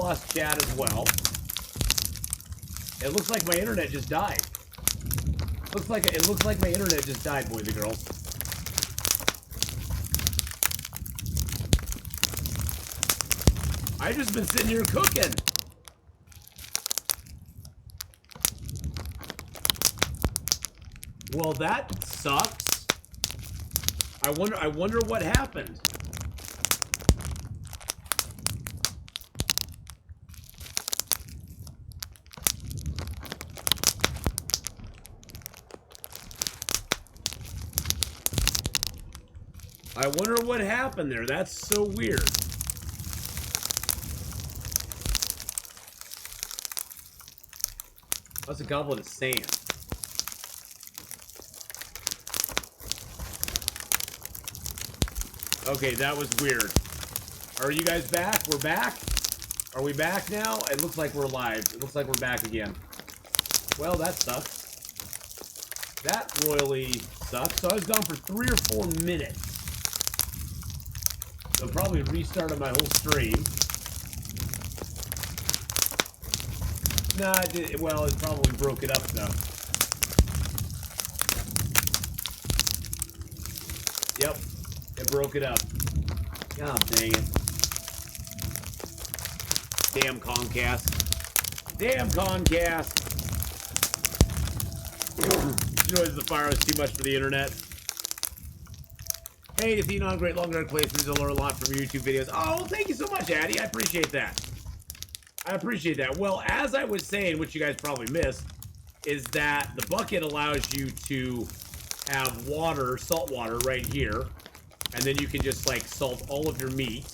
lost chat as well. It looks like my internet just died. It looks like my internet just died, boys and girls. I just been sitting here cooking. Well, that sucks. I wonder what happened. I wonder what happened there. That's so weird. That's a goblet of sand. Okay, that was weird. Are you guys back? We're back? Are we back now? It looks like we're live. It looks like we're back again. Well, that sucks. That royally sucks. So I was gone for 3 or 4 minutes. So probably restarted my whole stream. Nah, it did, well, it probably broke it up though. Yep, it broke it up. God dang it. Damn Comcast. Damn Comcast. Noise the fire was too much for the internet. Hey, Atheenon, great long run playthroughs. I learn a lot from your YouTube videos. Oh, well, thank you so much, Addy. I appreciate that. I appreciate that. Well, as I was saying, which you guys probably missed, is that the bucket allows you to have water, salt water, right here, and then you can just like salt all of your meat,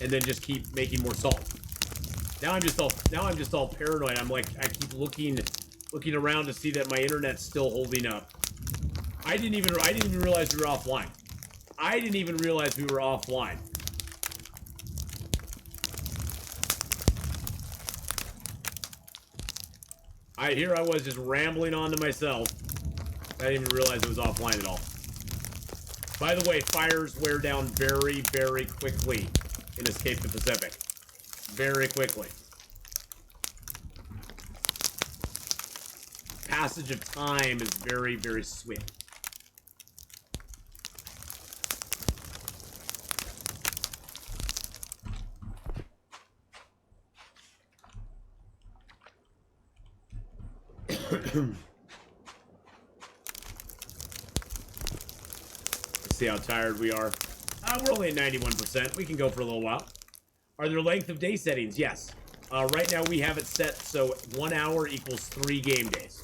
and then just keep making more salt. Now I'm just all paranoid. I'm like, I keep looking around to see that my internet's still holding up. I didn't even realize we were offline. I didn't even realize we were offline. Here I was just rambling on to myself. I didn't even realize it was offline at all. By the way, fires wear down very, very quickly in Escape the Pacific. Very quickly. Passage of time is very, very swift. Let's see how tired we are. We're only at 91%. We can go for a little while. Are there length of day settings? Yes. Right now we have it set so 1 hour equals 3 game days.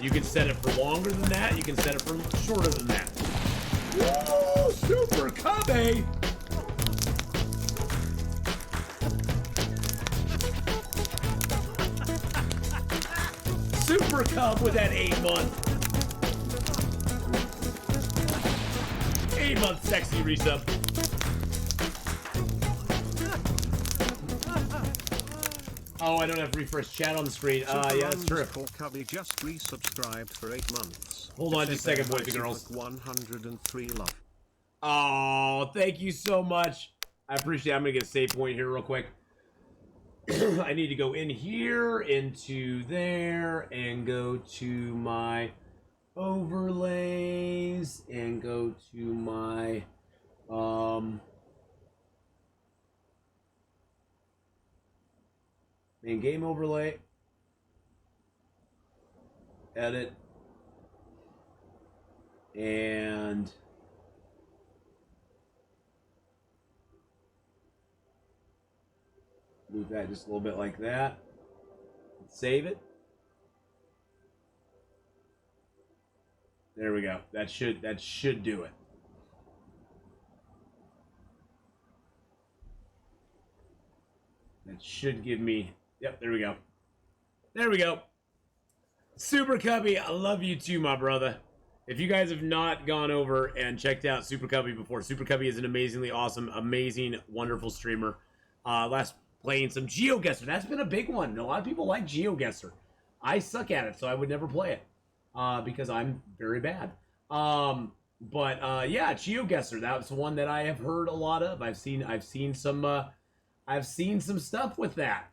You can set it for longer than that. You can set it for shorter than that. Whoa, Super Cubby! Super Cub with that 8-month. 8-month sexy resub. Oh, I don't have refresh chat on the screen. Yeah, that's true. Cubby just resubscribed for 8 months. Hold on just a second, boys and girls. 103 love. Oh, thank you so much. I appreciate it. I'm going to get a save point here real quick. I need to go in here, into there, and go to my overlays, and go to my, main game overlay, edit, and move that just a little bit like that. Save it. There we go. That should do it. That should give me, yep, there we go. There we go. Super Cubby, I love you too, my brother. If you guys have not gone over and checked out Super Cubby before, Super Cubby is an amazingly awesome, amazing, wonderful streamer. Last playing some GeoGuessr. That's been a big one. A lot of people like GeoGuessr. I suck at it, so I would never play it because I'm very bad. But yeah, GeoGuessr. That's one that I have heard a lot of. I've seen some stuff with that.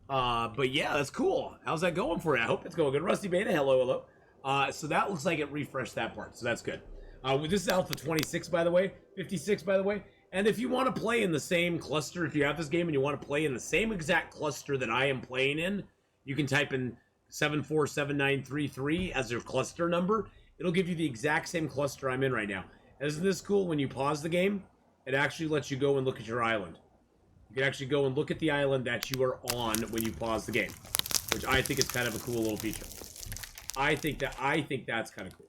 But yeah, that's cool. How's that going for you? I hope it's going good. Rusty Beta, hello, hello. So that looks like it refreshed that part, so that's good. This is Alpha 26, by the way, 56, by the way. And if you want to play in the same cluster, if you have this game and you want to play in the same exact cluster that I am playing in, you can type in 747933 as your cluster number. It'll give you the exact same cluster I'm in right now. And isn't this cool? When you pause the game, it actually lets you go and look at your island. You can actually go and look at the island that you are on when you pause the game, which I think is kind of a cool little feature. I think that's kind of cool.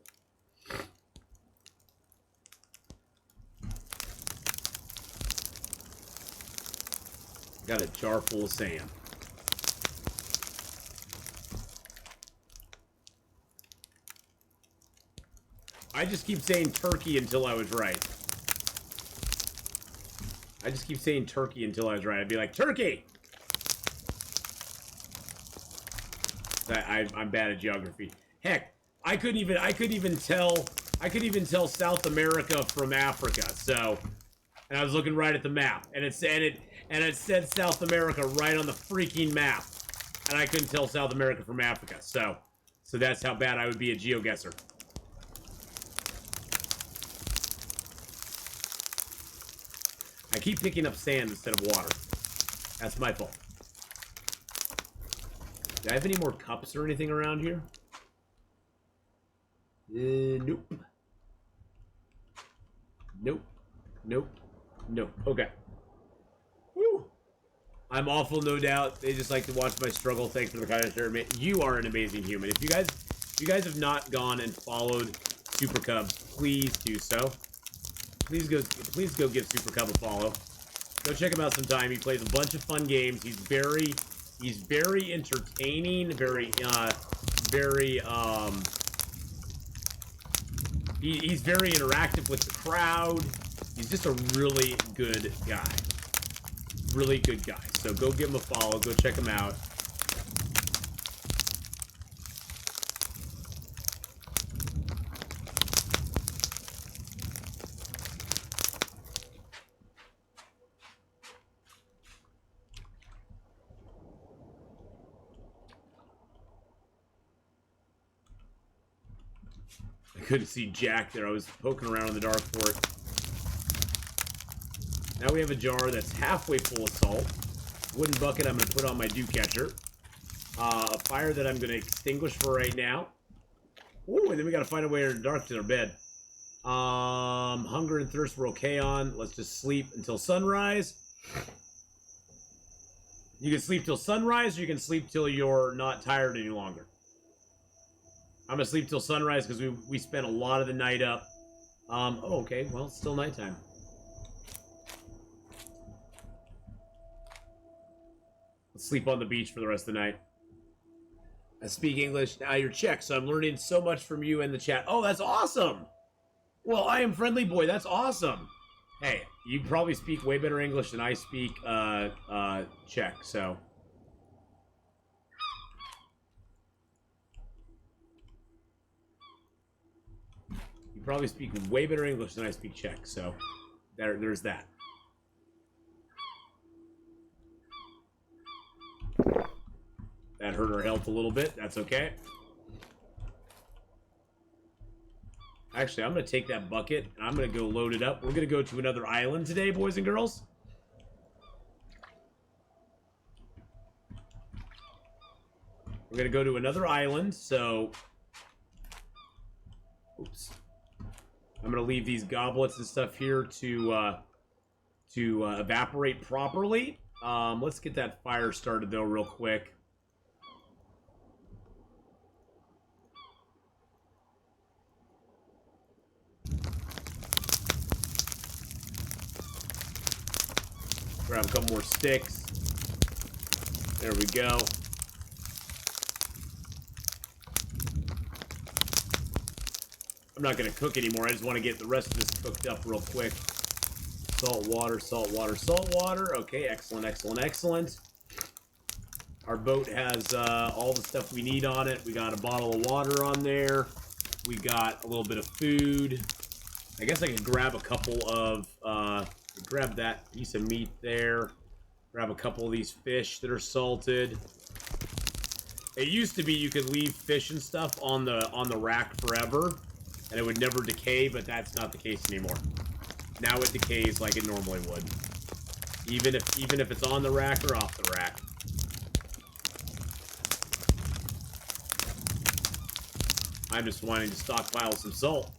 Got a jar full of sand. I just keep saying turkey until I was right. I'd be like, turkey! I'm bad at geography. Heck, I couldn't even tell South America from Africa. So, and I was looking right at the map, and it said South America right on the freaking map, and I couldn't tell South America from Africa. So that's how bad I would be a GeoGuessr. I keep picking up sand instead of water. That's my fault. Do I have any more cups or anything around here? Nope. Nope. Okay. Woo. I'm awful, no doubt. They just like to watch my struggle. Thanks for the kind of share. You are an amazing human. If you guys have not gone and followed Super Cubs, please do so. Please go give Super Cub a follow. Go check him out sometime. He plays a bunch of fun games. He's very entertaining, he's very interactive with the crowd. He's just a really good guy. Really good guy. So go give him a follow. Go check him out. I couldn't see Jack there. I was poking around in the dark for it. Now we have a jar that's halfway full of salt. Wooden bucket I'm going to put on my dew catcher. A fire that I'm going to extinguish for right now. Ooh, and then we got to find a way in the dark to our bed. Hunger and thirst we're okay on. Let's just sleep until sunrise. You can sleep till sunrise, or you can sleep till you're not tired any longer. I'm going to sleep till sunrise because we spent a lot of the night up. Oh, okay. Well, it's still nighttime. Let's sleep on the beach for the rest of the night. I speak English. Now you're Czech, so I'm learning so much from you in the chat. Oh, that's awesome. Well, I am Friendly Boy. That's awesome. Hey, you probably speak way better English than I speak Czech, so... You probably speak way better English than I speak Czech, so there's that. That hurt our health a little bit. That's okay. Actually, I'm going to take that bucket, and I'm going to go load it up. We're going to go to another island today, boys and girls. We're going to go to another island, so... Oops. I'm going to leave these goblets and stuff here to evaporate properly. Let's get that fire started, though, real quick. Grab a couple more sticks. There we go. I'm not going to cook anymore. I just want to get the rest of this cooked up real quick. Salt water, salt water, salt water. Okay, excellent, excellent, excellent. Our boat has all the stuff we need on it. We got a bottle of water on there. We got a little bit of food. I guess I could grab a couple of, grab that piece of meat there. Grab a couple of these fish that are salted. It used to be you could leave fish and stuff on the rack forever, and it would never decay, but that's not the case anymore. Now it decays like it normally would, even if it's on the rack or off the rack. I'm just wanting to stockpile some salt.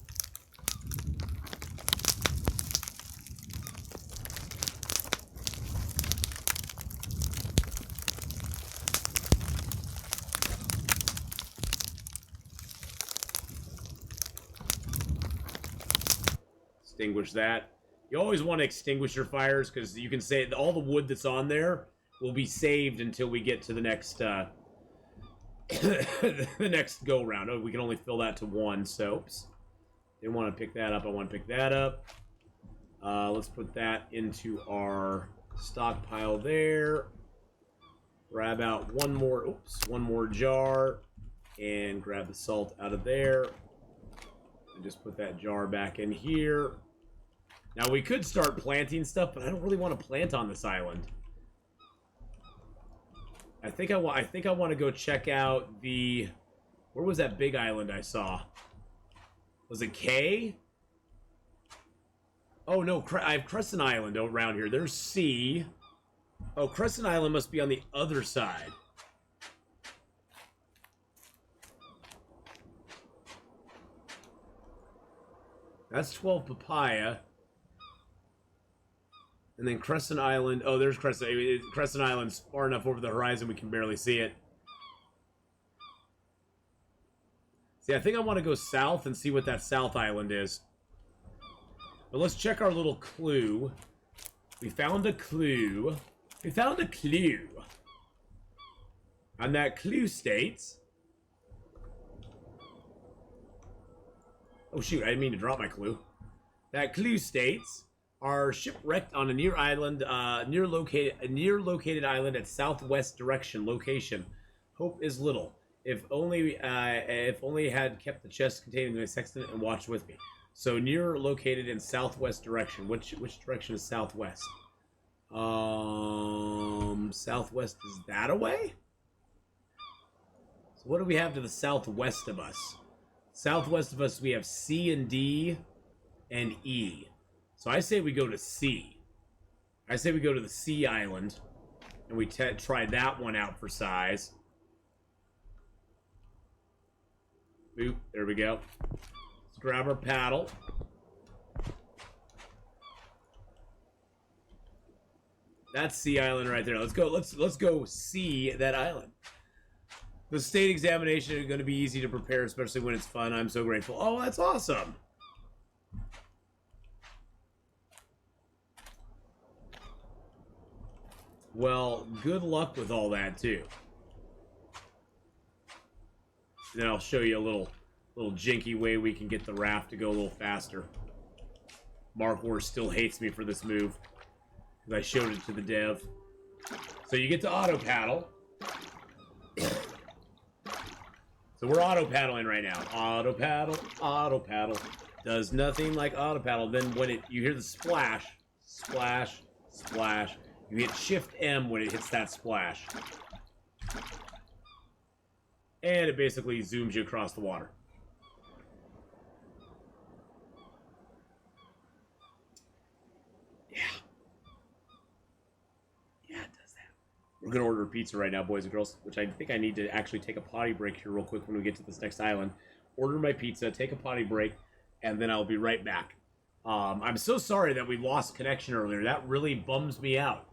Extinguish that. You always want to extinguish your fires because you can say all the wood that's on there will be saved until we get to the next the next go round. Oh, we can only fill that to one, so oops. Didn't want to pick that up. I want to pick that up. Let's put that into our stockpile there. Grab out one more jar, and grab the salt out of there. And just put that jar back in here. Now we could start planting stuff, but I don't really want to plant on this island. I think I want to go check out the... Where was that big island I saw? Was it K? Oh no, I have Crescent Island around here. There's C. Oh, Crescent Island must be on the other side. That's 12 papaya. And then Crescent Island. Oh, there's Crescent. Crescent Island's far enough over the horizon we can barely see it. See, I think I want to go south and see what that South Island is. But let's check our little clue. We found a clue. We found a clue. And that clue states... Oh shoot, I didn't mean to drop my clue. That clue states... Are shipwrecked on a near located island at southwest direction. Location. Hope is little. If only had kept the chest containing the sextant and watched with me. So near located in southwest direction. Which direction is southwest? Southwest is that away? So what do we have to the southwest of us? Southwest of us we have C and D and E. So I say we go to C. I say we go to the C island, and we try that one out for size. Boop, there we go. Let's grab our paddle. That's C island right there. Let's go. Let's go see that island. The state examination is going to be easy to prepare, especially when it's fun. I'm so grateful. Oh, that's awesome. Well, good luck with all that, too. And then I'll show you a little jinky way we can get the raft to go a little faster. Mark Wars still hates me for this move, because I showed it to the dev. So you get to auto paddle. So we're auto paddling right now. Auto paddle. Does nothing like auto paddle. Then when you hear the splash, splash, splash. You hit Shift M when it hits that splash. And it basically zooms you across the water. Yeah. Yeah, it does that. We're going to order a pizza right now, boys and girls, which I think I need to actually take a potty break here real quick when we get to this next island. Order my pizza, take a potty break, and then I'll be right back. I'm so sorry that we lost connection earlier. That really bums me out.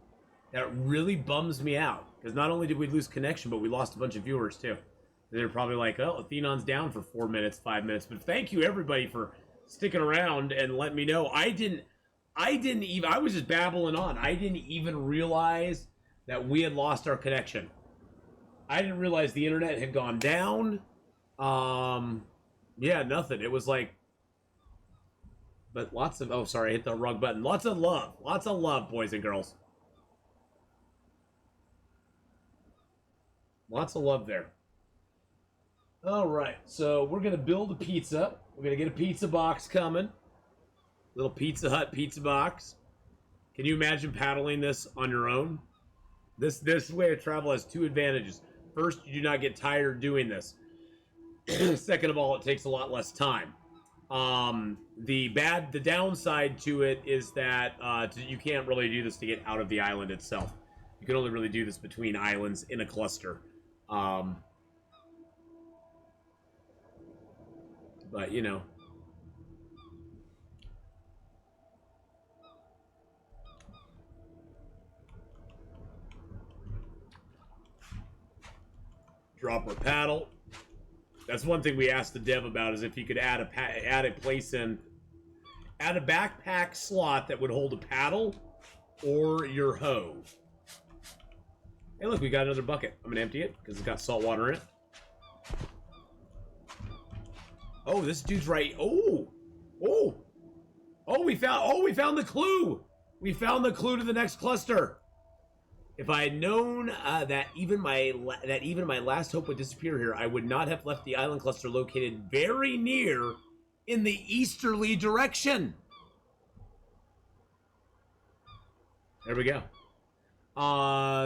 That really bums me out. Because not only did we lose connection, but we lost a bunch of viewers, too. They're probably like, oh, Athenon's down for 4 minutes, 5 minutes. But thank you, everybody, for sticking around and letting me know. I was just babbling on. I didn't even realize that we had lost our connection. I didn't realize the internet had gone down. Yeah, nothing. It was like... But lots of... Oh, sorry, I hit the wrong button. Lots of love. Lots of love, boys and girls. Lots of love there. All right, so we're going to build a pizza. We're going to get a pizza box coming. Little Pizza Hut pizza box. Can you imagine paddling this on your own? This way of travel has two advantages. First, you do not get tired doing this. Second of all, it takes a lot less time. The downside to it is that you can't really do this to get out of the island itself. You can only really do this between islands in a cluster. But, you know. Drop our paddle. That's one thing we asked the dev about, is if you could add a backpack slot that would hold a paddle or your hoe. Hey, look, we got another bucket. I'm gonna empty it because it's got salt water in it. Oh, this dude's right. Oh, we found the clue. We found the clue to the next cluster. If I had known that even my last hope would disappear here, I would not have left the island cluster located very near in the easterly direction. There we go.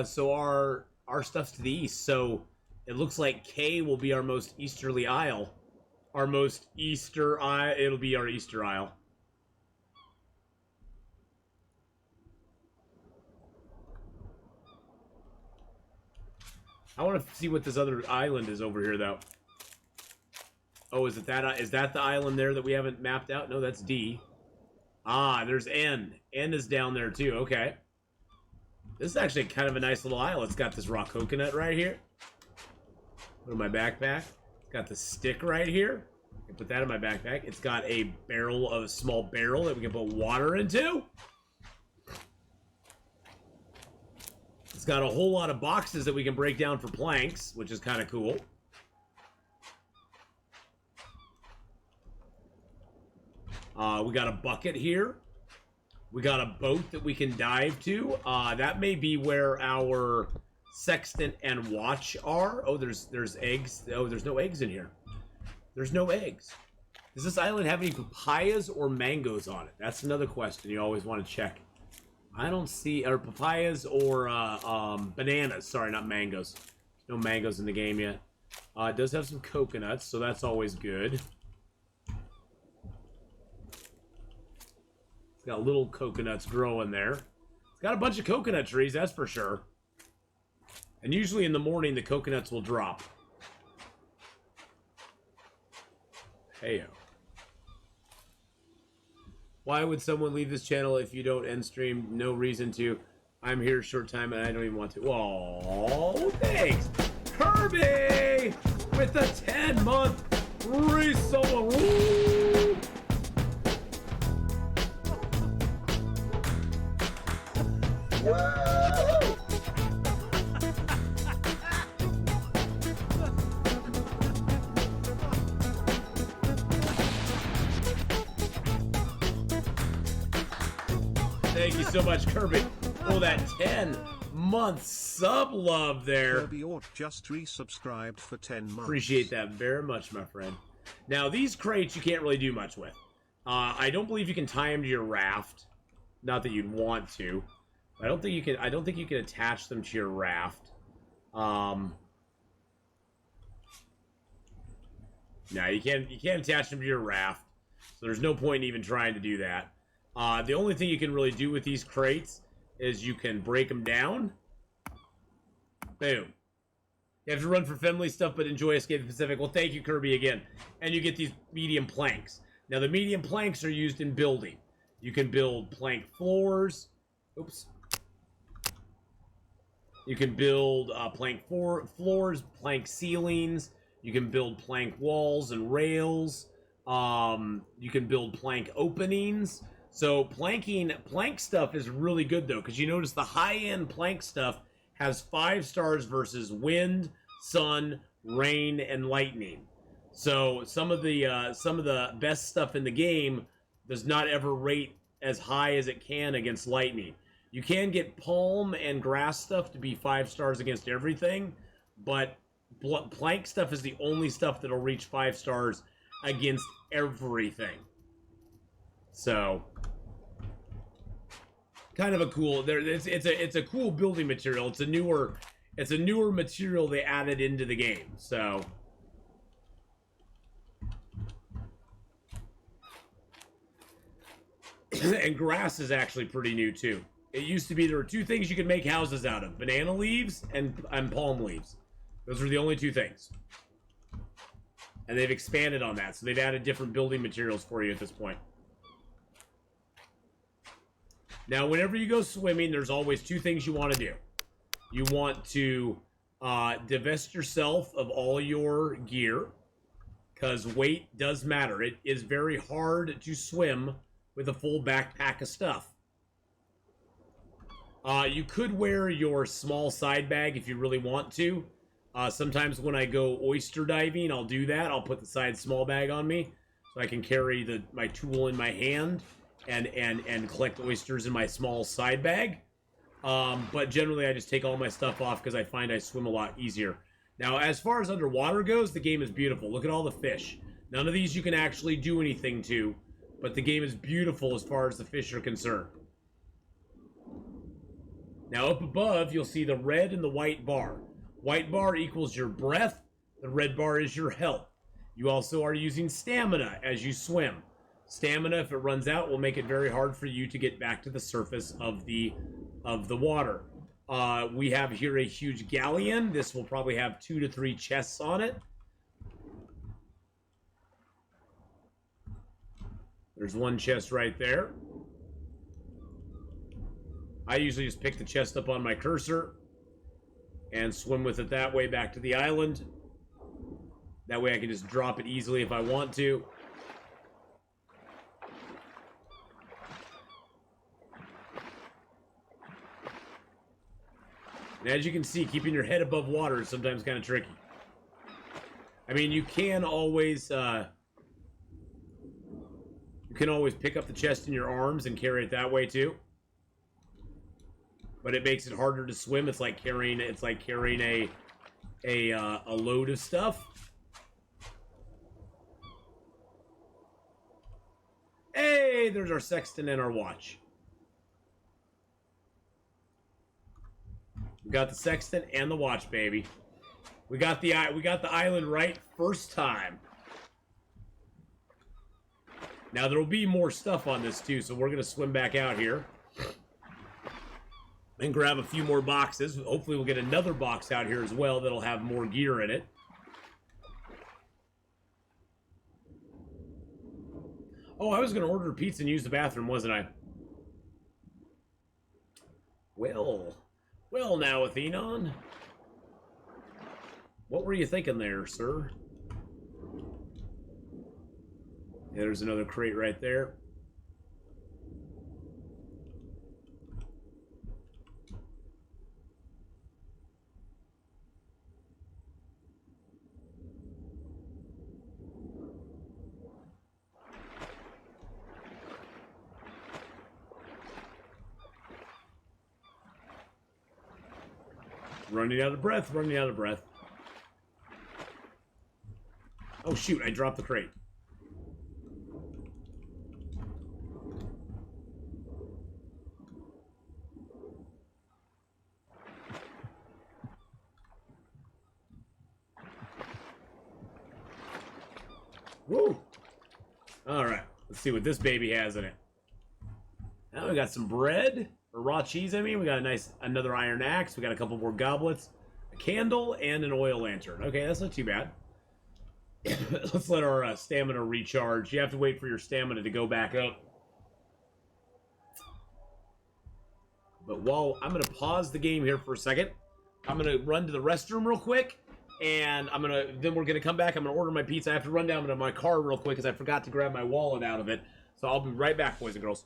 So our stuff's to the east. So it looks like K will be our most easterly isle. Our most easter isle. It'll be our Easter Isle. I want to see what this other island is over here, though. Oh, is that the island there that we haven't mapped out? No, that's D. Ah, there's N. N is down there, too. Okay. This is actually kind of a nice little isle. It's got this raw coconut right here. Put in my backpack. It's got the stick right here. I can put that in my backpack. It's got a small barrel that we can put water into. It's got a whole lot of boxes that we can break down for planks, which is kind of cool. We got a bucket here. We got a boat that we can dive to. That may be where our sextant and watch are. Oh, there's eggs. Oh, there's no eggs in here. There's no eggs. Does this island have any papayas or mangoes on it? That's another question you always want to check. I don't see, or papayas or bananas. Sorry, not mangoes. No mangoes in the game yet. It does have some coconuts, so that's always good. It's got little coconuts growing there. It's got a bunch of coconut trees, that's for sure. And usually in the morning, the coconuts will drop. Heyo. Why would someone leave this channel if you don't end stream? No reason to. I'm here short time and I don't even want to. Oh, thanks. Kirby with the 10-month resale. Woo! Woo! Thank you so much, Kirby. Oh, that 10-month sub love there. Kirby Ort just resubscribed for 10 months. Appreciate that very much, my friend. Now, these crates you can't really do much with. I don't believe you can tie them to your raft. Not that you'd want to. I don't think you can. I don't think you can attach them to your raft. No, you can't. You can't attach them to your raft. So there's no point in even trying to do that. The only thing you can really do with these crates is you can break them down. Boom. You have to run for family stuff, but enjoy Escape the Pacific. Well, thank you, Kirby, again. And you get these medium planks. Now, the medium planks are used in building. You can build plank floors. Oops. You can build plank floors, plank ceilings. You can build plank walls and rails. You can build plank openings. So plank stuff is really good, though, because you notice the high-end plank stuff has 5 stars versus wind, sun, rain, and lightning. So some of the best stuff in the game does not ever rate as high as it can against lightning. You can get palm and grass stuff to be 5 stars against everything, but plank stuff is the only stuff that'll reach 5 stars against everything. So, kind of a cool. It's a cool building material. It's a newer material they added into the game. So. And grass is actually pretty new too. It used to be there were two things you could make houses out of: banana leaves and palm leaves. Those were the only two things. And they've expanded on that, so they've added different building materials for you at this point. Now, whenever you go swimming, there's always two things you want to do. You want to divest yourself of all your gear, because weight does matter. It is very hard to swim with a full backpack of stuff. You could wear your small side bag if you really want to. Sometimes when I go oyster diving, I'll do that. I'll put the side small bag on me so I can carry my tool in my hand and collect oysters in my small side bag. But generally, I just take all my stuff off because I find I swim a lot easier. Now, as far as underwater goes, the game is beautiful. Look at all the fish. None of these you can actually do anything to, but the game is beautiful as far as the fish are concerned. Now, up above, you'll see the red and the white bar. White bar equals your breath. The red bar is your health. You also are using stamina as you swim. Stamina, if it runs out, will make it very hard for you to get back to the surface of the water. We have here a huge galleon. This will probably have 2 to 3 chests on it. There's one chest right there. I usually just pick the chest up on my cursor and swim with it that way back to the island. That way I can just drop it easily if I want to. And as you can see, keeping your head above water is sometimes kind of tricky. I mean, you can always pick up the chest in your arms and carry it that way too. But it makes it harder to swim. It's like carrying a load of stuff. Hey, there's our sextant and our watch. We got the sextant and the watch, baby. We got the island right first time. Now there will be more stuff on this too, so we're gonna swim back out here and grab a few more boxes. Hopefully we'll get another box out here as well that'll have more gear in it. Oh, I was gonna order a pizza and use the bathroom, wasn't I? Well now, Atheenon. What were you thinking there, sir? Yeah, there's another crate right there. Running out of breath, running out of breath. Oh shoot, I dropped the crate. Woo! Alright, let's see what this baby has in it. Now we got some bread. Or raw cheese, I mean. We got another iron axe. We got a couple more goblets, a candle, and an oil lantern. Okay, that's not too bad. Let's let our stamina recharge. You have to wait for your stamina to go back up. But while I'm going to pause the game here for a second, I'm going to run to the restroom real quick, and then we're going to come back. I'm going to order my pizza. I have to run down to my car real quick because I forgot to grab my wallet out of it. So I'll be right back, boys and girls.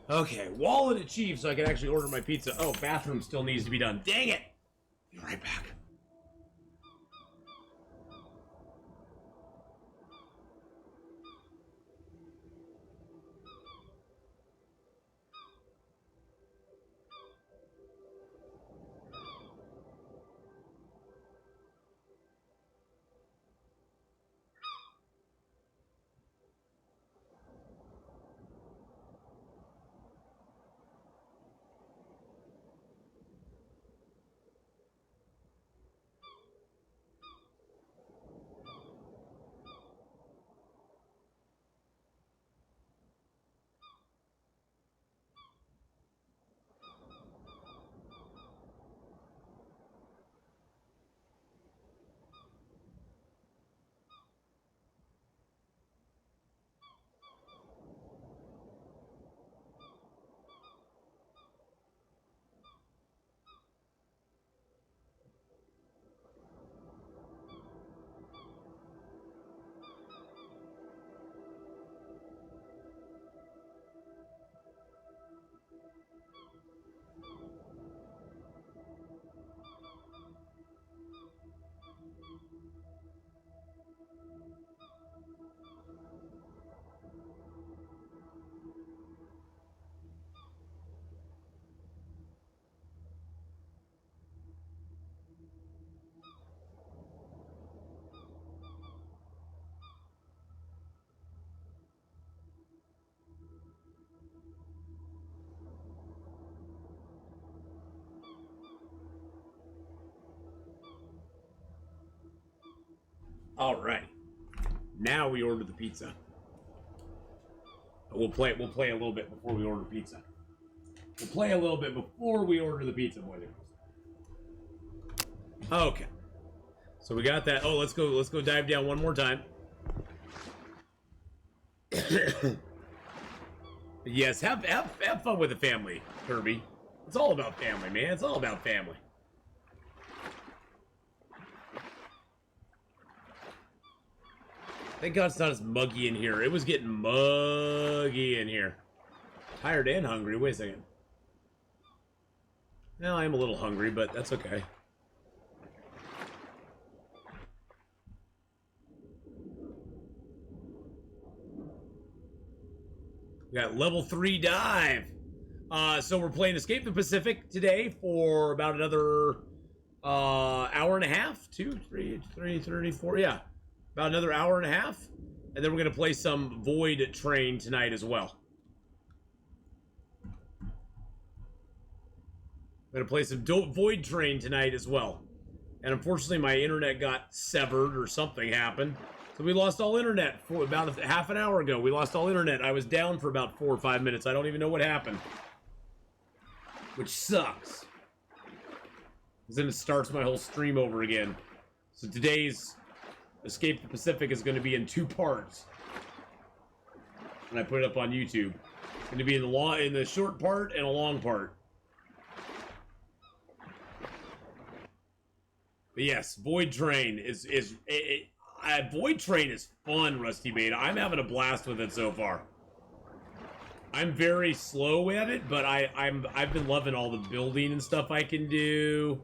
Okay, wallet achieved so I can actually order my pizza. Oh, bathroom still needs to be done. Dang it! Be right back. All right. Now we order the pizza. We'll play a little bit before we order pizza. We'll play a little bit before we order the pizza, boys and girls. Okay. So we got that. Oh, let's go dive down one more time. Yes, have fun with the family, Kirby. It's all about family, man. It's all about family. Thank God it's not as muggy in here. It was getting muggy in here. Tired and hungry. Wait a second. Well, I am a little hungry, but that's okay. We got level 3 dive. So we're playing Escape the Pacific today for about another hour and a half. 2, 3, 34. Yeah. About another hour and a half. And then we're going to play some Void Train tonight as well. I'm going to play some Void Train tonight as well. And unfortunately, my internet got severed or something happened. So we lost all internet for about half an hour ago. We lost all internet. I was down for about 4 or 5 minutes. I don't even know what happened. Which sucks. Because then it starts my whole stream over again. So today's Escape the Pacific is going to be in 2 parts. When I put it up on YouTube. It's going to be in the short part and a long part. But yes, Void Train is Void Train is fun, Rusty Beta. I'm having a blast with it so far. I'm very slow at it, but I've been loving all the building and stuff I can do.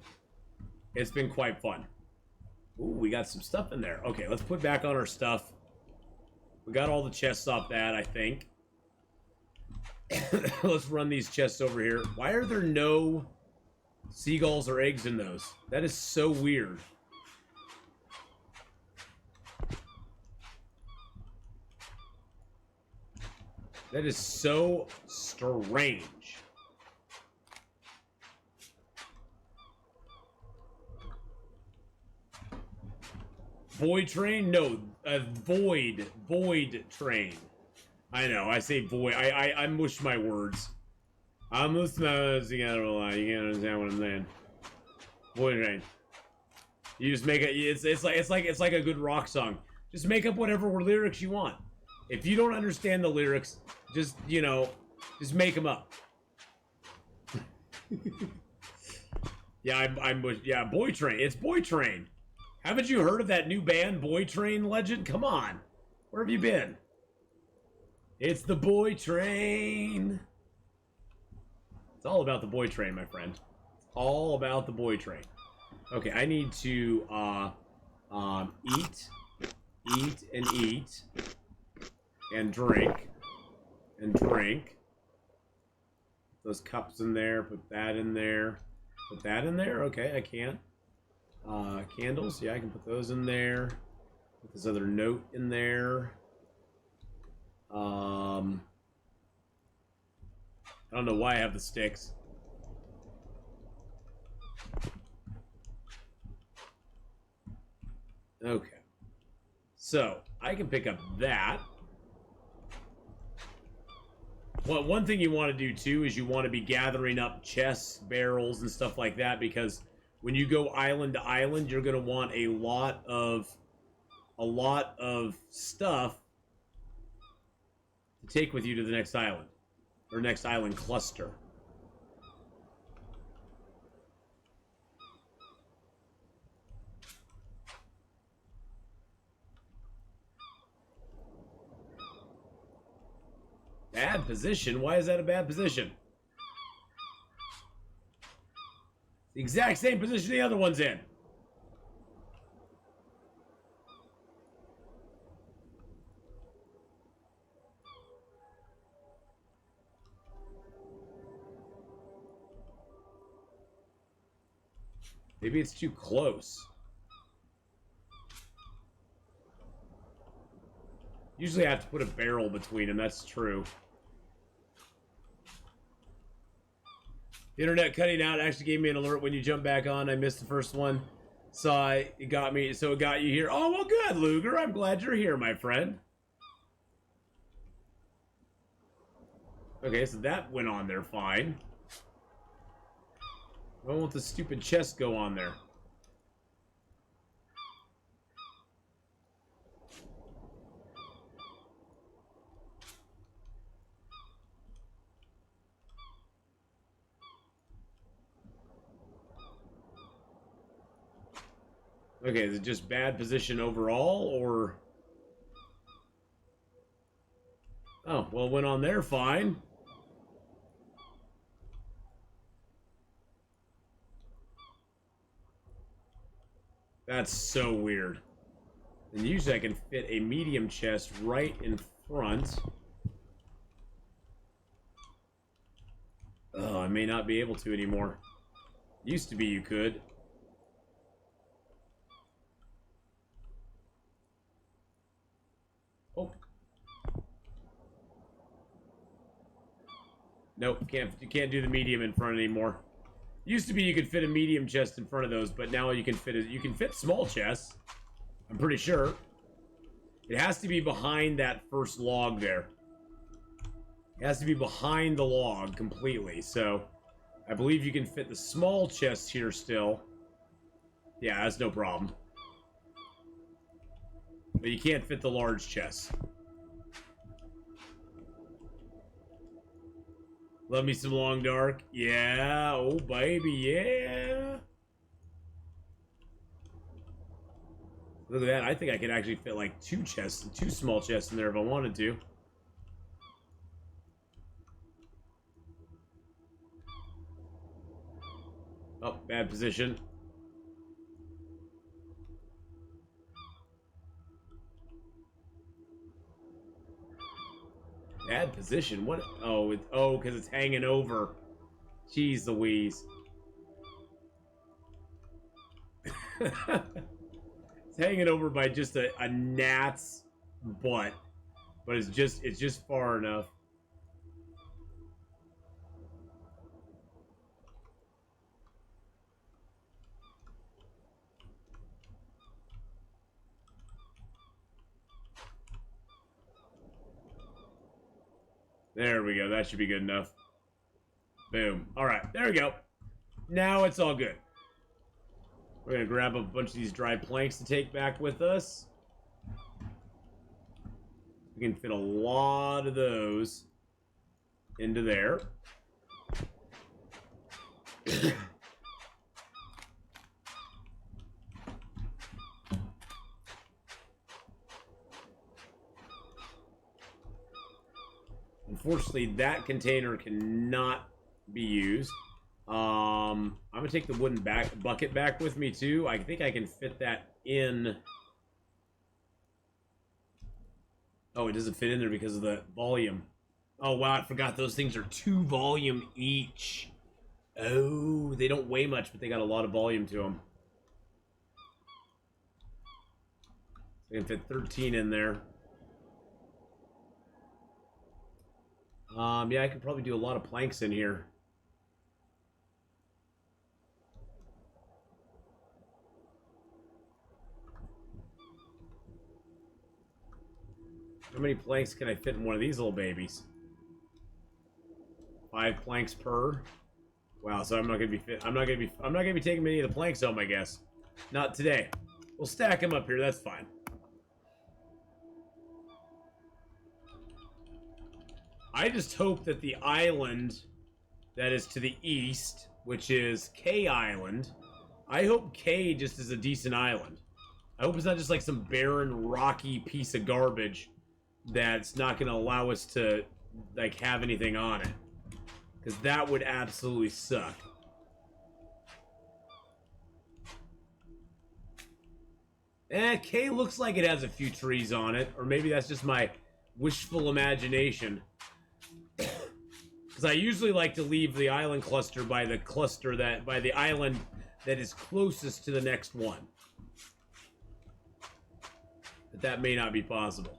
It's been quite fun. Ooh, we got some stuff in there. Okay, let's put back on our stuff. We got all the chests off that, I think. Let's run these chests over here. Why are there no seagulls or eggs in those? That is so weird. That is so strange. Void Train? No, Void Train. I know, I say void. I mush my words. I'm listening to this together a lot. You can't understand what I'm saying. Void Train. You just make it. It's like a good rock song. Just make up whatever lyrics you want. If you don't understand the lyrics, just just make them up. Yeah, Boy Train. It's Boy Train. Haven't you heard of that new band, Boy Train Legend? Come on. Where have you been? It's the Boy Train. It's all about the boy train, my friend. It's all about the boy train. Okay, I need to eat, and eat, and drink, and drink. Those cups in there. Put that in there. Put that in there. Okay, I can. Candles. Yeah, I can put those in there. Put this other note in there. I don't know why I have the sticks. Okay. So, I can pick up that. Well, one thing you want to do, too, is you want to be gathering up chests, barrels, and stuff like that, because when you go island to island, you're going to want a lot of stuff to take with you to the next island, or next island cluster. Bad position? Why is that a bad position? The exact same position the other one's in. Maybe it's too close. Usually I have to put a barrel between them, that's true. The internet cutting out actually gave me an alert when you jumped back on. I missed the first one. It got me, so it got you here. Oh, well, good, Luger. I'm glad you're here, my friend. Okay, so that went on there fine. Why won't the stupid chest go on there? Okay, is it just bad position overall, or... Oh, well, it went on there fine. That's so weird. And usually I can fit a medium chest right in front. Oh, I may not be able to anymore. Used to be you could. Oh. Nope, you can't do the medium in front anymore. Used to be you could fit a medium chest in front of those, but now you can fit small chests. I'm pretty sure. It has to be behind that first log there. It has to be behind the log completely. So, I believe you can fit the small chests here still. Yeah, that's no problem. But you can't fit the large chests. Love me some long dark. Yeah, oh baby, yeah. Look at that. I think I could actually fit like two small chests in there if I wanted to. Oh, bad position. Bad position? What? Oh, because it's hanging over. Jeez Louise. It's hanging over by just a gnat's butt. But it's just far enough. There we go. That should be good enough. Boom. All right. There we go. Now it's all good. We're going to grab a bunch of these dry planks to take back with us. We can fit a lot of those into there. Unfortunately, that container cannot be used. I'm gonna take the wooden bucket back with me too. I think I can fit that in. Oh, it doesn't fit in there because of the volume. Oh wow, I forgot those things are 2 volume each. Oh, they don't weigh much, but they got a lot of volume to them. So I can fit 13 in there. Yeah, I could probably do a lot of planks in here. How many planks can I fit in one of these little babies? 5 planks per. Wow, so I'm not gonna be taking many of the planks home, I guess. Not today. We'll stack them up here, that's fine. I just hope that the island that is to the east, which is K Island, I hope K just is a decent island. I hope it's not just like some barren, rocky piece of garbage that's not going to allow us to like have anything on it, because that would absolutely suck. K looks like it has a few trees on it, or maybe that's just my wishful imagination. Because I usually like to leave the island cluster by the island that is closest to the next one. But that may not be possible.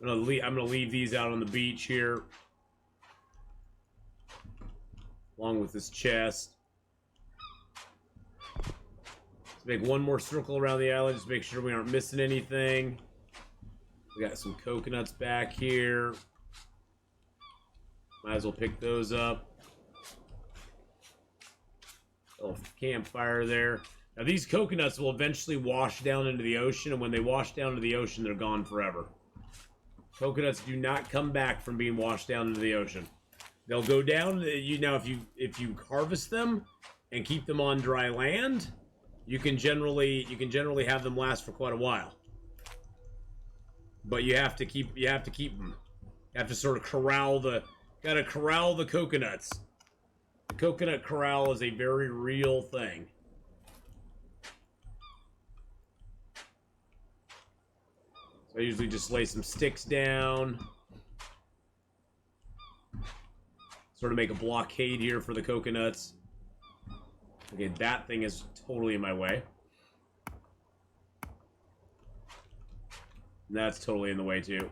I'm gonna leave these out on the beach here, along with this chest. Let's make one more circle around the island, just make sure we aren't missing anything. We got some coconuts back here. Might as well pick those up. A little campfire there. Now these coconuts will eventually wash down into the ocean, and when they wash down into the ocean, they're gone forever. Coconuts do not come back from being washed down into the ocean. They'll go down. If you harvest them and keep them on dry land, you can generally have them last for quite a while. But you have to keep them. You have to sort of corral the coconuts. The coconut corral is a very real thing. So I usually just lay some sticks down. Sort of make a blockade here for the coconuts. Okay, that thing is totally in my way. And that's totally in the way too.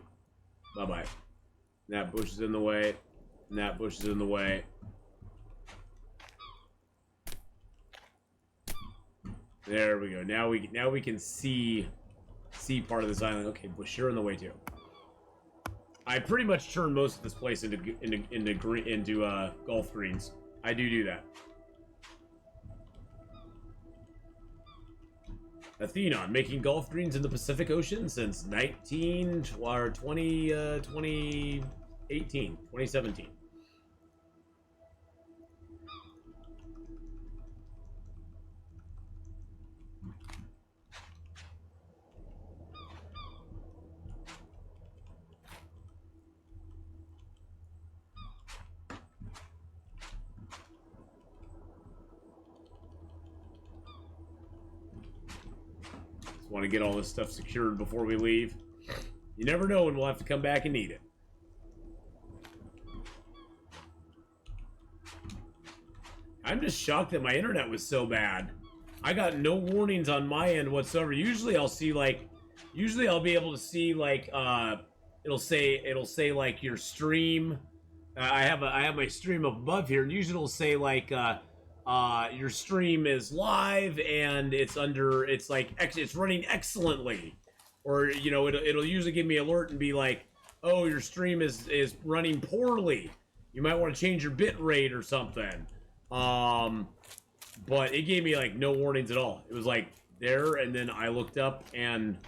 Bye-bye. That bush is in the way. And that bush is in the way. There we go. Now we can see part of this island. Okay, bush, you're in the way too. I pretty much turn most of this place into golf greens. I do that. Atheenon, making golf greens in the Pacific Ocean since 2017. Want to get all this stuff secured before we leave. You never know when we'll have to come back and need it. I'm just shocked that my internet was so bad. I got no warnings on my end whatsoever. Usually I'll be able to see like it'll say like your stream. I have my stream above here, and usually it'll say like your stream is live and it's running excellently, or it'll usually give me an alert and be like, oh, your stream is running poorly, you might want to change your bit rate or something. But it gave me like no warnings at all. It was like there, and then I looked up and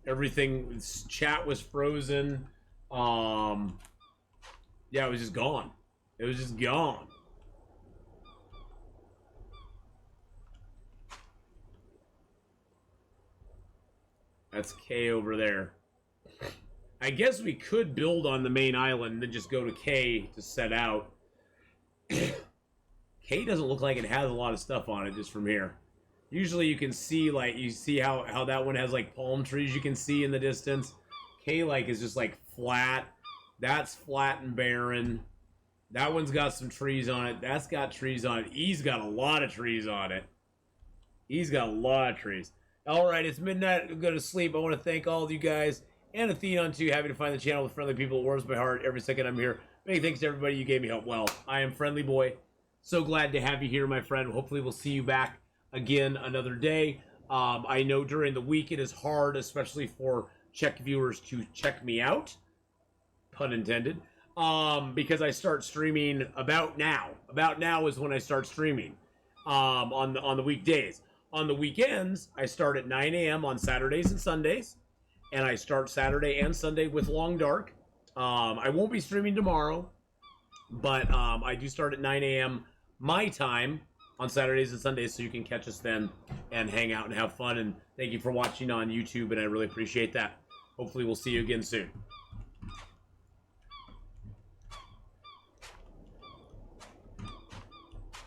everything, chat was frozen. Yeah, it was just gone. That's K over there. I guess we could build on the main island and then just go to K to set out. K doesn't look like it has a lot of stuff on it just from here. Usually you can see, like, you see how that one has, like, palm trees you can see in the distance. K, like, is just, like, flat. That's flat and barren. That one's got some trees on it. That's got trees on it. E's got a lot of trees on it. E's got a lot of trees. All right, it's midnight. I'm going to sleep. I want to thank all of you guys and Atheenon, too. Happy to find the channel with friendly people. It warms my heart every second I'm here. Many thanks to everybody. You gave me help. Well, I am Friendly Boy. So glad to have you here, my friend. Hopefully we'll see you back again another day. I know during the week it is hard, especially for Czech viewers, to check me out. Pun intended. Because I start streaming about now. About now is when I start streaming on the weekdays. On the weekends, I start at 9 a.m. on Saturdays and Sundays. And I start Saturday and Sunday with Long Dark. I won't be streaming tomorrow. But I do start at 9 a.m. my time on Saturdays and Sundays, so you can catch us then and hang out and have fun. And thank you for watching on YouTube, and I really appreciate that. Hopefully we'll see you again soon.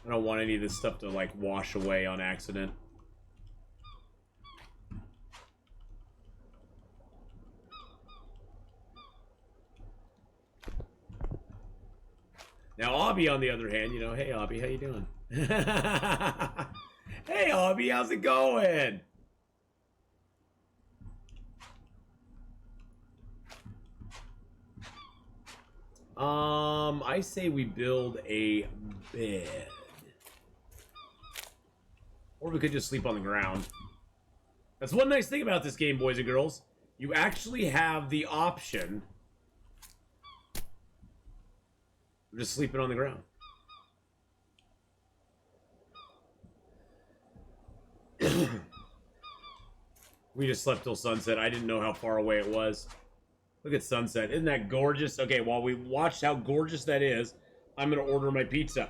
I don't want any of this stuff to, like, wash away on accident. Now, Obby, on the other hand, you know, hey, Obby, how you doing? Hey, Obby, how's it going? I say we build a bed. Or we could just sleep on the ground. That's one nice thing about this game, boys and girls. You actually have the option of just sleeping on the ground. We just slept till sunset. I didn't know how far away it was. Look at sunset. Isn't that gorgeous? Okay, while we watched how gorgeous that is, I'm going to order my pizza.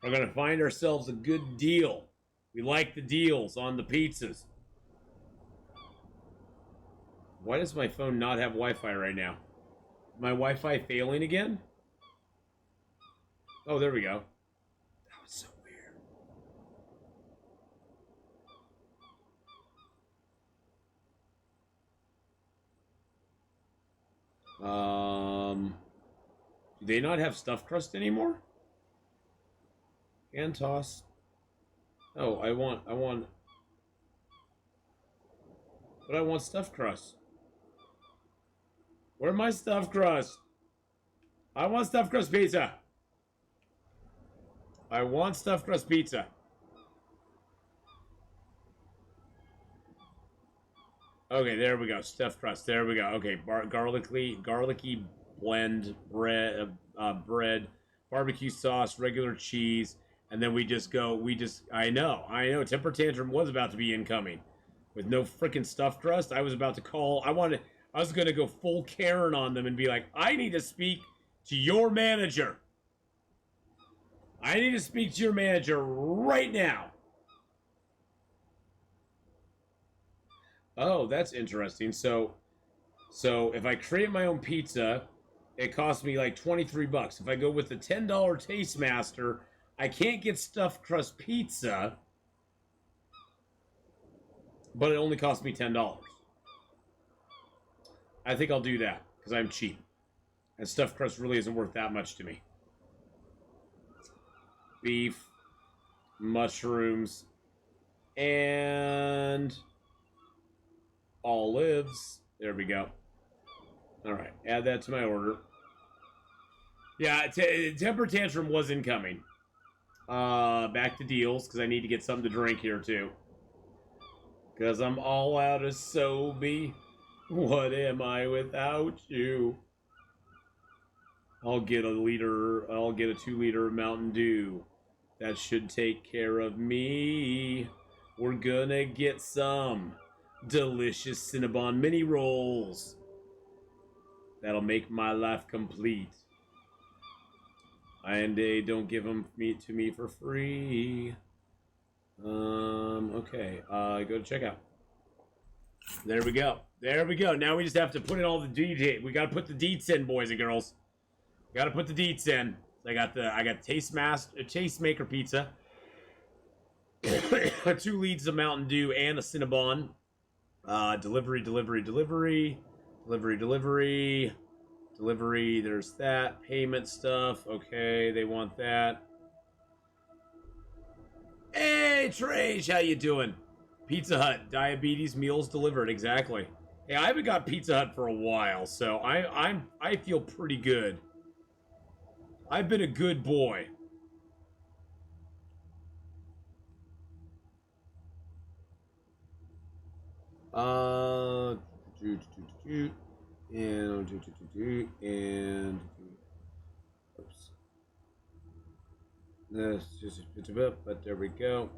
We're going to find ourselves a good deal. We like the deals on the pizzas. Why does my phone not have Wi-Fi right now? My Wi-Fi failing again? Oh, there we go. That was so weird. Do they not have stuffed crust anymore? And toss. Oh, I want, but I want stuffed crust. Where's my stuffed crust? I want stuffed crust pizza. I want stuffed crust pizza. Okay, there we go. Stuffed crust. There we go. Okay, garlicky blend bread, barbecue sauce, regular cheese, and then we just go. I know. Temper Tantrum was about to be incoming, with no freaking stuffed crust. I was about to call. I was gonna go full Karen on them and be like, I need to speak to your manager. I need to speak to your manager right now. Oh, that's interesting. So if I create my own pizza, it costs me like 23 bucks. If I go with the $10 Taste Master, I can't get stuffed crust pizza, but it only costs me $10. I think I'll do that because I'm cheap. And stuffed crust really isn't worth that much to me. Beef, mushrooms, and olives. There we go. All right, add that to my order. Yeah, Temper Tantrum was incoming. Back to deals, because I need to get something to drink here, too. Because I'm all out of Sobe. What am I without you? I'll get a 2-liter Mountain Dew. That should take care of me. We're gonna get some delicious Cinnabon mini rolls. That'll make my life complete. And they don't give them to me for free. Okay, go to checkout. There we go. There we go. Now we just have to put in all the deets. We got to put the deets in, boys and girls. Got to put the deets in. I got Tastemaker pizza, 2 leads of Mountain Dew, and a Cinnabon. Delivery. There's that payment stuff. Okay, they want that. Hey, Trace, how you doing? Pizza Hut, diabetes meals delivered. Exactly. Hey, I haven't got Pizza Hut for a while, so I feel pretty good. I've been a good boy. And oops. This just but there we go.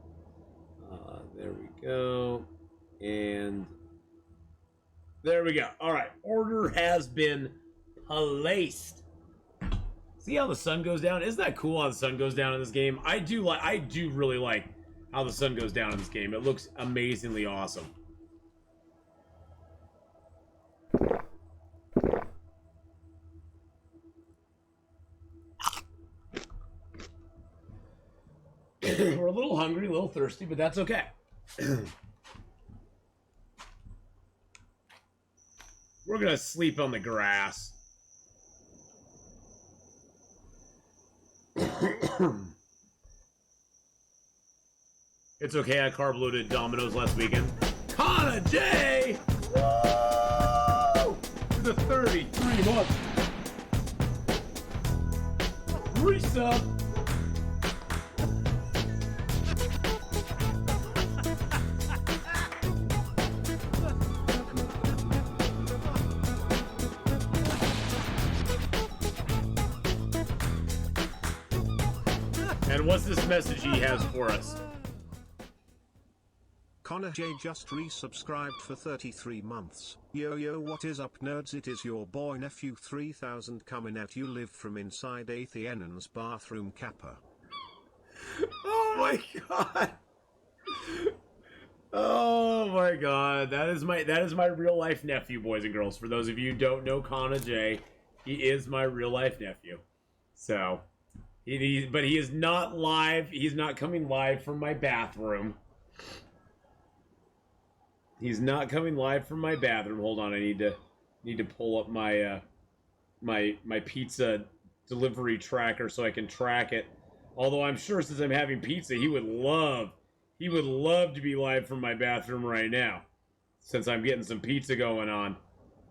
There we go. And there we go. All right, order has been placed. See how the sun goes down? Isn't that cool how the sun goes down in this game? I do really like how the sun goes down in this game. It looks amazingly awesome. We're a little hungry, a little thirsty, but that's okay. We're gonna sleep on the grass. It's okay, I carb loaded Domino's last weekend. Kana J! Woo! The 33 months. Resub. And what's this message he has for us? Connor J just resubscribed for 33 months. Yo, what is up, nerds? It is your boy nephew 3000 coming at you live from inside Atheenon's bathroom Kappa. Oh my god. Oh my god. That is my real life nephew, boys and girls. For those of you who don't know Connor J, he is my real life nephew. So but he is not live. He's not coming live from my bathroom. He's not coming live from my bathroom. Hold on, I need to pull up my my pizza delivery tracker so I can track it. Although I'm sure since I'm having pizza, he would love to be live from my bathroom right now, since I'm getting some pizza going on.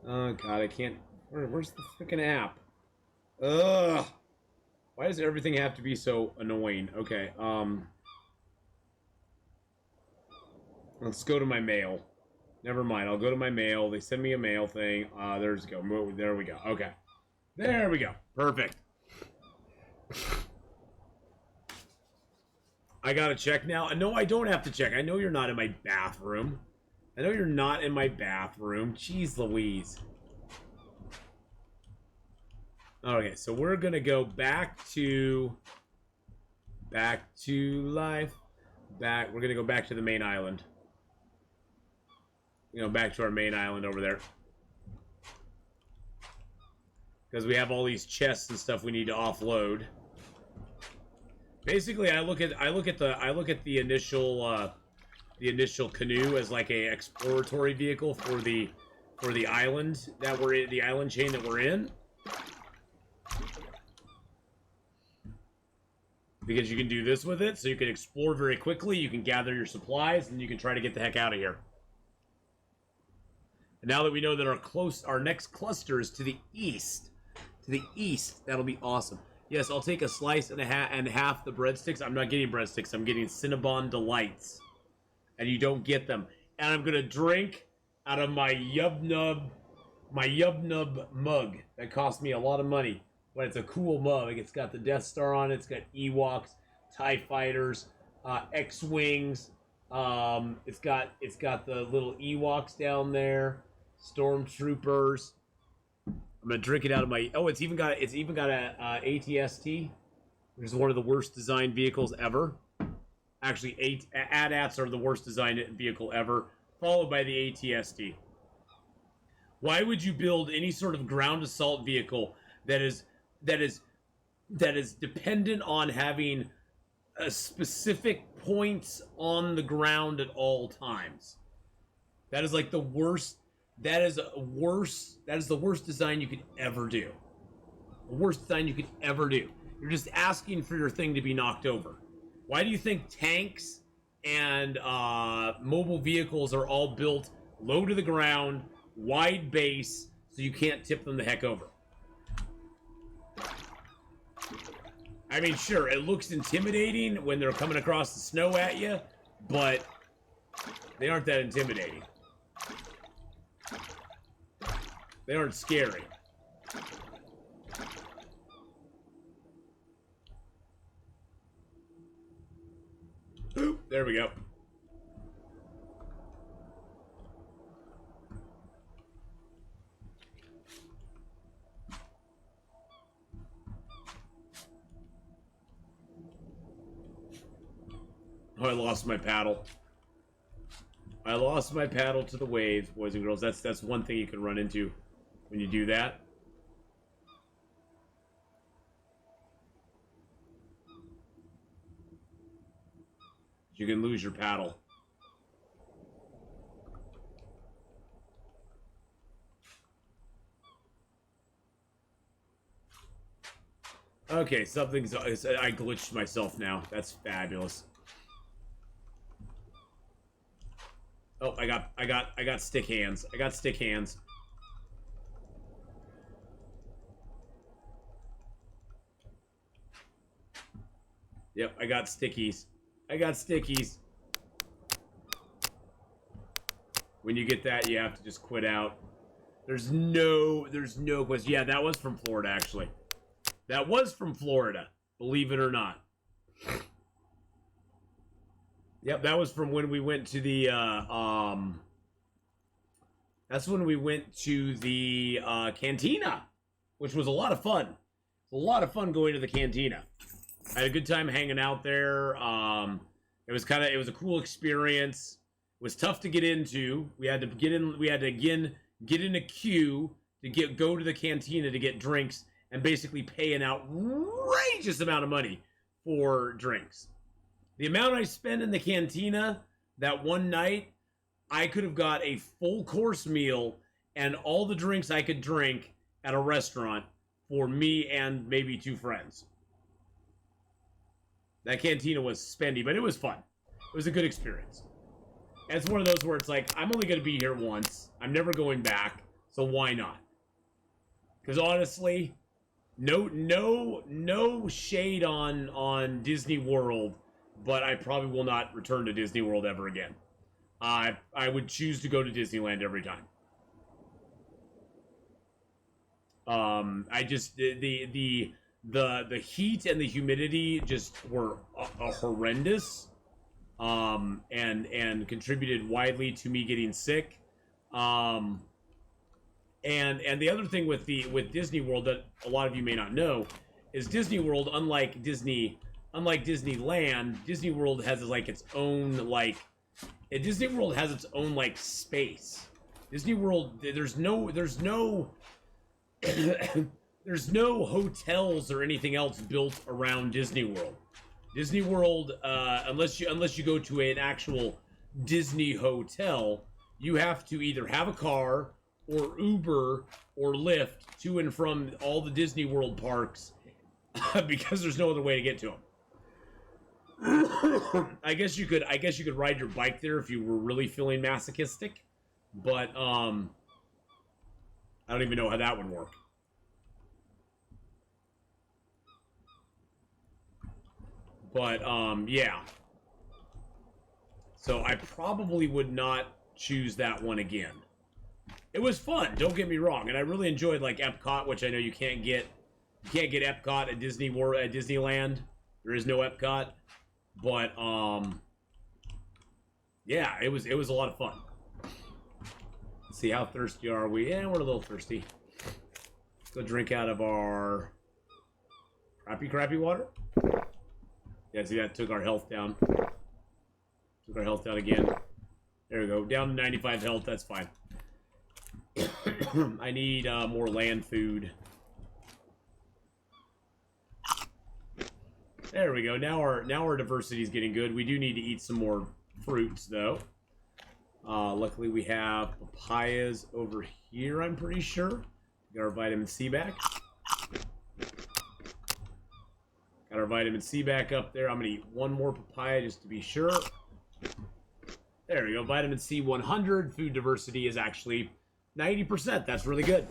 Oh god, I can't. Where's the freaking app? Ugh. Why does everything have to be so annoying? Okay, let's go to my mail. Never mind, I'll go to my mail. They send me a mail thing. There we go. Okay. There we go. Perfect. I gotta check now. No, I don't have to check. I know you're not in my bathroom. I know you're not in my bathroom. Jeez Louise. Okay, so we're gonna go back to life. We're gonna go back to the main island. You know, back to our main island over there, because we have all these chests and stuff we need to offload. Basically, I look at the initial canoe as like a exploratory vehicle for the island that we're in, the island chain that we're in. Because you can do this with it, so you can explore very quickly, you can gather your supplies, and you can try to get the heck out of here. And now that we know that our next cluster is to the east, that'll be awesome. Yes, I'll take a slice and half the breadsticks. I'm not getting breadsticks, I'm getting Cinnabon Delights. And you don't get them. And I'm gonna drink out of my Yub Nub mug. That cost me a lot of money. But it's a cool mug. It's got the Death Star on it. It's got Ewoks, TIE Fighters, X-Wings. It's got the little Ewoks down there, Stormtroopers. I'm gonna drink it out of my. Oh, it's even got a ATST, which is one of the worst designed vehicles ever. Actually, AT-ATs are the worst designed vehicle ever. followed by the ATST. Why would you build any sort of ground assault vehicle that is dependent on having a specific points on the ground at all times? That is like the worst. That is the worst design you could ever do. The worst design you could ever do. You're just asking for your thing to be knocked over. Why do you think tanks and mobile vehicles are all built low to the ground, wide base, so you can't tip them the heck over? I mean, sure, it looks intimidating when they're coming across the snow at you, but they aren't that intimidating. They aren't scary. Oop, there we go. Oh, I lost my paddle. I lost my paddle to the waves, boys and girls. That's one thing you can run into when you do that. You can lose your paddle. Okay, something's... I glitched myself now. That's fabulous. Oh, I got stick hands. I got stick hands. Yep, I got stickies. I got stickies. When you get that, you have to just quit out. There's no question. Yeah, that was from Florida, actually. That was from Florida, believe it or not. Yep, that was from when we went to the, that's when we went to the, cantina, which was a lot of fun. It was a lot of fun going to the cantina. I had a good time hanging out there. It was a cool experience. It was tough to get into. We had to get in a queue to go to the cantina to get drinks and basically pay an outrageous amount of money for drinks. The amount I spent in the cantina that one night, I could have got a full course meal and all the drinks I could drink at a restaurant for me and maybe 2 friends. That cantina was spendy, but it was fun. It was a good experience. And it's one of those where it's like, I'm only going to be here once. I'm never going back, so why not? Because honestly, no shade on Disney World, but I probably will not return to Disney World ever again. I would choose to go to Disneyland every time. I just the heat and the humidity just were horrendous, and contributed widely to me getting sick. And the other thing with Disney World that a lot of you may not know is Disney World, unlike Disneyland, Disney World has like its own Disney World has its own space. Disney World, there's no there's no hotels or anything else built around Disney World. Disney World, unless you go to an actual Disney hotel, you have to either have a car or Uber or Lyft to and from all the Disney World parks because there's no other way to get to them. I guess you could ride your bike there if you were really feeling masochistic, but I don't even know how that would work. But yeah. So I probably would not choose that one again. It was fun, don't get me wrong, and I really enjoyed Epcot, which I know you can't get Epcot at Disney World at Disneyland. There is no Epcot. But yeah, it was a lot of fun. Let's see, how thirsty are we? Yeah, we're a little thirsty. Let's go drink out of our crappy water. Yeah, see, that took our health down. Took our health down again. There we go. Down to 95 health. That's fine. I need more land food. There we go. Now our diversity is getting good. We do need to eat some more fruits, though. Luckily, we have papayas over here, I'm pretty sure. Got our vitamin C back. Got our vitamin C back up there. I'm going to eat one more papaya just to be sure. There we go. Vitamin C 100. Food diversity is actually 90%. That's really good.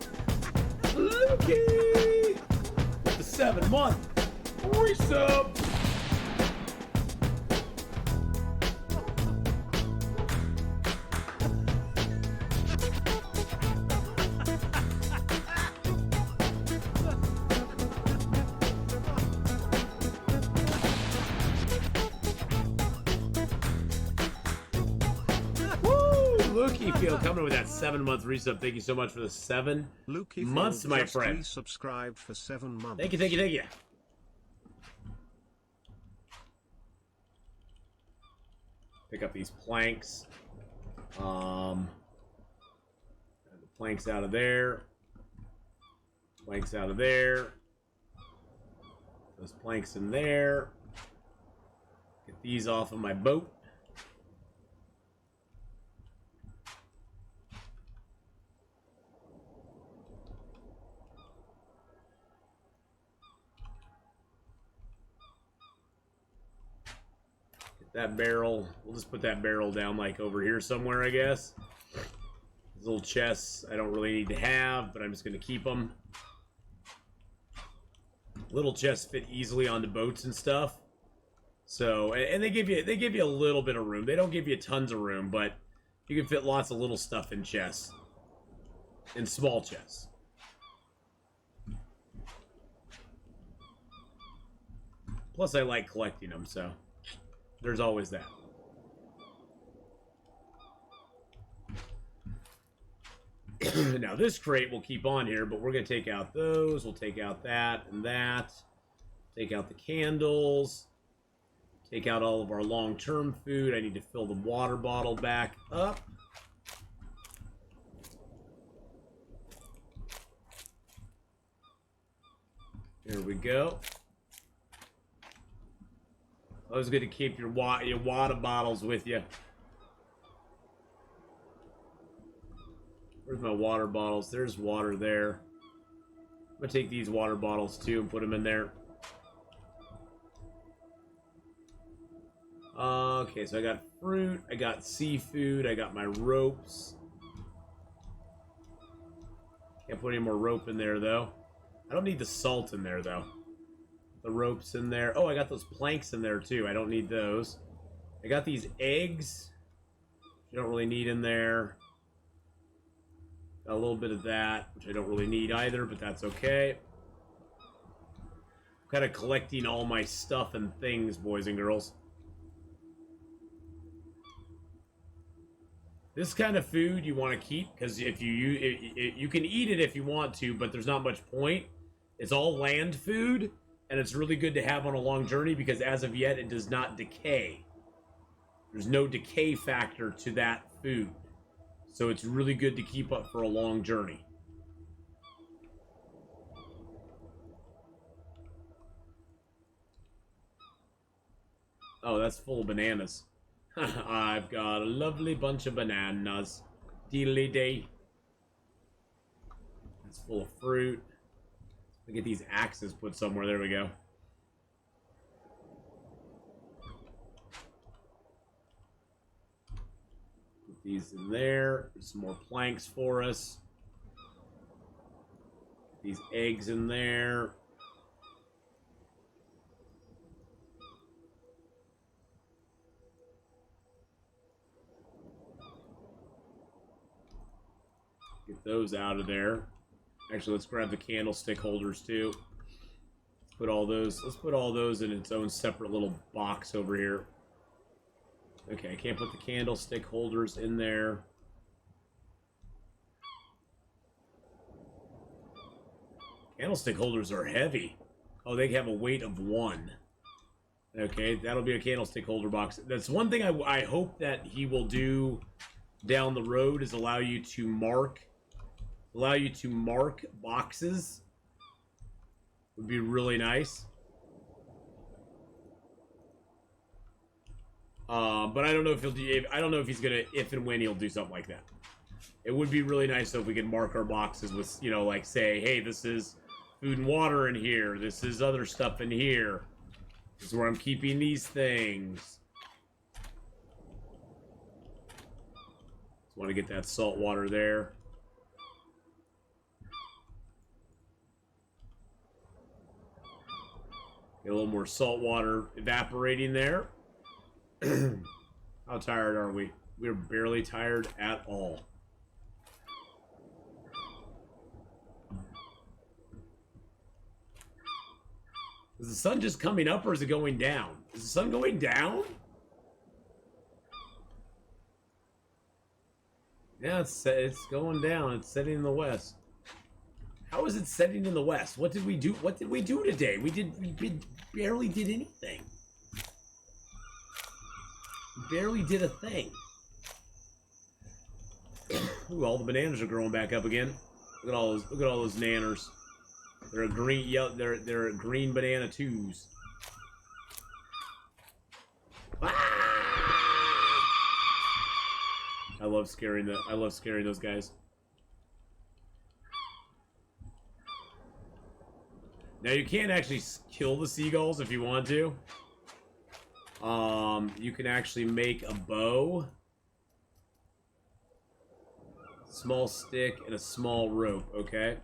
Lukey! With the 7-month resub. Lukey Field coming with that 7-month resub. Thank you so much for the 7 Lukey months, my friend. Resubscribed for 7 months. Thank you, thank you, thank you. Pick up these planks. The planks out of there. Planks out of there. Those planks in there. Get these off of my boat. That barrel, we'll just put that barrel down like over here somewhere, I guess. These little chests I don't really need to have, but I'm just going to keep them. Little chests fit easily onto boats and stuff. So, and they give you a little bit of room. They don't give you tons of room, but you can fit lots of little stuff in chests. In small chests. Plus I like collecting them, so there's always that. Now this crate will keep on here, but we're going to take out those. We'll take out that and that. Take out the candles. Take out all of our long-term food. I need to fill the water bottle back up. There we go. Always good to keep your water bottles with you. Where's my water bottles? There's water there. I'm going to take these water bottles too and put them in there. Okay, so I got fruit, I got seafood, I got my ropes. Can't put any more rope in there though. I don't need the salt in there though. The ropes in there. Oh, I got those planks in there too. I don't need those. I got these eggs. You don't really need in there. Got a little bit of that, which I don't really need either, but that's okay. I'm kind of collecting all my stuff and things, boys and girls. This kind of food you want to keep, because if you can eat it if you want to, but there's not much point. It's all land food. And it's really good to have on a long journey because as of yet, it does not decay. There's no decay factor to that food. So it's really good to keep up for a long journey. Oh, that's full of bananas. I've got a lovely bunch of bananas. Deedly day. It's full of fruit. Look at these axes put somewhere. There we go. Put these in there. There's some more planks for us. These eggs in there. Get those out of there. Actually, let's grab the candlestick holders too. Let's put all those in its own separate little box over here. Okay, I can't put the candlestick holders in there. Candlestick holders are heavy. Oh, they have a weight of 1. Okay, that'll be a candlestick holder box. That's one thing I hope that he will do down the road is allow you to mark boxes. Would be really nice. But I don't know if he'll do. I don't know if he's gonna, if and when he'll do something like that. It would be really nice though if we could mark our boxes with, you know, like say, hey, this is food and water in here. This is other stuff in here. This is where I'm keeping these things. Just want to get that salt water there. Get a little more salt water evaporating there. How tired are we? We're barely tired at all. Is the sun just coming up or is it going down? Is the sun going down? Yeah, it's going down. It's setting in the west. How is it setting in the west? What did we do? What did we do today? We barely did anything. We barely did a thing. Ooh, all the bananas are growing back up again. Look at all those nanners. They're a green, they're green banana twos. Ah! I love scaring those guys. Now you can't actually kill the seagulls if you want to. You can actually make a bow, small stick, and a small rope. Okay.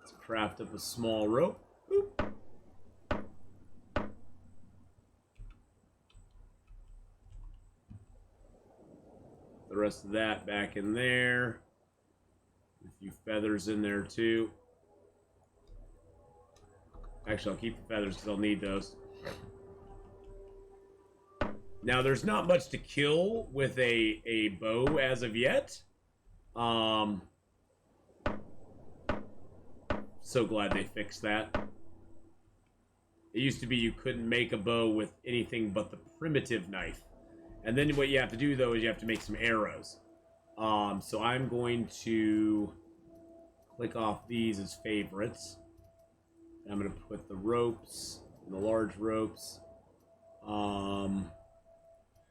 Let's craft up a small rope. Boop. The rest of that back in there. A few feathers in there too. Actually, I'll keep the feathers because I'll need those. Now, there's not much to kill with a bow as of yet. So glad they fixed that. It used to be you couldn't make a bow with anything but the primitive knife. And then what you have to do, though, is you have to make some arrows. So I'm going to click off these as favorites. I'm going to put the ropes, the large ropes.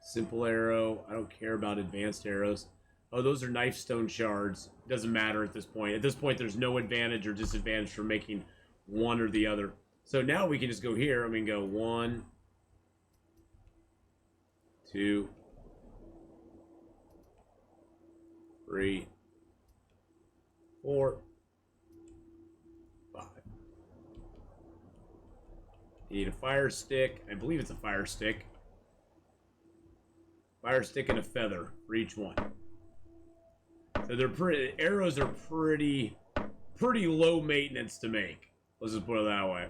Simple arrow. I don't care about advanced arrows. Oh, those are knife stone shards. Doesn't matter at this point. At this point, there's no advantage or disadvantage for making one or the other. So now we can just go here. I mean, go 1, 2, 3, 4, 5. You need a fire stick. I believe it's a fire stick. Fire stick and a feather for each one. So they're pretty. Arrows are pretty low maintenance to make. Let's just put it that way.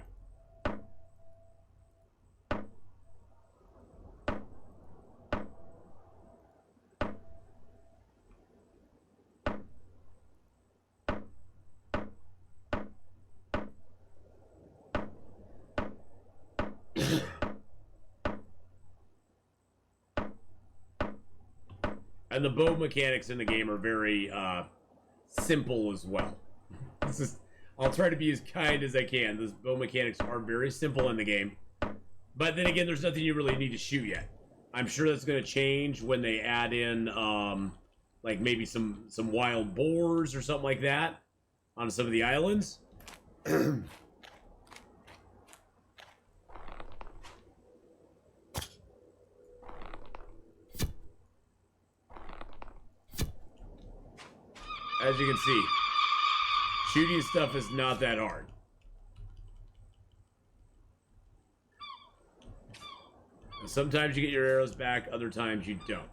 And the bow mechanics in the game are very simple as well. I'll try to be as kind as I can. The bow mechanics are very simple in the game. But then again, there's nothing you really need to shoot yet. I'm sure that's going to change when they add in, like maybe some wild boars or something like that on some of the islands. As you can see, shooting stuff is not that hard. And sometimes you get your arrows back, other times you don't.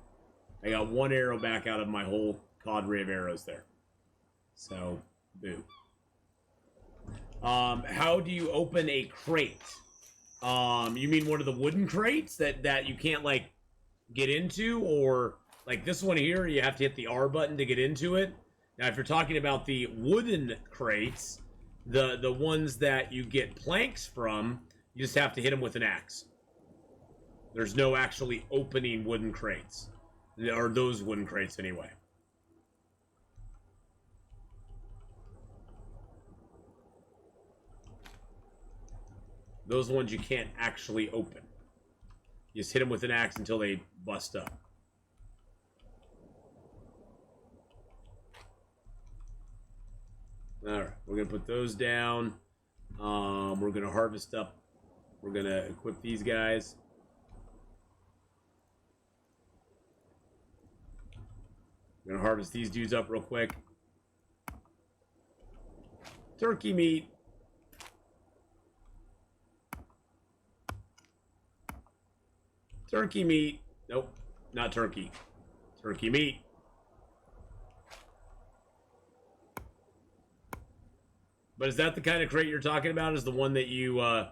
I got one arrow back out of my whole cadre of arrows there. So, boo. How do you open a crate? You mean one of the wooden crates that you can't, like, get into? Or, like this one here, you have to hit the R button to get into it? Now, if you're talking about the wooden crates, the ones that you get planks from, You just have to hit them with an axe. There's no actually opening wooden crates. Or those wooden crates, anyway. Those ones you can't actually open. You just hit them with an axe until they bust up. Alright, we're going to put those down. We're going to harvest up. We're going to equip these guys. We're going to harvest these dudes up real quick. Turkey meat. Turkey meat. Nope, not turkey. Turkey meat. But is that the kind of crate you're talking about? Is the one that you, Is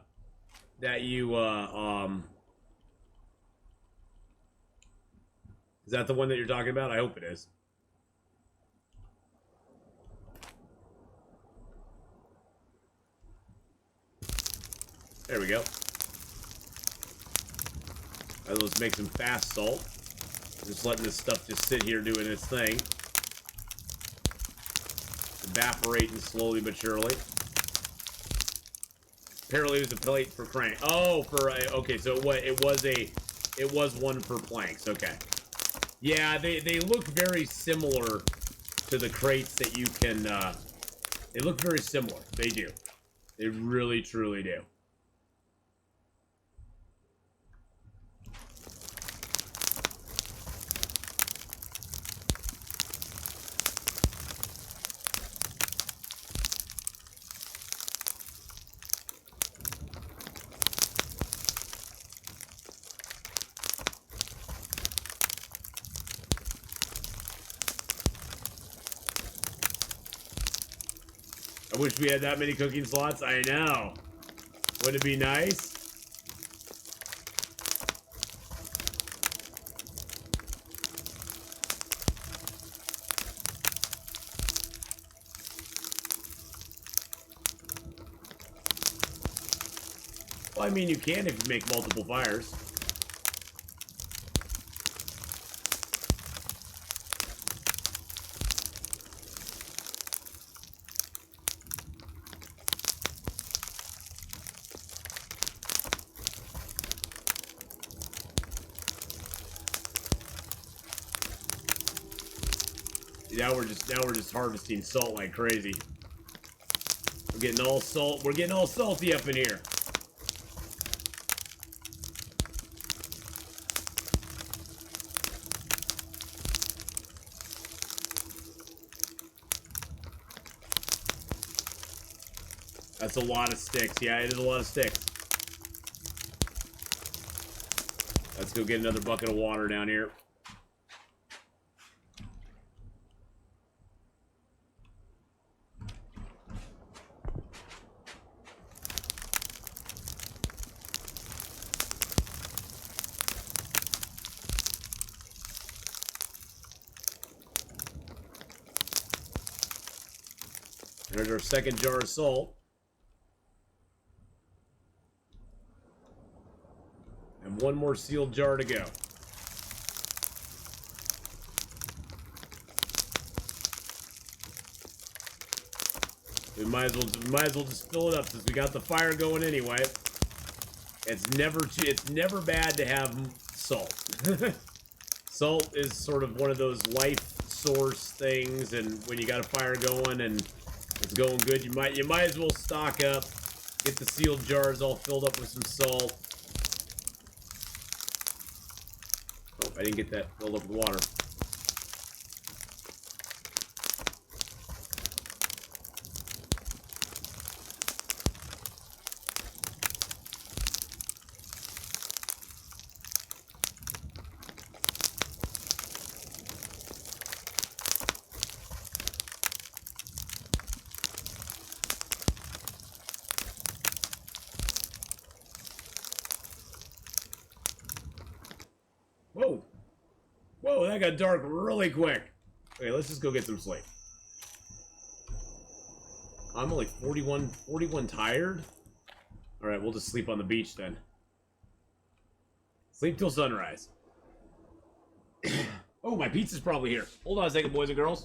that the one that you're talking about? I hope it is. There we go. Right, let's make some fast salt. Just letting this stuff just sit here doing its thing. Evaporating slowly but surely. Apparently it was a plate for crank. Oh, for okay, so it was one for planks. Okay, yeah, they look very similar to the crates that you can. They look very similar. They do. They really truly do. I wish we had that many cooking slots. I know. Wouldn't it be nice? Well, I mean, you can if you make multiple fires. Now we're just harvesting salt like crazy. We're getting all salt. We're getting all salty up in here. That's a lot of sticks. Yeah, it is a lot of sticks. Let's go get another bucket of water down here. There's our second jar of salt. And one more sealed jar to go. We might as well just fill it up since we got the fire going anyway. It's never bad to have salt. Salt is sort of one of those life source things, and when you got a fire going and it's going good, you might as well stock up, get the sealed jars all filled up with some salt. Oh, I didn't get that filled up with water. Whoa. Whoa, that got dark really quick. Okay, let's just go get some sleep. I'm only 41 tired. Alright, we'll just sleep on the beach then. Sleep till sunrise. Oh, my pizza's probably here. Hold on a second, boys and girls.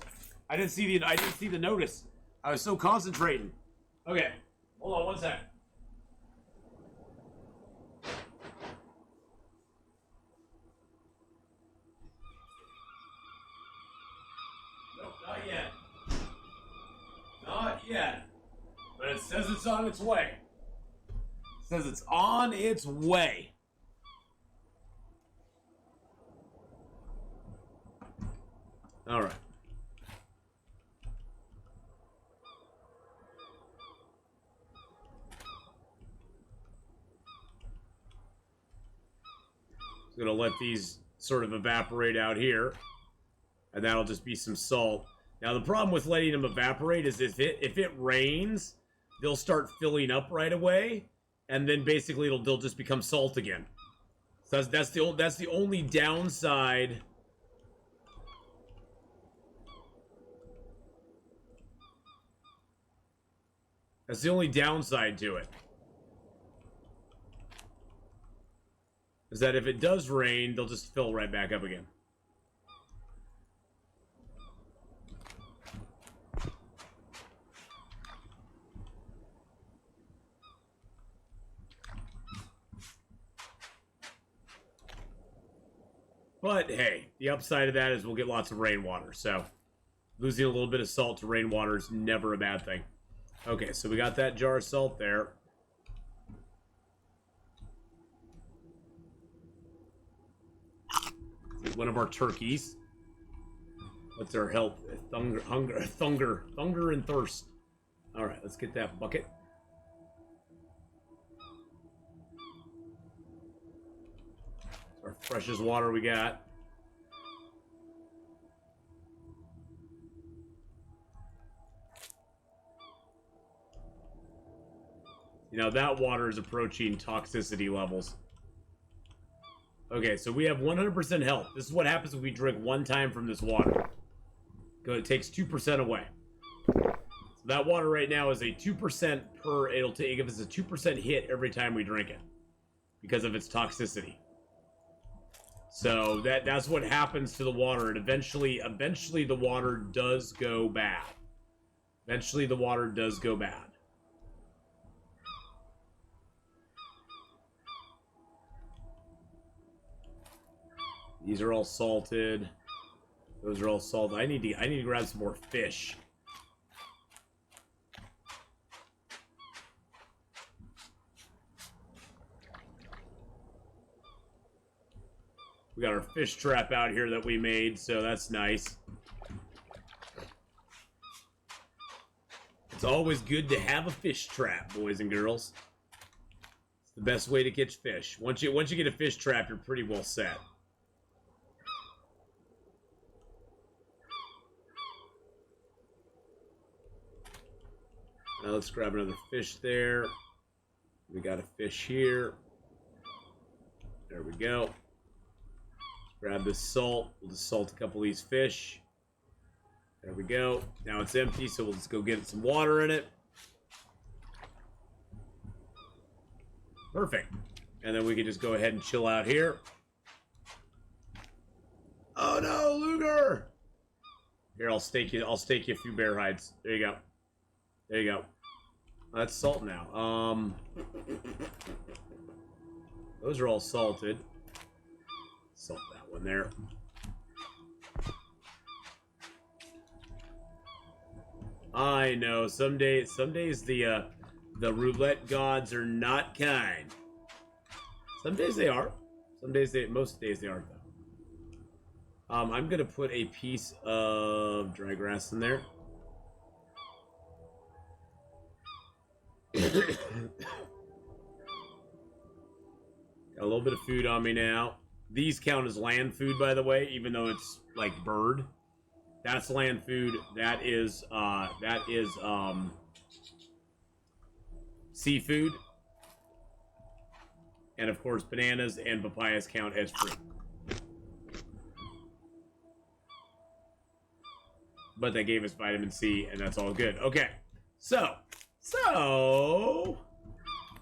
I didn't see the notice. I was so concentrating. Okay. Hold on one second. Nope, not yet. Not yet. But it says it's on its way. It says it's on its way. All right. Just gonna let these sort of evaporate out here, and that'll just be some salt. Now the problem with letting them evaporate is if it rains, they'll start filling up right away, and then basically they'll just become salt again. So that's the only downside. That's the only downside to it. Is that if it does rain, they'll just fill right back up again. But hey, the upside of that is we'll get lots of rainwater. So losing a little bit of salt to rainwater is never a bad thing. Okay, so we got that jar of salt there. One of our turkeys. What's our health? Hunger and thirst. All right, let's get that bucket. Our freshest water we got. You know, that water is approaching toxicity levels. Okay, so we have 100% health. This is what happens when we drink one time from this water. It takes 2% away. So that water right now is a 2% per... It'll give us a 2% hit every time we drink it. Because of its toxicity. So that's what happens to the water. And eventually the water does go bad. Eventually the water does go bad. These are all salted. Those are all salted. I need to grab some more fish. We got our fish trap out here that we made, so that's nice. It's always good to have a fish trap, boys and girls. It's the best way to catch fish. Once you get a fish trap, you're pretty well set. Now let's grab another fish there. We got a fish here. There we go. Grab this salt. We'll just salt a couple of these fish. There we go. Now it's empty, so we'll just go get some water in it. Perfect. And then we can just go ahead and chill out here. Oh no, Luger! Here, I'll stake you a few bear hides. There you go. There you go. That's salt now. Those are all salted. Salt that one there. I know. Some days the roulette gods are not kind. Some days they are. Most days they aren't though. I'm gonna put a piece of dry grass in there. Got a little bit of food on me now. These count as land food, by the way, even though it's like bird. That's land food. That is seafood. And of course, bananas and papayas count as fruit. But they gave us vitamin C, and that's all good. Okay, so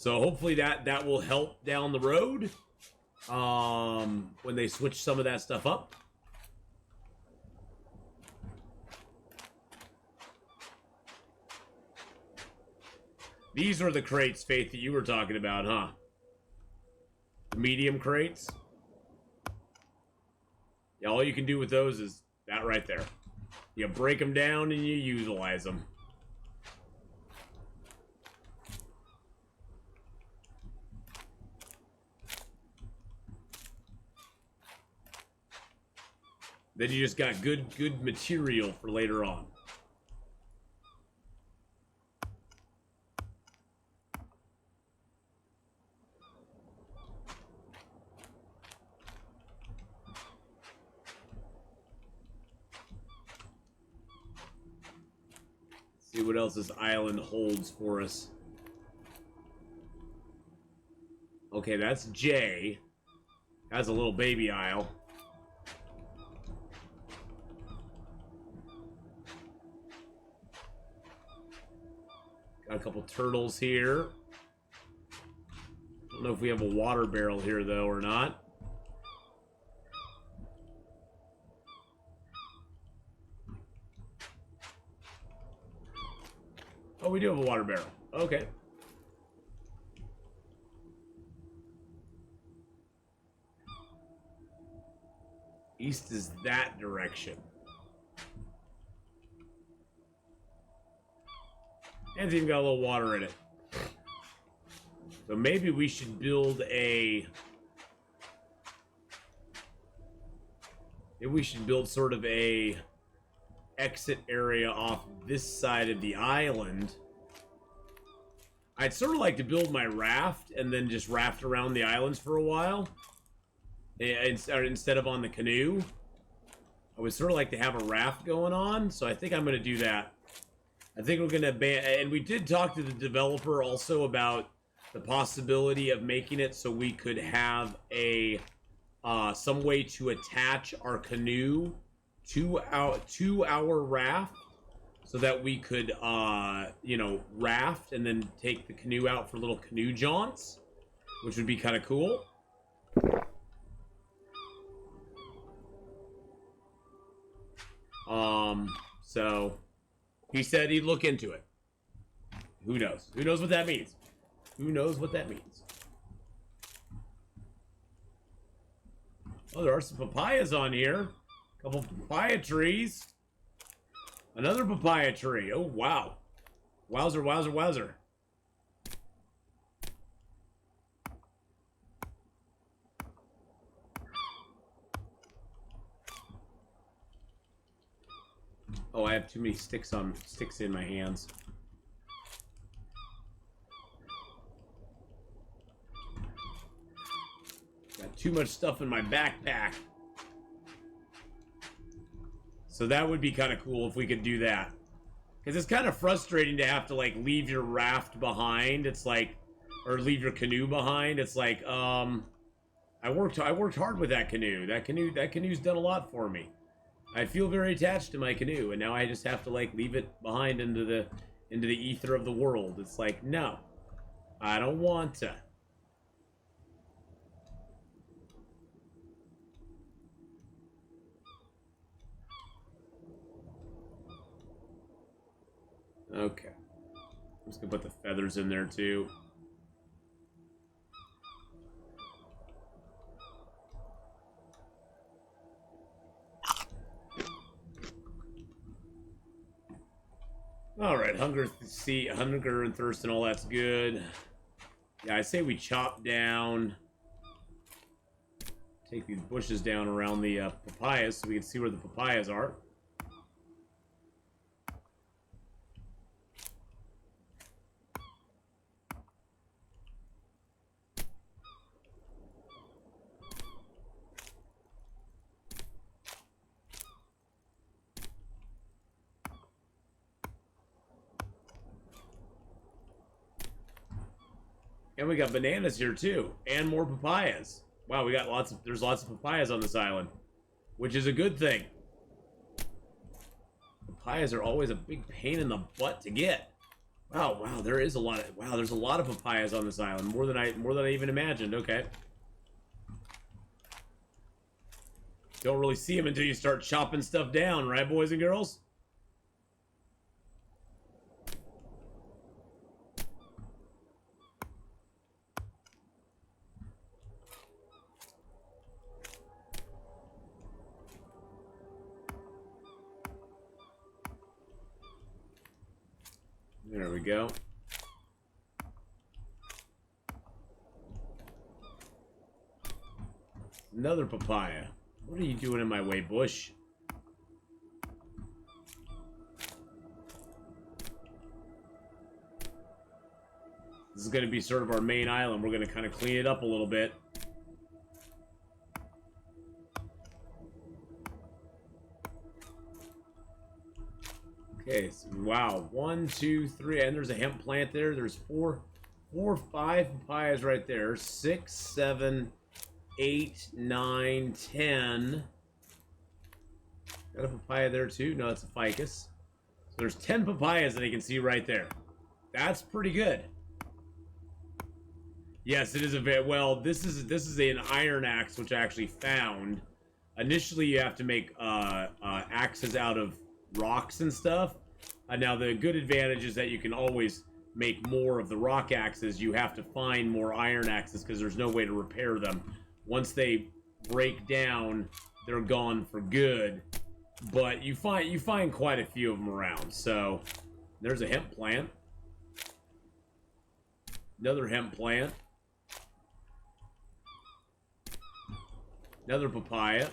So hopefully that will help down the road when they switch some of that stuff up. These are the crates, Faith, that you were talking about, huh? The medium crates. Yeah, all you can do with those is that right there. You break them down and you utilize them. Then you just got good material for later on. See what else this island holds for us. Okay, that's J. That's a little baby isle. Got a couple turtles here. Don't know if we have a water barrel here, though, or not. Oh, we do have a water barrel. Okay. East is that direction. And it's even got a little water in it. So maybe we should build a... Maybe we should build sort of a exit area off this side of the island. I'd sort of like to build my raft and then just raft around the islands for a while. Instead of on the canoe. I would sort of like to have a raft going on, so I think I'm going to do that. I think we're going to ban... And we did talk to the developer also about the possibility of making it so we could have a some way to attach our canoe to our raft so that we could you know, raft and then take the canoe out for little canoe jaunts, which would be kind of cool. So he said he'd look into it. Who knows? Who knows what that means? Who knows what that means? Oh, there are some papayas on here. A couple papaya trees. Another papaya tree. Oh, wow. Wowzer, wowzer, wowzer. Oh, I have too many sticks in my hands. Got too much stuff in my backpack. So that would be kind of cool if we could do that. Because it's kind of frustrating to have to, like, leave your raft behind. It's like, or leave your canoe behind. It's like, I worked hard with that canoe. That canoe's done a lot for me. I feel very attached to my canoe, and now I just have to, like, leave it behind into the ether of the world. It's like, no, I don't want to. Okay. I'm just gonna put the feathers in there too. Alright, hunger and thirst and all that's good. Yeah, I say we chop down. Take these bushes down around the papayas so we can see where the papayas are. And we got bananas here too, and more papayas. Wow, we got there's lots of papayas on this island, which is a good thing. Papayas are always a big pain in the butt to get. Wow, wow, there is a lot of there's a lot of papayas on this island, more than I even imagined. Okay. Don't really see them until you start chopping stuff down, right, boys and girls? There we go. Another papaya. What are you doing in my way, Bush? This is going to be sort of our main island. We're going to kind of clean it up a little bit. Okay, so, wow. 1, 2, 3, and there's a hemp plant there. There's 4, 5 papayas right there. 6, 7, 8, 9, 10. Got a papaya there too. No, it's a ficus. So there's 10 papayas that I can see right there. That's pretty good. Yes, it is a bit. Well, this is an iron axe which I actually found. Initially, you have to make axes out of rocks and stuff. Now, the good advantage is that you can always make more of the rock axes. You have to find more iron axes because there's no way to repair them. Once they break down, they're gone for good. But you find quite a few of them around. So there's a hemp plant. Another hemp plant. Another papaya.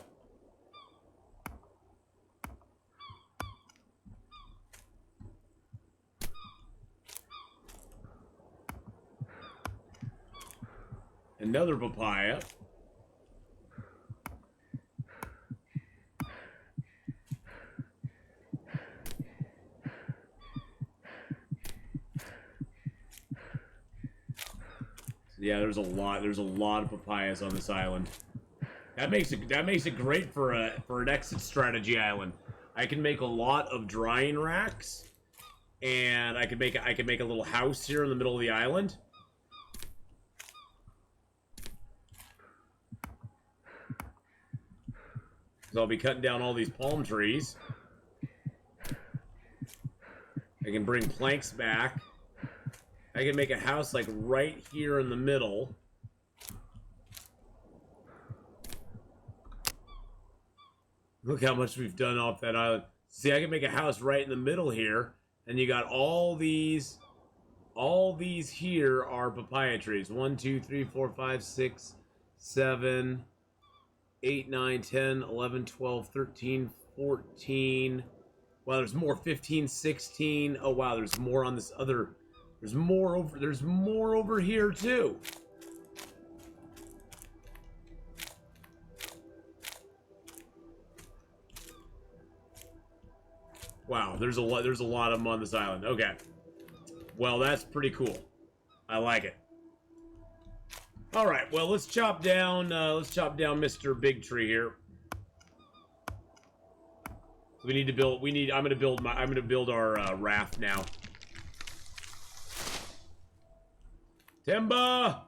Another papaya. Yeah, there's a lot of papayas on this island. That makes it great for an exit strategy island. I can make a lot of drying racks, and I can make a little house here in the middle of the island. So I'll be cutting down all these palm trees. I can bring planks back. I can make a house like right here in the middle. Look how much we've done off that island. See, I can make a house right in the middle here, and you got all these here are papaya trees. 1, 2, 3, 4, 5, 6, 7, 8, 9, 10, 11, 12, 13, 14. Wow, there's more. 15, 16. Oh wow, there's more on this other. There's more over here too. Wow, there's a lot of them on this island. Okay. Well, that's pretty cool. I like it. All right, well, let's chop down Mr. Big Tree here. We need to build I'm going to build our raft now. Timber!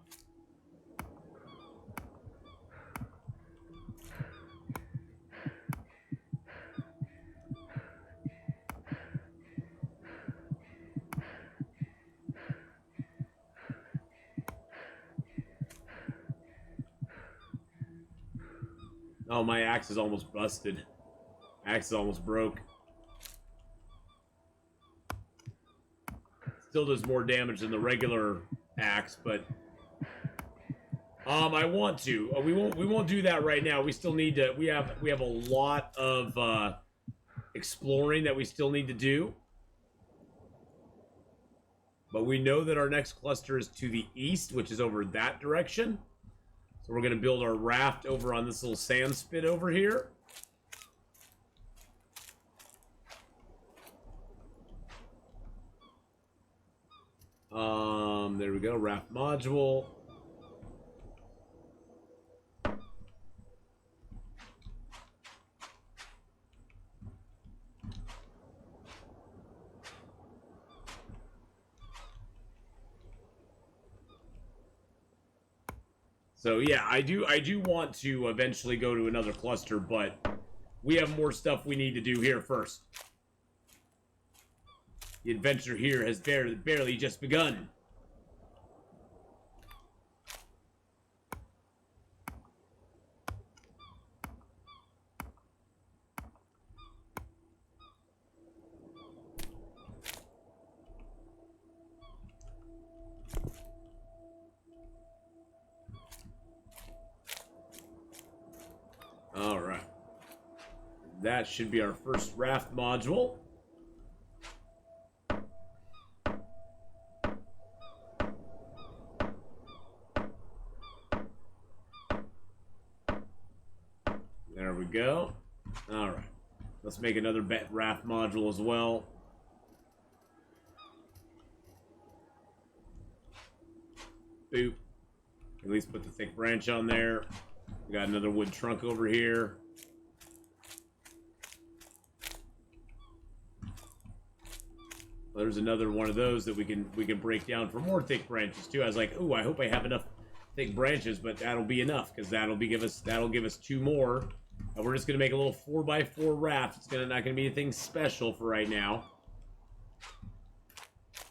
Oh, my axe is almost busted. Axe is almost broke. Still does more damage than the regular axe, but I want to. We won't do that right now. We still need to. We have a lot of exploring that we still need to do. But we know that our next cluster is to the east, which is over that direction. So we're going to build our raft over on this little sand spit over here. There we go, raft module. So yeah, I do want to eventually go to another cluster, but we have more stuff we need to do here first. The adventure here has barely just begun. All right. That should be our first raft module. There we go. All right. Let's make another raft module as well. Boop. At least put the thick branch on there. We got another wood trunk over here. There's another one of those that we can break down for more thick branches too. I was like, oh, I hope I have enough thick branches, but that'll be enough because that'll give us 2 more. And we're just gonna make a little 4x4 raft. It's not gonna be anything special for right now.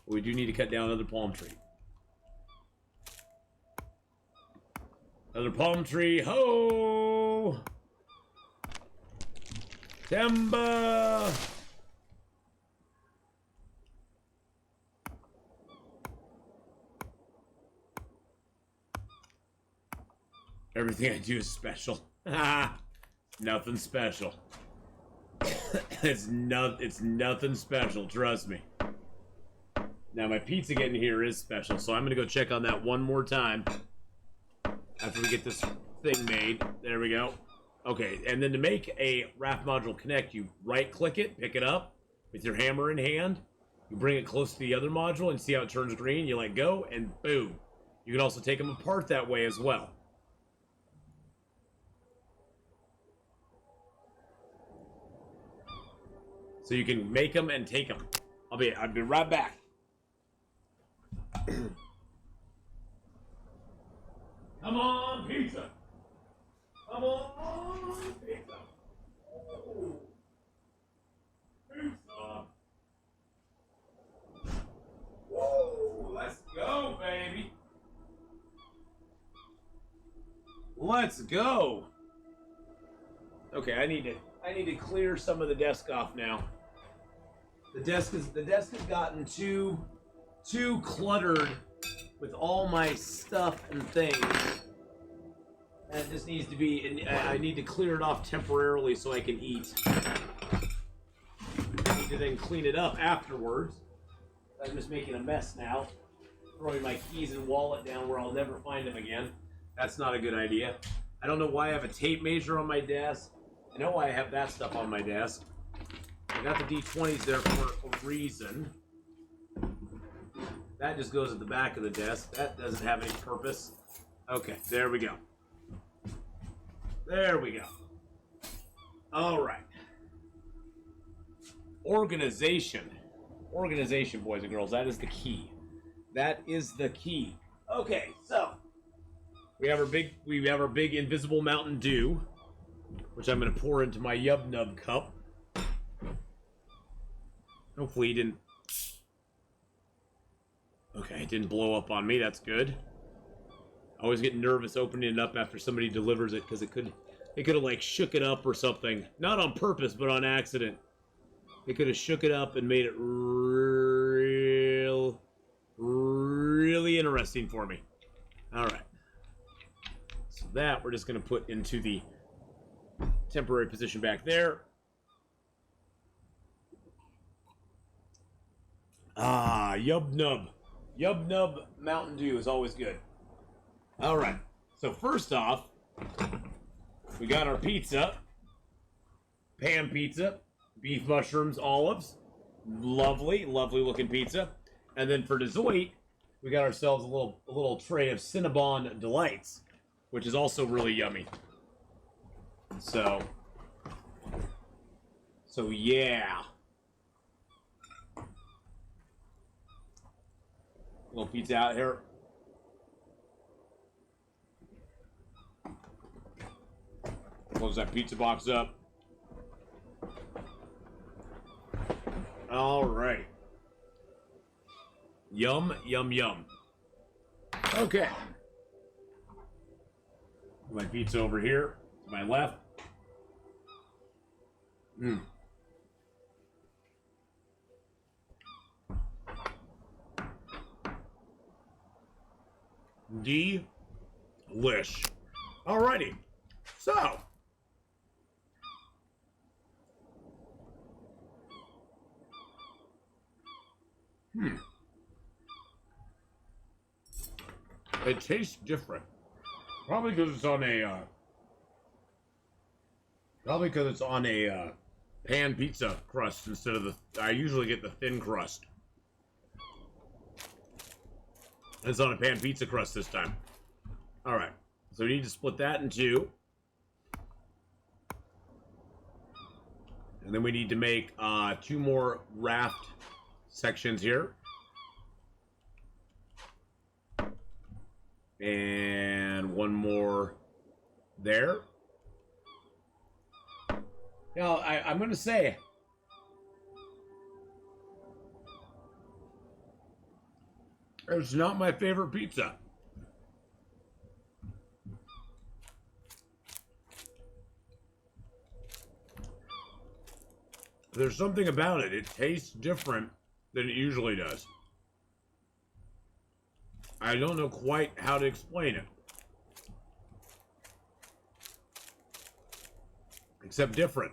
But we do need to cut down another palm tree. Another palm tree. Ho! Timber! Everything I do is special. Nothing special. It's nothing special, trust me. Now my pizza getting here is special, so I'm gonna go check on that one more time after we get this thing made. There we go. Okay, and then to make a raft module connect, you right-click it, pick it up with your hammer in hand. You bring it close to the other module and see how it turns green. You let go, and boom. You can also take them apart that way as well. So you can make them and take them. I'll be right back. Come on, pizza. Come on, pizza. Oh. Pizza. Whoa, let's go, baby. Let's go. Okay, I need to clear some of the desk off now. The desk has gotten too cluttered with all my stuff and things. And it just needs to be, I need to clear it off temporarily so I can eat. I need to then clean it up afterwards. I'm just making a mess now. Throwing my keys and wallet down where I'll never find them again. That's not a good idea. I don't know why I have a tape measure on my desk. I know why I have that stuff on my desk. I got the D20s there for a reason. That just goes at the back of the desk. That doesn't have any purpose. Okay, there we go. There we go. All right. Organization. Organization, boys and girls. That is the key. That is the key. Okay, so we have our big invisible Mountain Dew, which I'm going to pour into my Yub Nub cup. Hopefully he didn't... Okay, it didn't blow up on me. That's good. I always get nervous opening it up after somebody delivers it because it could have like shook it up or something. Not on purpose, but on accident. It could have shook it up and made it really interesting for me. All right. So that we're just going to put into the temporary position back there. Ah, Yub Nub. Yub Nub Mountain Dew is always good. All right. So first off, we got our pizza. Pan pizza. Beef, mushrooms, olives. Lovely, lovely looking pizza. And then for dessert, we got ourselves a little tray of Cinnabon Delights, which is also really yummy. So yeah. Little pizza out here. Close that pizza box up. All right. Yum, yum, yum. Okay. My pizza over here to my left. Delish. Alrighty. So. It tastes different. Probably because it's on a pan pizza crust instead of the. I usually get the thin crust. It's on a pan pizza crust this time. All right, so we need to split that in two, and then we need to make two more raft sections here, and one more there. Now, I'm going to say, it's not my favorite pizza. There's something about it. It tastes different than it usually does. I don't know quite how to explain it. Except different.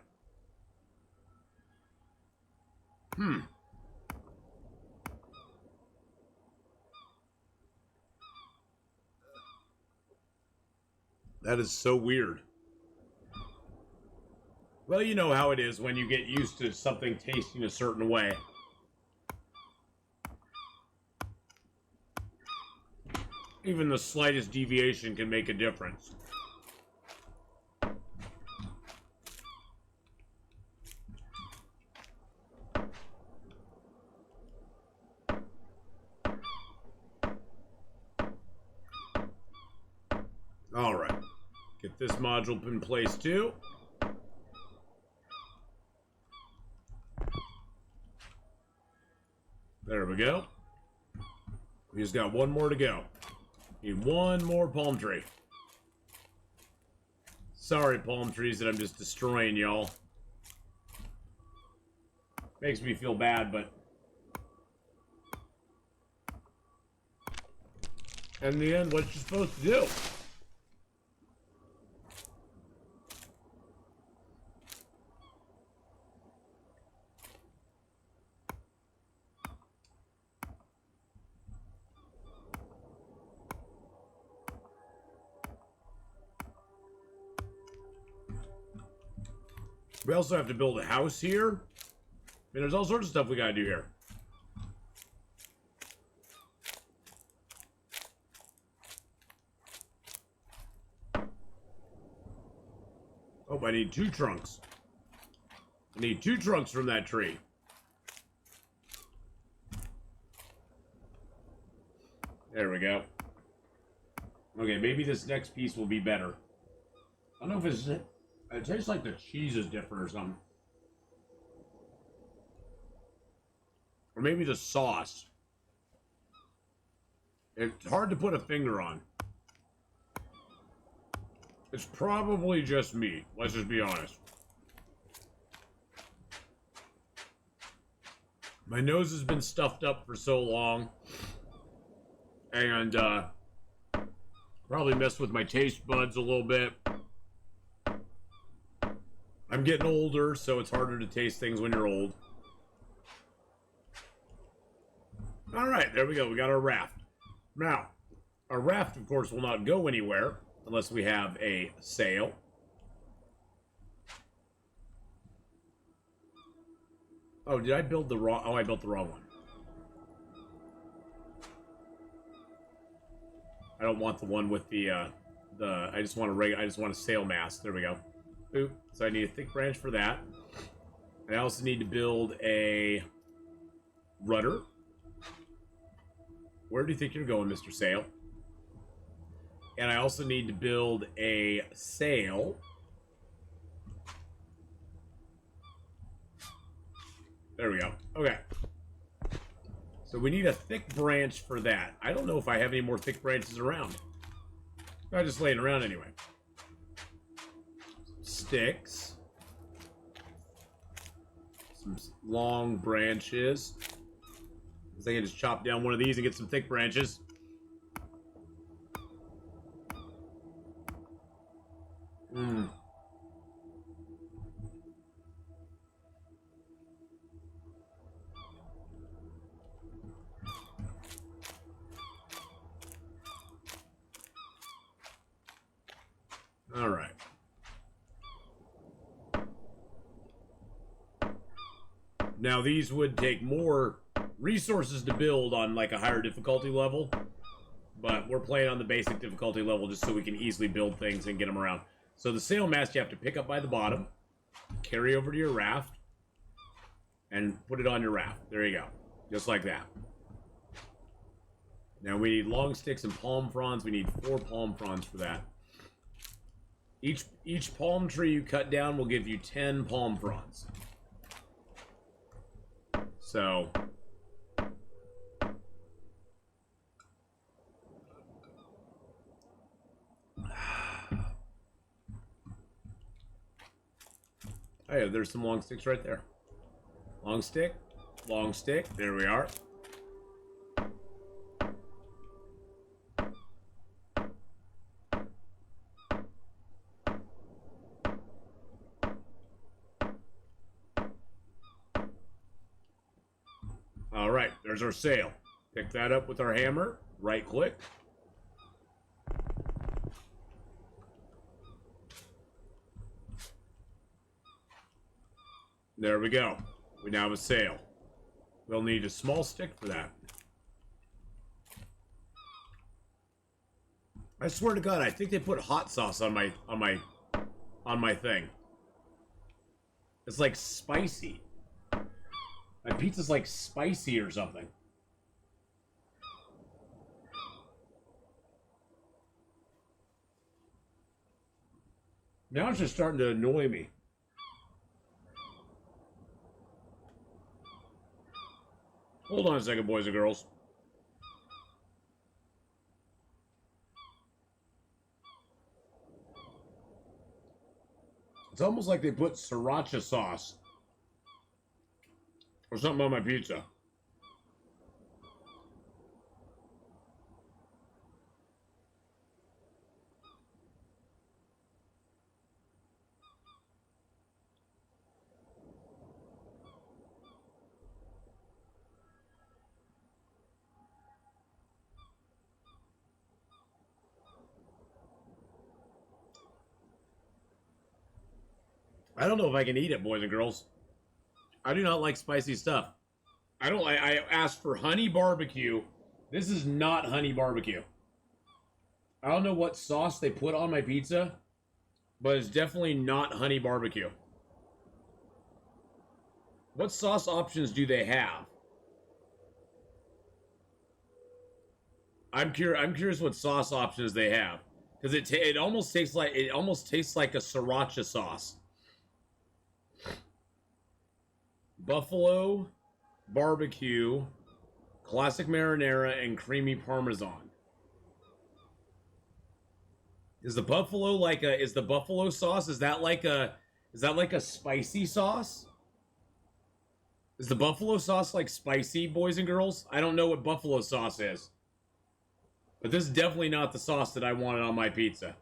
That is so weird. Well, you know how it is when you get used to something tasting a certain way. Even the slightest deviation can make a difference. All right. Get this module in place too. There we go. We just got one more to go. Need one more palm tree. Sorry, palm trees, that I'm just destroying y'all. Makes me feel bad, but in the end, what you're supposed to do. We also have to build a house here. I mean, there's all sorts of stuff we gotta do here. Oh, I need 2 trunks. I need 2 trunks from that tree. There we go. Okay, maybe this next piece will be better. I don't know if it's... It tastes like the cheese is different or something. Or maybe the sauce. It's hard to put a finger on. It's probably just me. Let's just be honest. My nose has been stuffed up for so long. And, probably messed with my taste buds a little bit. I'm getting older, so it's harder to taste things when you're old. Alright, there we go. We got our raft. Now, our raft, of course, will not go anywhere unless we have a sail. Oh, did I build the wrong... Oh, I built the wrong one. I don't want the one with the I just want a sail mast. There we go. Oop. So I need a thick branch for that. I also need to build a rudder. Where do you think you're going, Mr. Sail? And I also need to build a sail. There we go. Okay. So we need a thick branch for that. I don't know if I have any more thick branches around. I'm just laying around anyway. Sticks. Some long branches. I can just chop down one of these and get some thick branches. All right. Now these would take more resources to build on like a higher difficulty level, but we're playing on the basic difficulty level just so we can easily build things and get them around. So the sail mast you have to pick up by the bottom, carry over to your raft, and put it on your raft. There you go. Just like that. Now we need long sticks and palm fronds. We need 4 palm fronds for that. Each palm tree you cut down will give you 10 palm fronds. So hey, there's some long sticks right there. Long stick, there we are. All right, there's our sail. Pick that up with our hammer, right click. There we go. We now have a sail. We'll need a small stick for that. I swear to God, I think they put hot sauce on my thing. It's like spicy. My pizza's like spicy or something. Now it's just starting to annoy me. Hold on a second, boys and girls. It's almost like they put sriracha sauce or something on my pizza. I don't know if I can eat it, boys and girls. I do not like spicy stuff. I asked for honey barbecue. This is not honey barbecue. I don't know what sauce they put on my pizza, but it's definitely not honey barbecue. What sauce options do they have? I'm curious what sauce options they have, because it almost tastes like a sriracha sauce. Buffalo, barbecue, classic marinara, and creamy parmesan. Is the buffalo is the buffalo sauce? Is that like a spicy sauce? Is the buffalo sauce like spicy, boys and girls? I don't know what buffalo sauce is. But this is definitely not the sauce that I wanted on my pizza.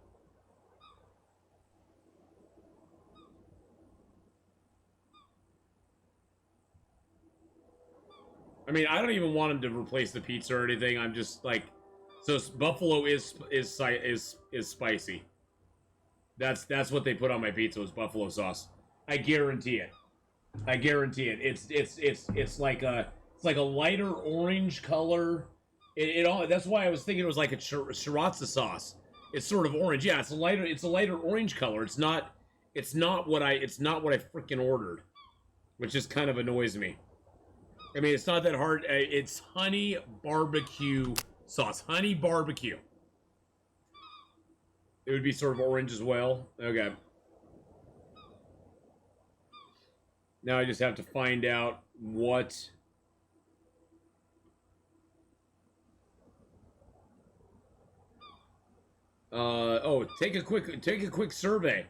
I mean, I don't even want them to replace the pizza or anything. I'm just like, so buffalo is spicy. That's what they put on my pizza was buffalo sauce. I guarantee it. I guarantee it. It's like a lighter orange color. That's why I was thinking it was like a sriracha sauce. It's sort of orange. Yeah, it's a lighter orange color. It's not what I freaking ordered, which just kind of annoys me. I mean, it's not that hard. It's honey barbecue sauce. Honey barbecue. It would be sort of orange as well. Okay. Now I just have to find out What? Oh, take a quick survey.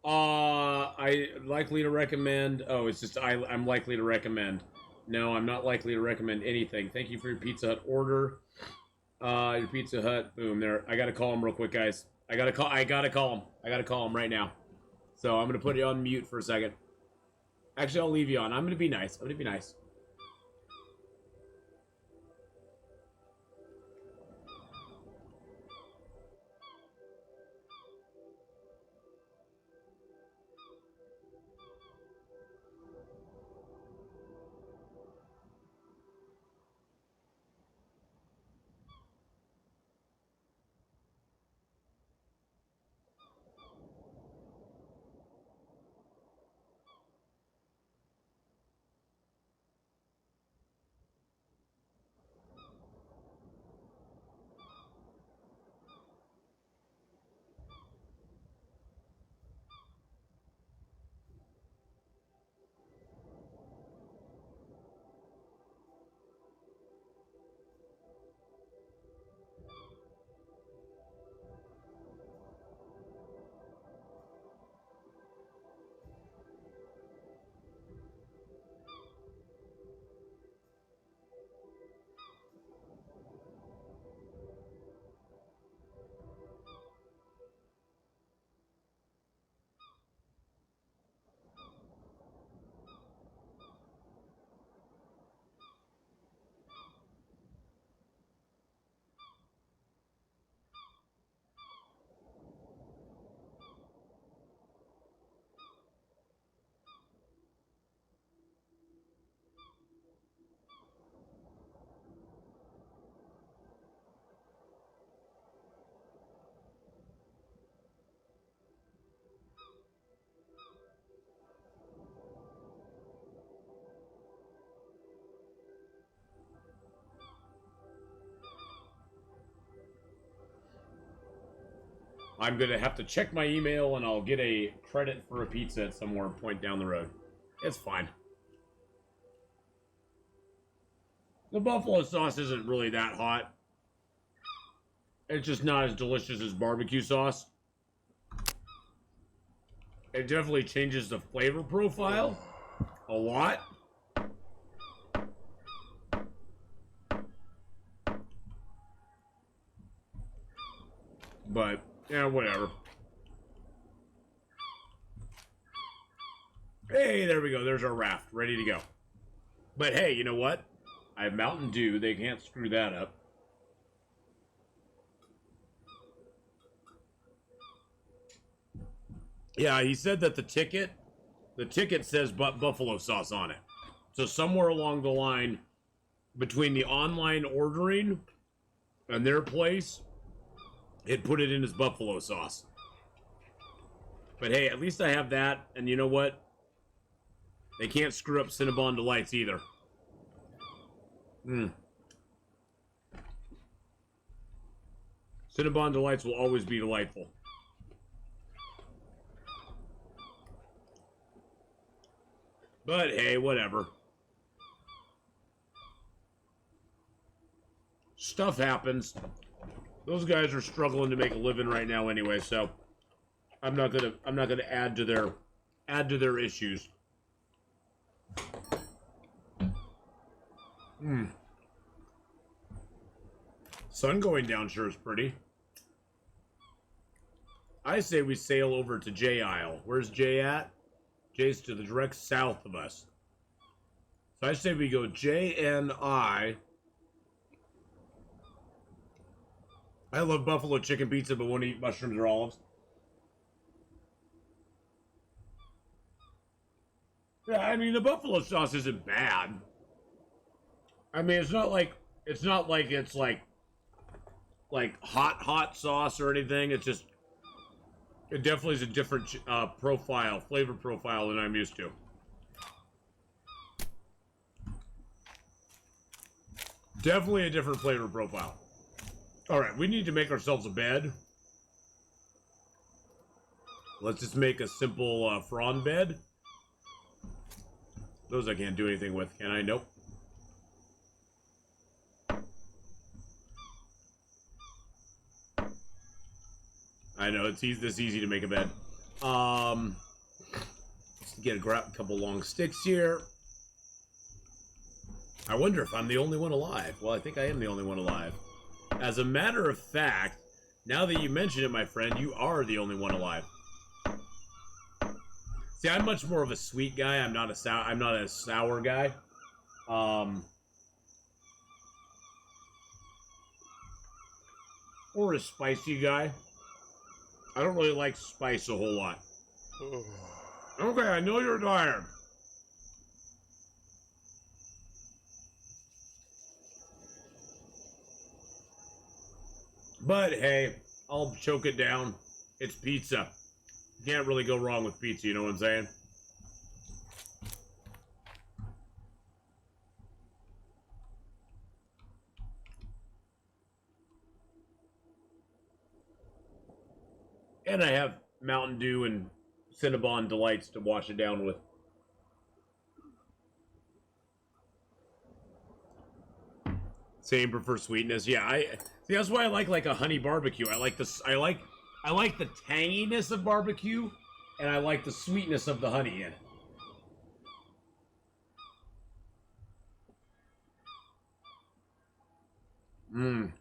I likely to recommend. Oh, it's just I'm likely to recommend. No, I'm not likely to recommend anything. Thank you for your Pizza Hut order. Your Pizza Hut. Boom. There. I gotta call him real quick, guys. I gotta call him. I gotta call him right now. So I'm gonna put you on mute for a second. Actually, I'll leave you on. I'm gonna be nice. I'm gonna be nice. I'm gonna have to check my email and I'll get a credit for a pizza at some more point down the road. It's fine. The buffalo sauce isn't really that hot. It's just not as delicious as barbecue sauce. It definitely changes the flavor profile a lot. But, yeah, whatever. Hey, there we go. There's our raft. Ready to go. But hey, you know what? I have Mountain Dew. They can't screw that up. Yeah, he said that the ticket says buffalo sauce on it. So somewhere along the line, between the online ordering and their place, it put it in as buffalo sauce. But hey, at least I have that, and you know what? They can't screw up Cinnabon Delights either. Cinnabon Delights will always be delightful. But hey, whatever. Stuff happens. Those guys are struggling to make a living right now anyway, so I'm not gonna add to their issues. Sun going down sure is pretty. I say we sail over to J Isle. Where's Jay at? Jay's to the direct south of us. So I say we go JNI. I love buffalo chicken pizza, but won't eat mushrooms or olives. Yeah, I mean the buffalo sauce isn't bad. I mean it's not like it's hot sauce or anything. It's just it definitely is a different flavor profile than I'm used to. Definitely a different flavor profile. All right, we need to make ourselves a bed. Let's just make a simple prawn bed. Those I can't do anything with, can I? Nope. I know, it's this easy to make a bed. Let's grab a couple long sticks here. I wonder if I'm the only one alive. Well, I think I am the only one alive. As a matter of fact, now that you mention it, my friend, you are the only one alive. See, I'm much more of a sweet guy. I'm not a sour guy. Or a spicy guy. I don't really like spice a whole lot. Okay, I know you're tired. But hey, I'll choke it down. It's pizza. You can't really go wrong with pizza, you know what I'm saying? And I have Mountain Dew and Cinnabon Delights to wash it down with. Same, prefer sweetness. Yeah, see, that's why I like a honey barbecue. I like the tanginess of barbecue, and I like the sweetness of the honey in it. Mmm.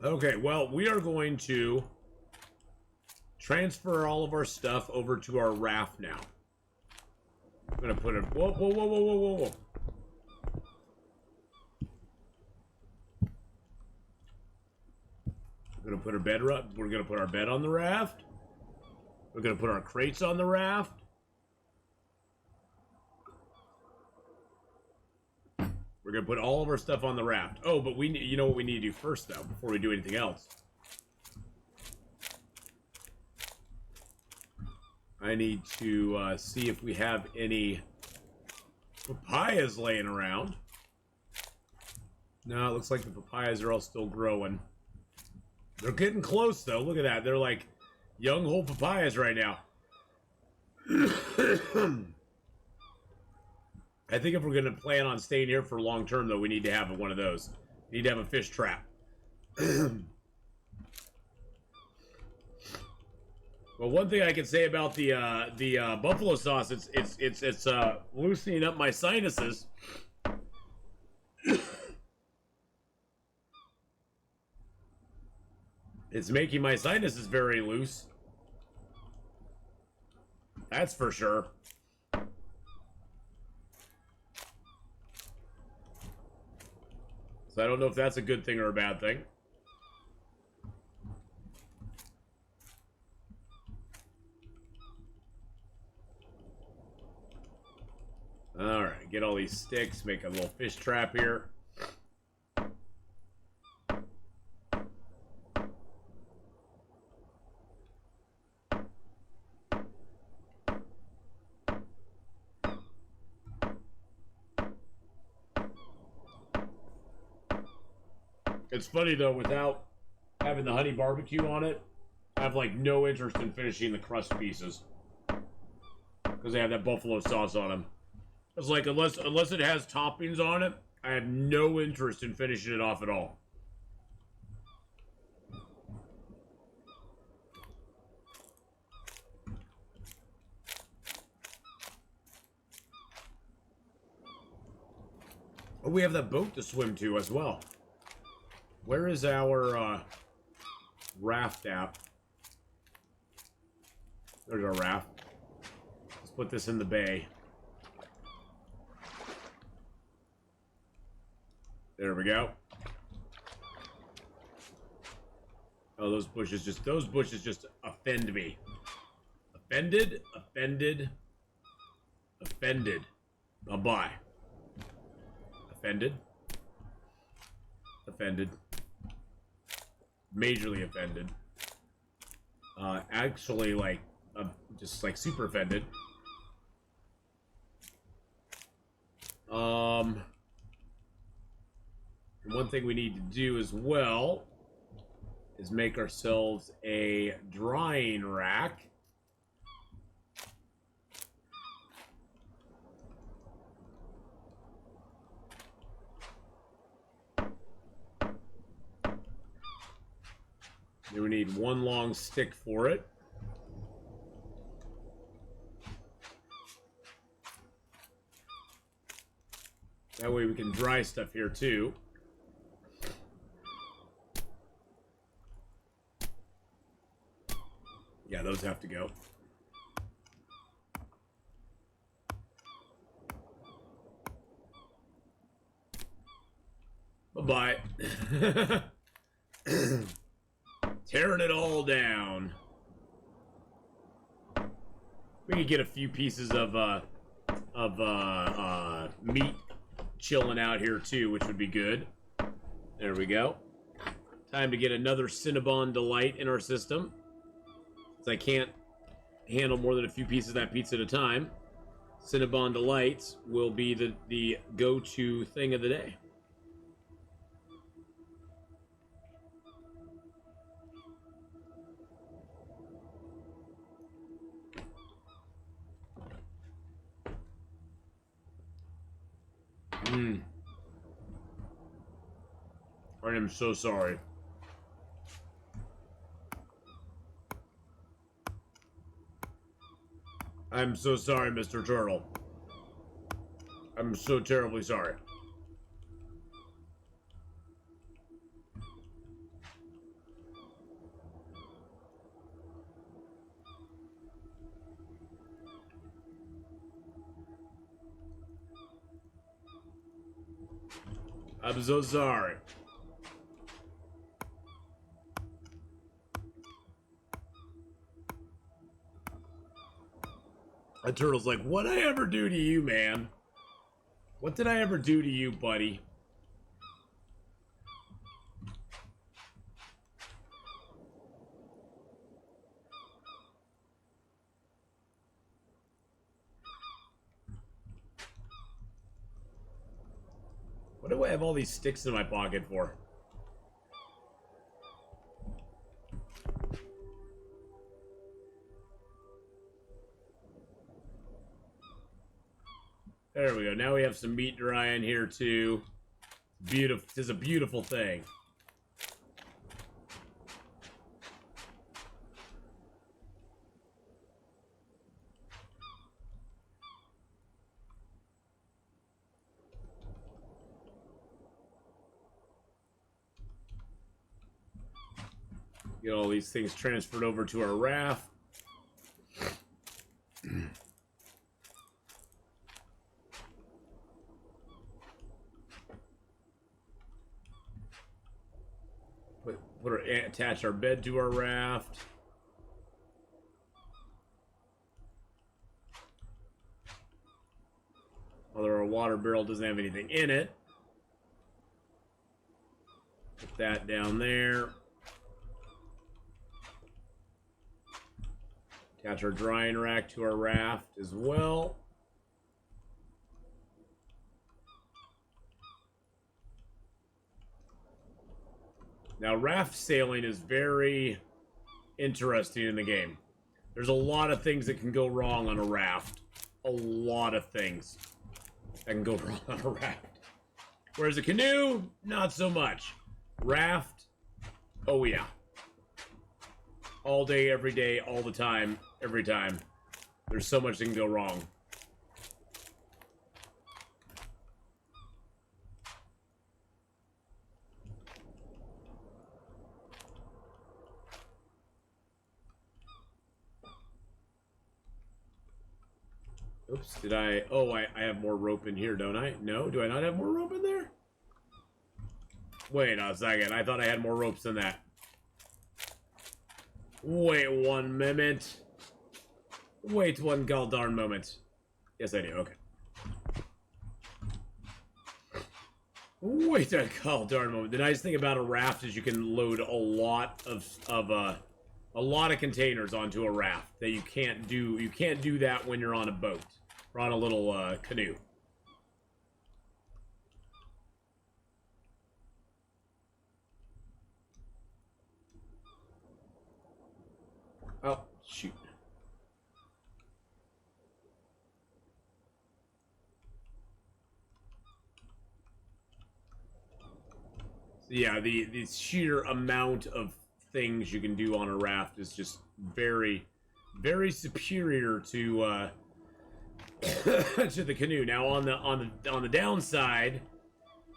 Okay, well, we are going to transfer all of our stuff over to our raft now. I'm gonna put it. Whoa, whoa, whoa, whoa, whoa, whoa, whoa. We're gonna put our bed up. We're gonna put our bed on the raft. We're gonna put our crates on the raft. We're gonna put all of our stuff on the raft. Oh, but you know what we need to do first, though, before we do anything else. I need to see if we have any papayas laying around. No, it looks like the papayas are all still growing. They're getting close, though. Look at that. They're like young whole papayas right now. I think if we're going to plan on staying here for long term, though, we need to have one of those. We need to have a fish trap. Well, one thing I can say about the buffalo sauce, it's loosening up my sinuses. It's making my sinuses very loose. That's for sure. So I don't know if that's a good thing or a bad thing. Alright, get all these sticks, make a little fish trap here. It's funny though, without having the honey barbecue on it, I have like no interest in finishing the crust pieces. Because they have that buffalo sauce on them. It's like, unless it has toppings on it, I have no interest in finishing it off at all. Oh, we have that boat to swim to as well. Where is our raft app? There's our raft. Let's put this in the bay. There we go. Oh, those bushes just offend me. Offended, offended, offended. Bye-bye. Offended. Offended. Majorly offended. Actually, like, just like super offended. one thing we need to do as well is make ourselves a drying rack. Then we need one long stick for it. That way we can dry stuff here too. Yeah, those have to go. Bye-bye. Tearing it all down. We could get a few pieces of meat chilling out here too, which would be good. There we go. Time to get another Cinnabon Delight in our system. Since I can't handle more than a few pieces of that pizza at a time, Cinnabon Delights will be the go-to thing of the day. I am so sorry. I'm so sorry, Mr. Turtle. I'm so terribly sorry. I'm so sorry. The turtle's like, what'd I ever do to you, man? What did I ever do to you, buddy? What do I have all these sticks in my pocket for? There we go. Now we have some meat drying here too. Beautiful. This is a beautiful thing. Get all these things transferred over to our raft. Attach our bed to our raft. Although our water barrel doesn't have anything in it. Put that down there. Attach our drying rack to our raft as well. Now, raft sailing is very interesting in the game. There's a lot of things that can go wrong on a raft. A lot of things that can go wrong on a raft. Whereas a canoe, not so much. Raft, oh yeah. All day, every day, all the time, every time. There's so much that can go wrong. Oops, did I... Oh, I have more rope in here, don't I? No, do I not have more rope in there? Wait a second, I thought I had more ropes than that. Wait one moment. Wait one goldarn moment. Yes, I do, okay. Wait a goldarn moment. The nice thing about a raft is you can load a lot of containers onto a raft that you can't do that when you're on a boat or on a little canoe. Oh, shoot. Yeah, the sheer amount of things you can do on a raft is just very, very superior to to the canoe. Now on the downside,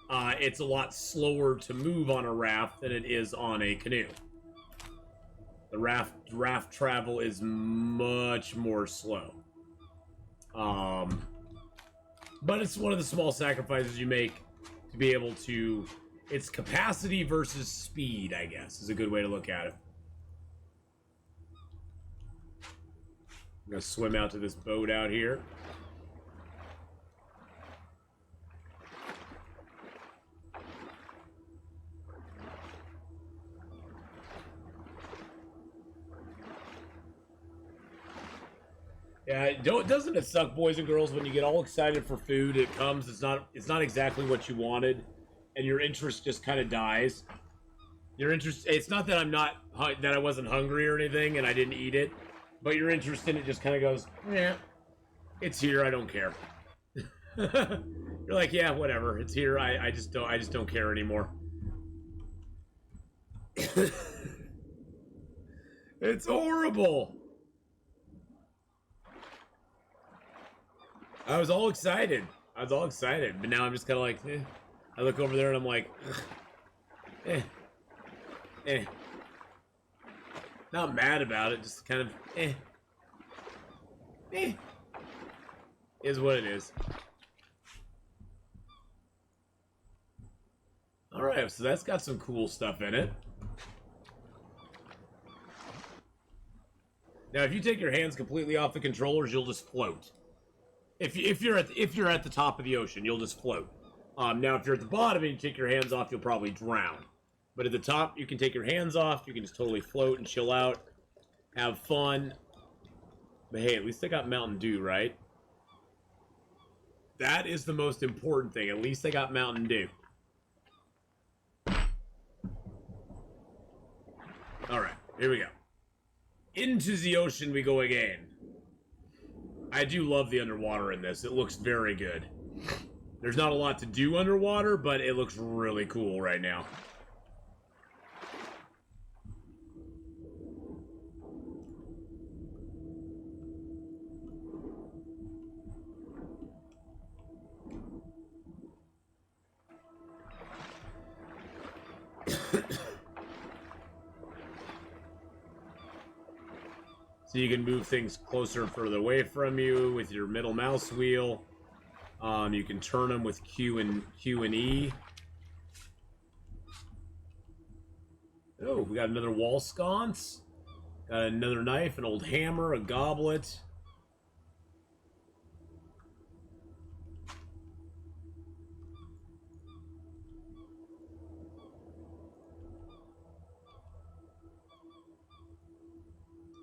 it's a lot slower to move on a raft than it is on a canoe. The raft travel is much more slow. But it's one of the small sacrifices you make to be able to. It's capacity versus speed, I guess, is a good way to look at it. I'm gonna swim out to this boat out here. Yeah, doesn't it suck, boys and girls, when you get all excited for food, it comes, it's not exactly what you wanted, and your interest just kind of dies. Your interest, it's not that that I wasn't hungry or anything and I didn't eat it, but your interest in it just kind of goes, yeah, it's here, I don't care. You're like, yeah, whatever, it's here, I just don't care anymore. It's horrible. I was all excited, but now I'm just kind of like, eh. I look over there and I'm like, eh. Not mad about it, just kind of, is what it is. Alright, so that's got some cool stuff in it. Now, if you take your hands completely off the controllers, you'll just float. If you're at the top of the ocean, you'll just float. Now, if you're at the bottom and you take your hands off, you'll probably drown. But at the top, you can take your hands off. You can just totally float and chill out, have fun. But hey, at least I got Mountain Dew, right? That is the most important thing. At least I got Mountain Dew. All right, here we go. Into the ocean we go again. I do love the underwater in this. It looks very good. There's not a lot to do underwater, but it looks really cool right now. So you can move things closer and further away from you with your middle mouse wheel. You can turn them with Q and E. Oh, we got another wall sconce. Got another knife, an old hammer, a goblet.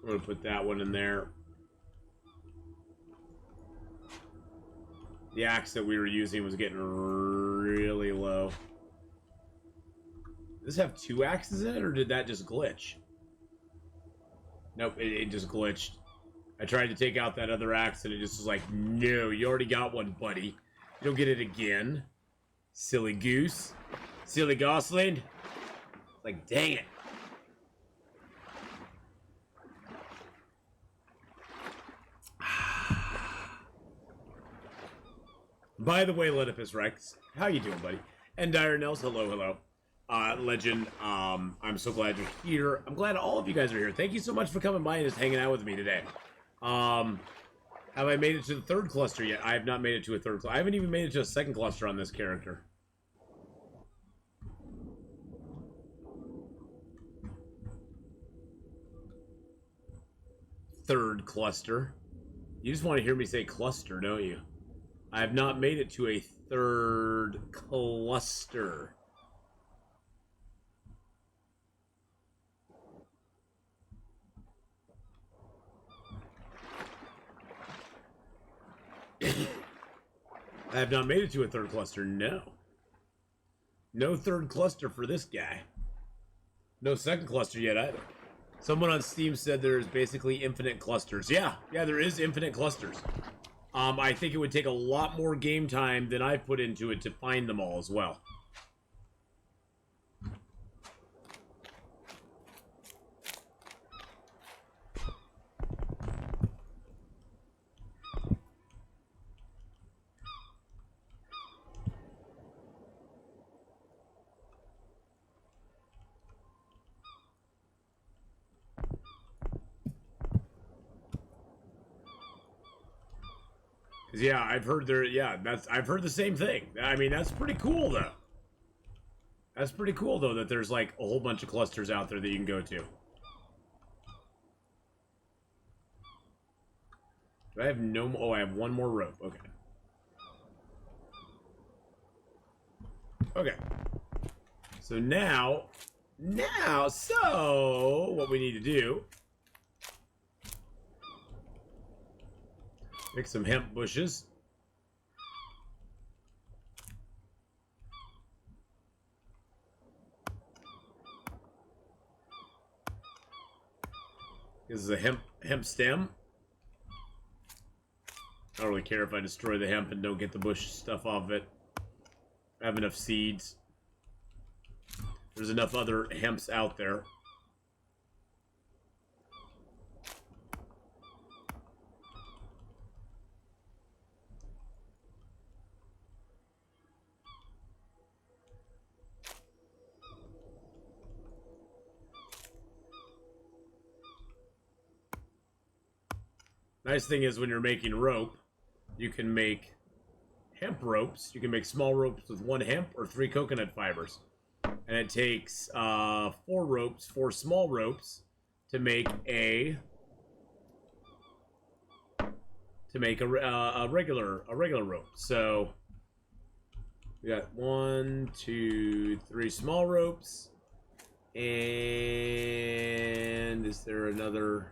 I'm gonna put that one in there. The axe that we were using was getting really low. Does this have two axes in it, or did that just glitch? Nope, it just glitched. I tried to take out that other axe, and it just was like, no, you already got one, buddy. You don't get it again. Silly goose. Silly gosling. Like, dang it. By the way, Letipus Rex, how you doing, buddy? And Dire Nels, hello. Legend, I'm so glad you're here. I'm glad all of you guys are here. Thank you so much for coming by and just hanging out with me today. Have I made it to the third cluster yet? I have not made it to a third cluster. I haven't even made it to a second cluster on this character. Third cluster. You just want to hear me say cluster, don't you? I have not made it to a third cluster. I have not made it to a third cluster, no. No third cluster for this guy. No second cluster yet either. Someone on Steam said there's basically infinite clusters. Yeah, there is infinite clusters. I think it would take a lot more game time than I've put into it to find them all as well. Yeah, I've heard I've heard the same thing. I mean, that's pretty cool though. That's pretty cool though that there's like a whole bunch of clusters out there that you can go to. Do I have no more? Oh, I have one more rope. Okay. Okay. So now, so what we need to do, pick some hemp bushes. This is a hemp stem. I don't really care if I destroy the hemp and don't get the bush stuff off of it. I have enough seeds. There's enough other hemps out there. Nice thing is when you're making rope, you can make hemp ropes. You can make small ropes with 1 hemp or 3 coconut fibers. And it takes 4 ropes, 4 small ropes to make a regular rope. So we got 1, 2, 3 small ropes. And is there another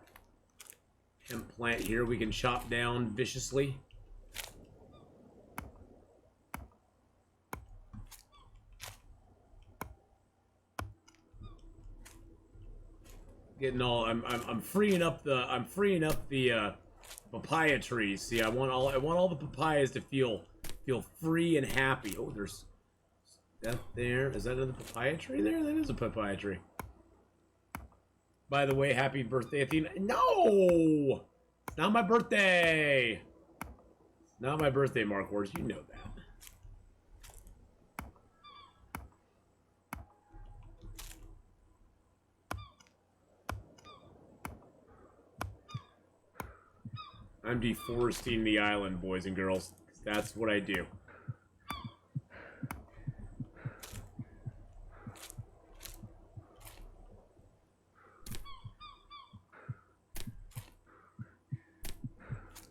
hemp plant here we can chop down viciously? Getting all I'm freeing up the papaya trees. See, I want all the papayas to feel free and happy. Oh, there's that there. Is that another papaya tree there? That is a papaya tree. By the way, happy birthday, Athena. No! It's not my birthday! It's not my birthday, Mark Wars. You know that. I'm deforesting the island, boys and girls. That's what I do.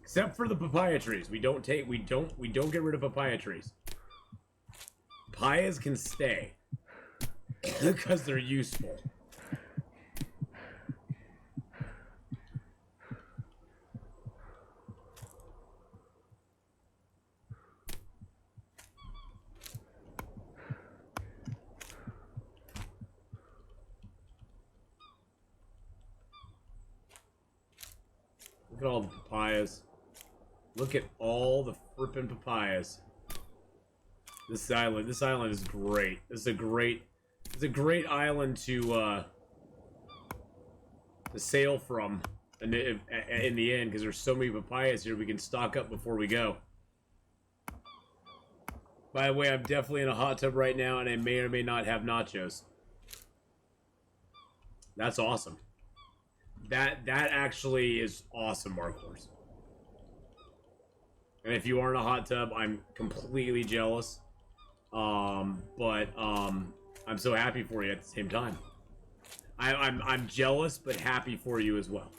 Except for the papaya trees. We don't get rid of papaya trees. Papayas can stay. Because they're useful. Look at all the papayas. Look at all the frippin' papayas. This island is great. It's a great island to sail from in the end, because there's so many papayas here we can stock up before we go. By the way, I'm definitely in a hot tub right now, and I may or may not have nachos. That's awesome. That actually is awesome, Mark Horse. And if you are in a hot tub, I'm completely jealous. But I'm so happy for you at the same time. I'm jealous, but happy for you as well.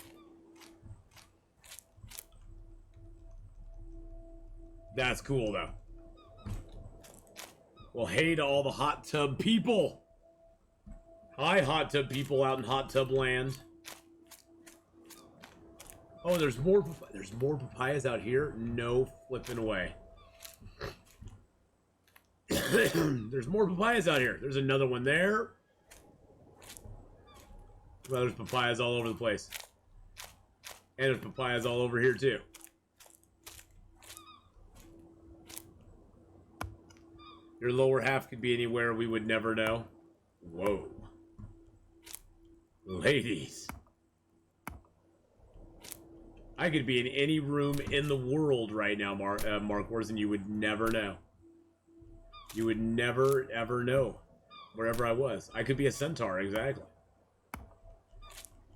That's cool, though. Well, hey to all the hot tub people. Hi, hot tub people out in hot tub land. Oh, there's more papayas out here? No flipping way. There's more papayas out here. There's another one there. Well, there's papayas all over the place. And there's papayas all over here, too. Your lower half could be anywhere we would never know. Whoa. Ladies. I could be in any room in the world right now, Mark Wars, and you would never know. You would never, ever know wherever I was. I could be a centaur, exactly.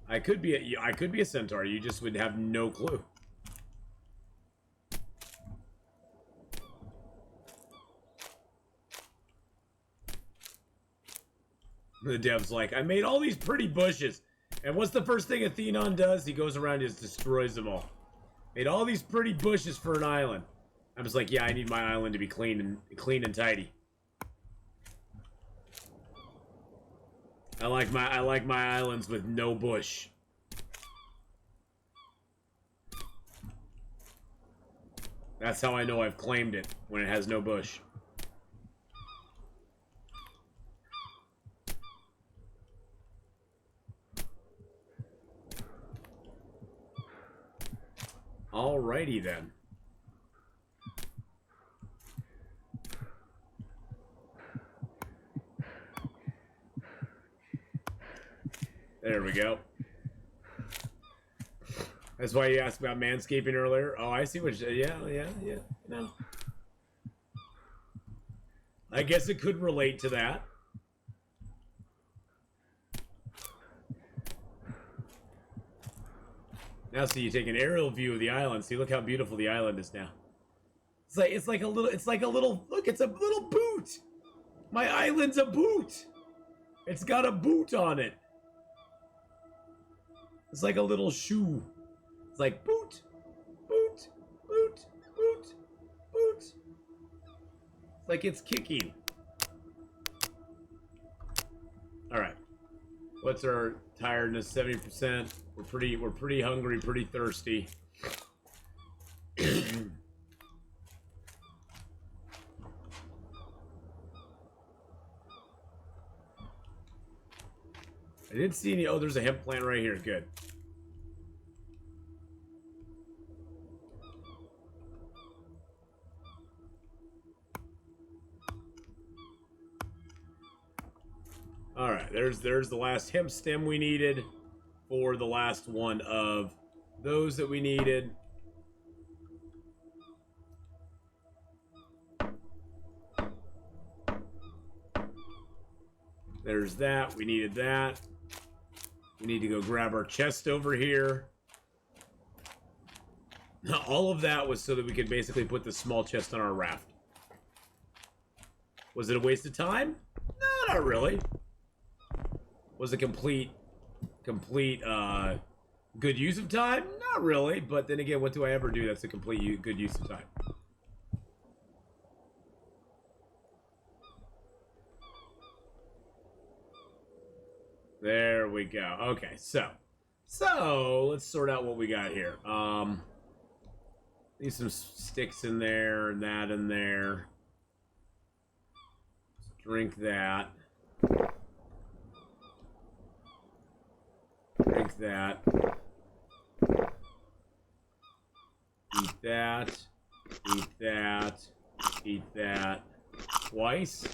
I could be a centaur. You just would have no clue. The dev's like, I made all these pretty bushes. And what's the first thing Atheenon does? He goes around and just destroys them all. Made all these pretty bushes for an island. I'm just like, yeah, I need my island to be clean and tidy. I like my islands with no bush. That's how I know I've claimed it, when it has no bush. Alrighty then. There we go. That's why you asked about manscaping earlier. Oh, I see what you... Yeah. No. I guess it could relate to that. Now, so you take an aerial view of the island. See, look how beautiful the island is now. It's like a little. Look, it's a little boot. My island's a boot. It's got a boot on it. It's like a little shoe. It's like boot, boot, boot, boot, boot. It's like it's kicking. All right. What's our tiredness? 70%. We're pretty hungry, pretty thirsty. I didn't see any. Oh, there's a hemp plant right here. Good. All right, there's the last hemp stem we needed for the last one of those that we needed. There's that. We needed that. We need to go grab our chest over here. All of that was so that we could basically put the small chest on our raft. Was it a waste of time? No, not really. Was it complete good use of time? Not really, but then again, what do I ever do that's a complete good use of time? There we go. Okay, so let's sort out what we got here. Need some sticks in there, and that in there. Let's drink that. Drink that. Eat that. Eat that. Eat that. Twice.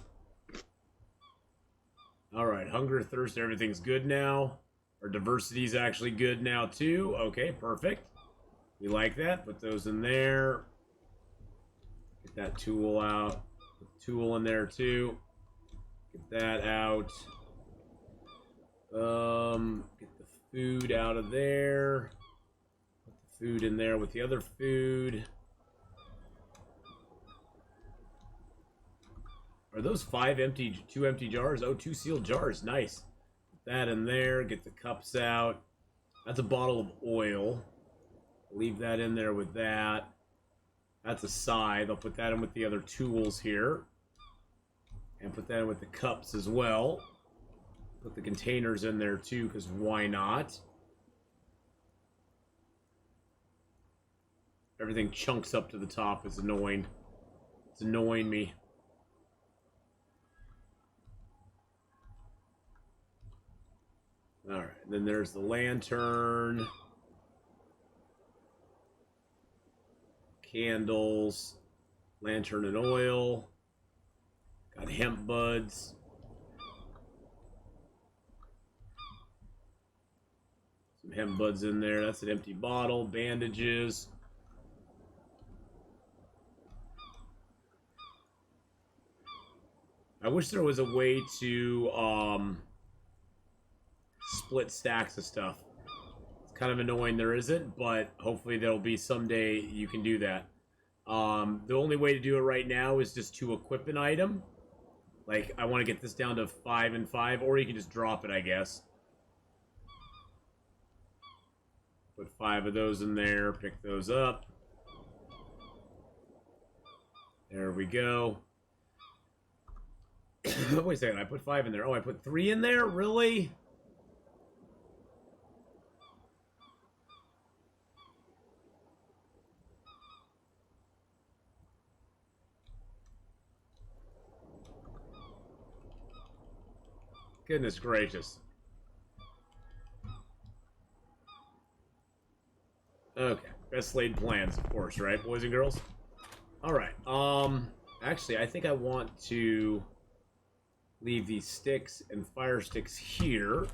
Alright, hunger, thirst, everything's good now. Our diversity's actually good now, too. Okay, perfect. We like that. Put those in there. Get that tool out. Put the tool in there, too. Get that out. Get the food out of there. Put the food in there with the other food. Are those two empty jars? Oh, 2 sealed jars. Nice. Put that in there. Get the cups out. That's a bottle of oil. Leave that in there with that. That's a scythe. I'll put that in with the other tools here. And put that in with the cups as well. Put the containers in there too, because why not? Everything chunks up to the top. It's annoying. It's annoying me. All right. and then there's the lantern. Candles. Lantern and oil. Got hemp buds. Some hemp buds in there. That's an empty bottle. Bandages. I wish there was a way to split stacks of stuff. It's kind of annoying there isn't, but hopefully there'll be someday you can do that. The only way to do it right now is just to equip an item. Like, I want to get this down to 5 and 5, or you can just drop it, I guess. Put 5 of those in there, pick those up. There we go. Wait a second, I put 5 in there. Oh, I put 3 in there? Really? Goodness gracious. Okay, best laid plans, of course, right, boys and girls? Alright, actually, I think I want to leave these sticks and fire sticks here.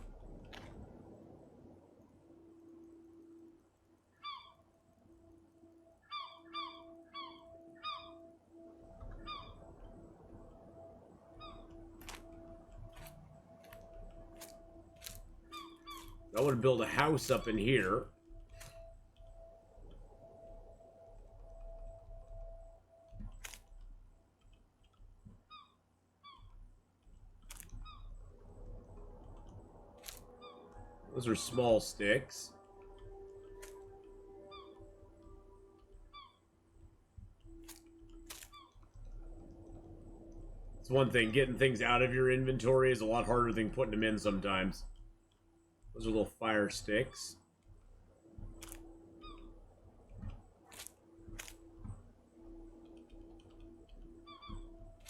I want to build a house up in here. Those are small sticks. It's one thing, getting things out of your inventory is a lot harder than putting them in sometimes. Those are little fire sticks.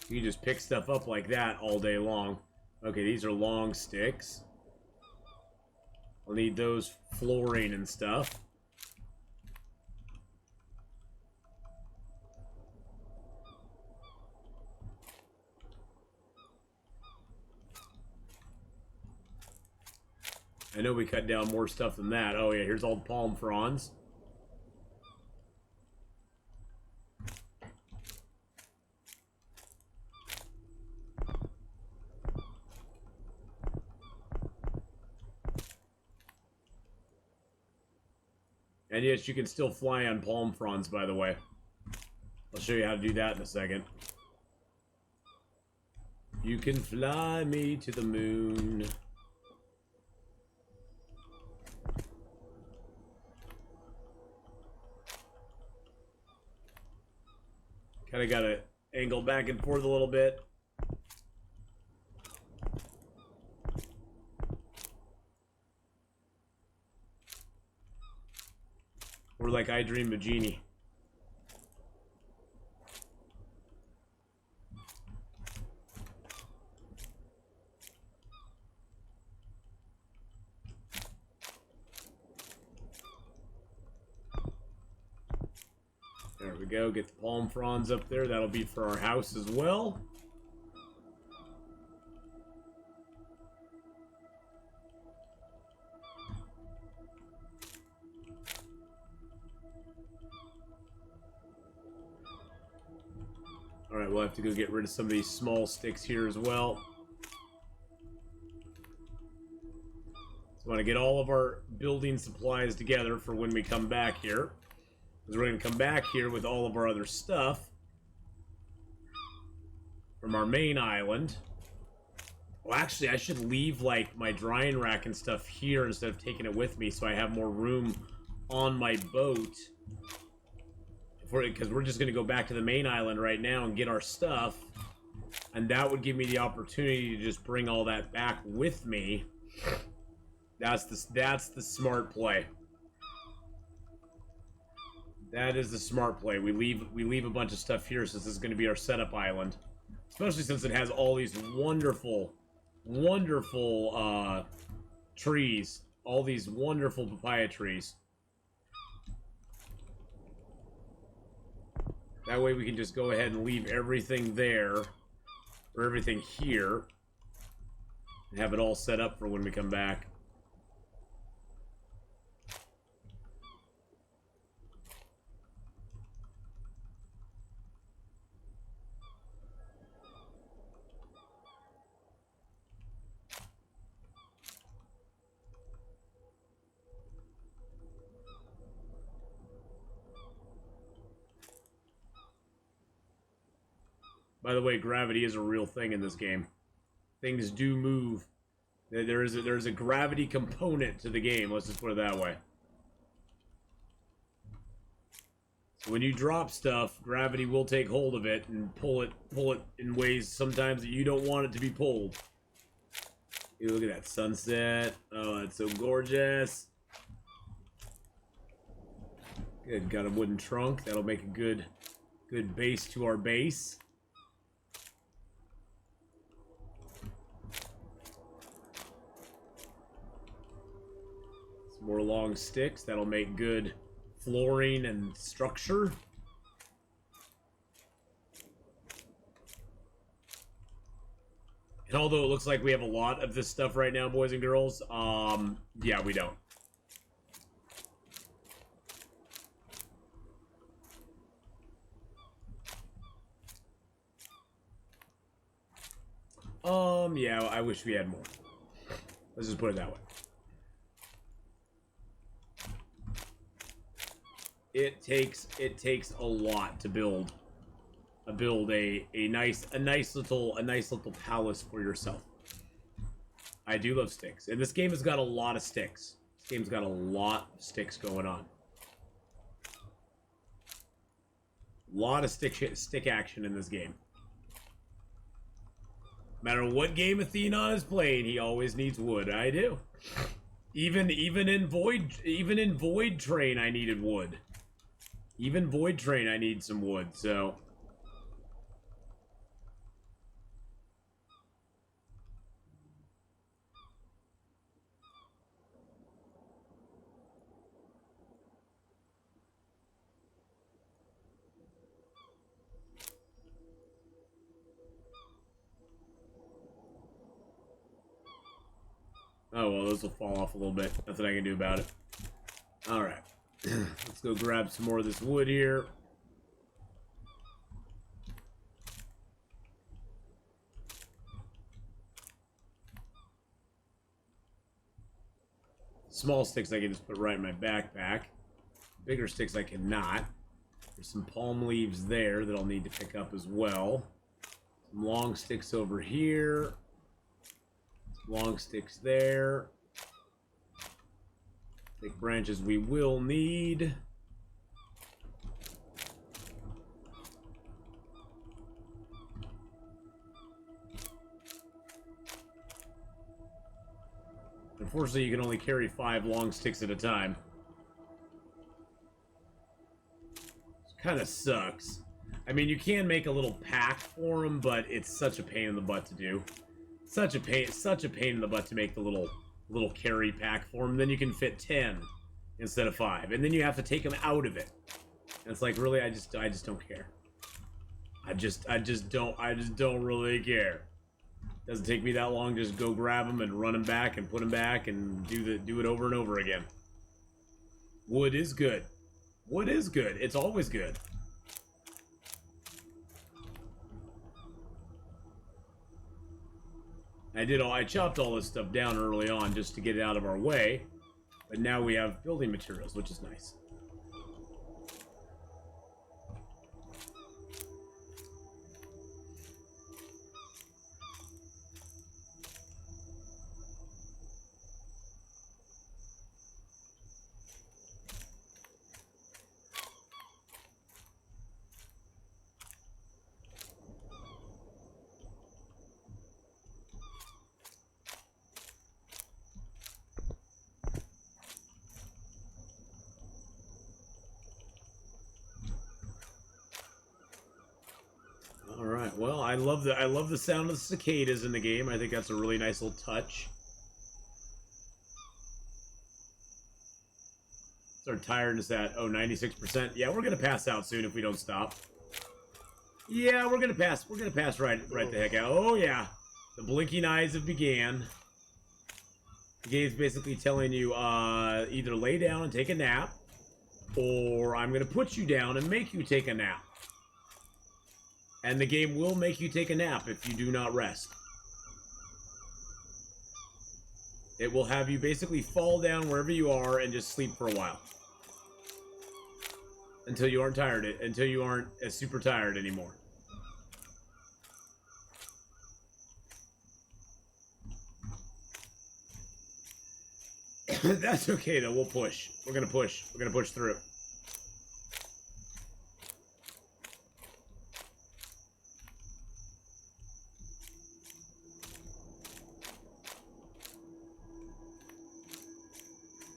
You can just pick stuff up like that all day long. Okay, these are long sticks. I'll need those flooring and stuff. I know we cut down more stuff than that. Oh yeah, here's all the palm fronds. And yes, you can still fly on palm fronds, by the way. I'll show you how to do that in a second. You can fly me to the moon. Kind of got to angle back and forth a little bit. Or like I Dream of Genie. There we go. Get the palm fronds up there. That'll be for our house as well. Alright, we'll have to go get rid of some of these small sticks here as well. So I want to get all of our building supplies together for when we come back here. Because we're going to come back here with all of our other stuff from our main island. Well, actually, I should leave, like, my drying rack and stuff here instead of taking it with me so I have more room on my boat. Because we're just going to go back to the main island right now and get our stuff. And that would give me the opportunity to just bring all that back with me. That's the smart play. That is the smart play. We leave a bunch of stuff here since this is going to be our setup island. Especially since it has all these wonderful, wonderful trees all these wonderful papaya trees. That way we can just go ahead and leave everything there, or everything here, and have it all set up for when we come back. By the way, gravity is a real thing in this game. Things do move. There's a gravity component to the game. Let's just put it that way. So when you drop stuff, gravity will take hold of it and pull it in ways sometimes that you don't want it to be pulled. Hey, look at that sunset. Oh, that's so gorgeous. Good. Got a wooden trunk. That'll make a good base to our base. More long sticks. That'll make good flooring and structure. And although it looks like we have a lot of this stuff right now, boys and girls, yeah, we don't. Yeah, I wish we had more. Let's just put it that way. It takes a lot to build a nice little palace for yourself. I do love sticks, and this game has got a lot of sticks. This game's got a lot of sticks going on. A lot of stick action in this game. No matter what game Atheenon is playing, he always needs wood. I do. Even in Void Train, I needed wood. Even Void Train, I need some wood, so... Oh, well, those will fall off a little bit. Nothing I can do about it. Alright. Let's go grab some more of this wood here. Small sticks I can just put right in my backpack. Bigger sticks I cannot. There's some palm leaves there that I'll need to pick up as well. Some long sticks over here. Some long sticks there. Thick branches we will need. Unfortunately, you can only carry 5 long sticks at a time. Kind of sucks. I mean, you can make a little pack for them, but it's such a pain in the butt to do. Such a pain in the butt to make the little carry pack for them. Then you can fit 10 instead of 5, and then you have to take them out of it. And it's like, really, I just don't care. I just don't really care. Doesn't take me that long. Just go grab them and run them back and put them back and do it over and over again. Wood is good. Wood is good. It's always good. I chopped all this stuff down early on just to get it out of our way, but now we have building materials, which is nice. Alright, well, I love the sound of the cicadas in the game. I think that's a really nice little touch. our tiredness at? Oh, 96%. Yeah, we're gonna pass out soon if we don't stop. Yeah, we're gonna pass. We're gonna pass right the heck out. Oh yeah, the blinking eyes have began. The game's basically telling you either lay down and take a nap, or I'm gonna put you down and make you take a nap. And the game will make you take a nap if you do not rest. It will have you basically fall down wherever you are and just sleep for a while. Until you aren't tired, until you aren't as super tired anymore. That's okay though, we'll push. We're gonna push. We're gonna push through.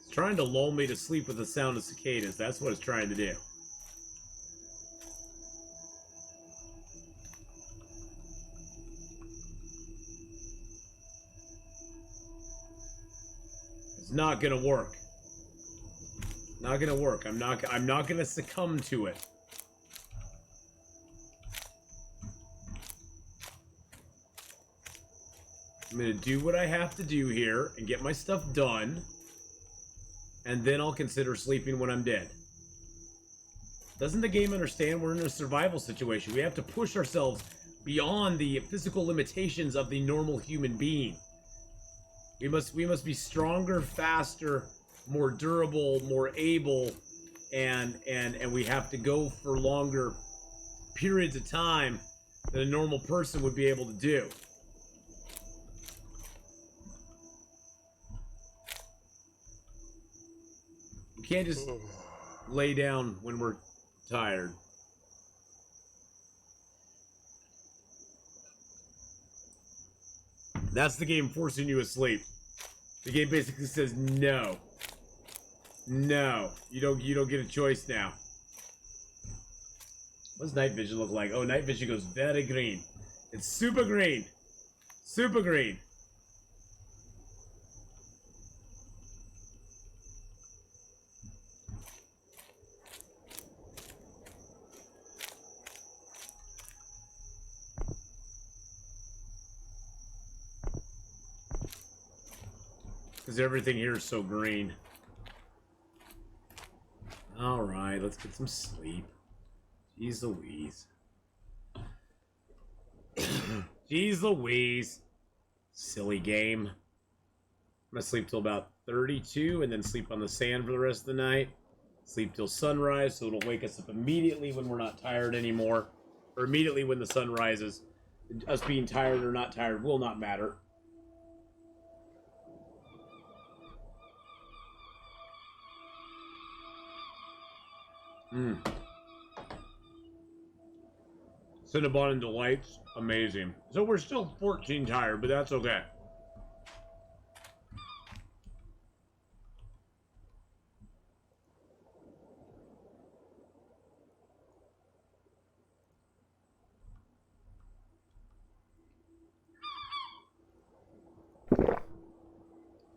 It's trying to lull me to sleep with the sound of cicadas. That's what it's trying to do. Not gonna work. Not gonna work. I'm not gonna succumb to it. I'm gonna do what I have to do here and get my stuff done, and then I'll consider sleeping when I'm dead. Doesn't the game understand we're in a survival situation? We have to push ourselves beyond the physical limitations of the normal human being. We must be stronger, faster, more durable, more able, and we have to go for longer periods of time than a normal person would be able to do. We can't just lay down when we're tired. That's the game forcing you asleep. The game basically says no. No. You don't get a choice now. What's night vision look like? Oh, night vision goes very green. It's super green. Super green. Because everything here is so green. Alright, let's get some sleep. Jeez Louise. Jeez Louise. Silly game. I'm gonna sleep till about 32 and then sleep on the sand for the rest of the night. Sleep till sunrise, so it'll wake us up immediately when we're not tired anymore. Or immediately when the sun rises. Us being tired or not tired will not matter. Cinnabon and Delights, amazing. So we're still 14 tired, but that's okay.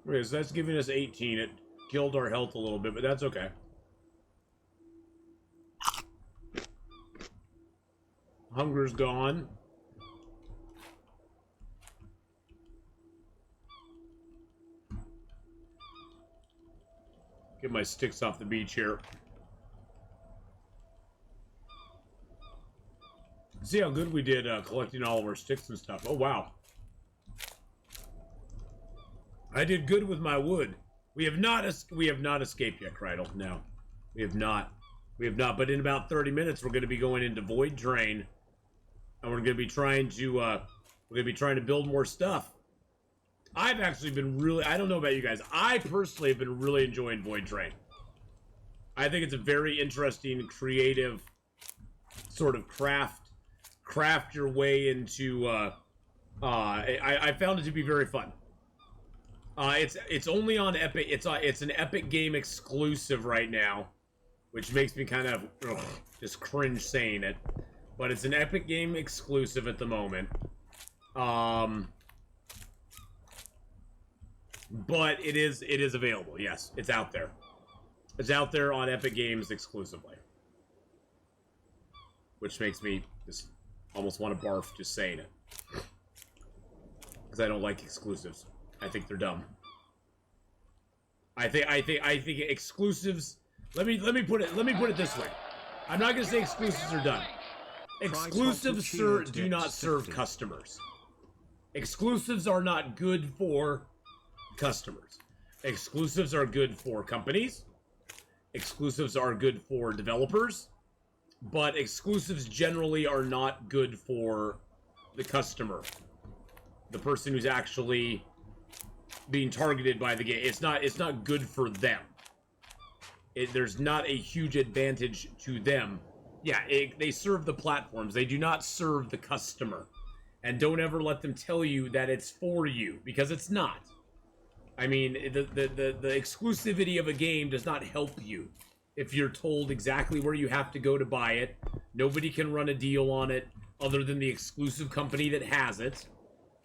Okay, so that's giving us 18. It killed our health a little bit, but that's okay. Hunger's gone. Get my sticks off the beach here. See how good we did collecting all of our sticks and stuff. Oh, wow. I did good with my wood. We have not escaped yet, Kreidel. No, we have not. We have not. But in about 30 minutes, we're going to be going into Void Drain. And we're going to be trying to build more stuff. I've actually been really, I don't know about you guys, I personally have been really enjoying Void Drain. I think it's a very interesting, creative sort of craft your way into, I found it to be very fun. It's only on Epic, it's an Epic game exclusive right now, which makes me kind of just cringe saying it. But it's an Epic game exclusive at the moment. But it is available. Yes, it's out there. It's out there on Epic Games exclusively. Which makes me just almost want to barf just saying it. Because I don't like exclusives. I think they're dumb. I think exclusives. Let me put it this way. I'm not gonna say exclusives are done. Exclusives do not serve customers. Exclusives are not good for customers. Exclusives are good for companies. Exclusives are good for developers. But exclusives generally are not good for the customer. The person who's actually being targeted by the game. It's not good for them. There's not a huge advantage to them. Yeah, they serve the platforms. They do not serve the customer. And don't ever let them tell you that it's for you, because it's not. I mean, the exclusivity of a game does not help you if you're told exactly where you have to go to buy it. Nobody can run a deal on it other than the exclusive company that has it.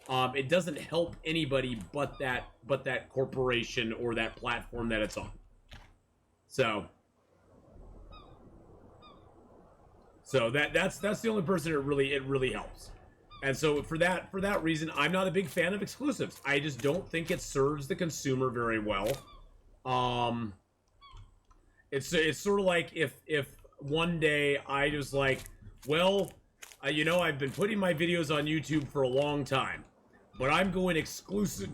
It doesn't help anybody but that corporation or that platform that it's on. So that's the only person it really helps. And so for that reason, I'm not a big fan of exclusives. I just don't think it serves the consumer very well. It's sort of like if one day I was like, well, I've been putting my videos on YouTube for a long time, but I'm going exclusive.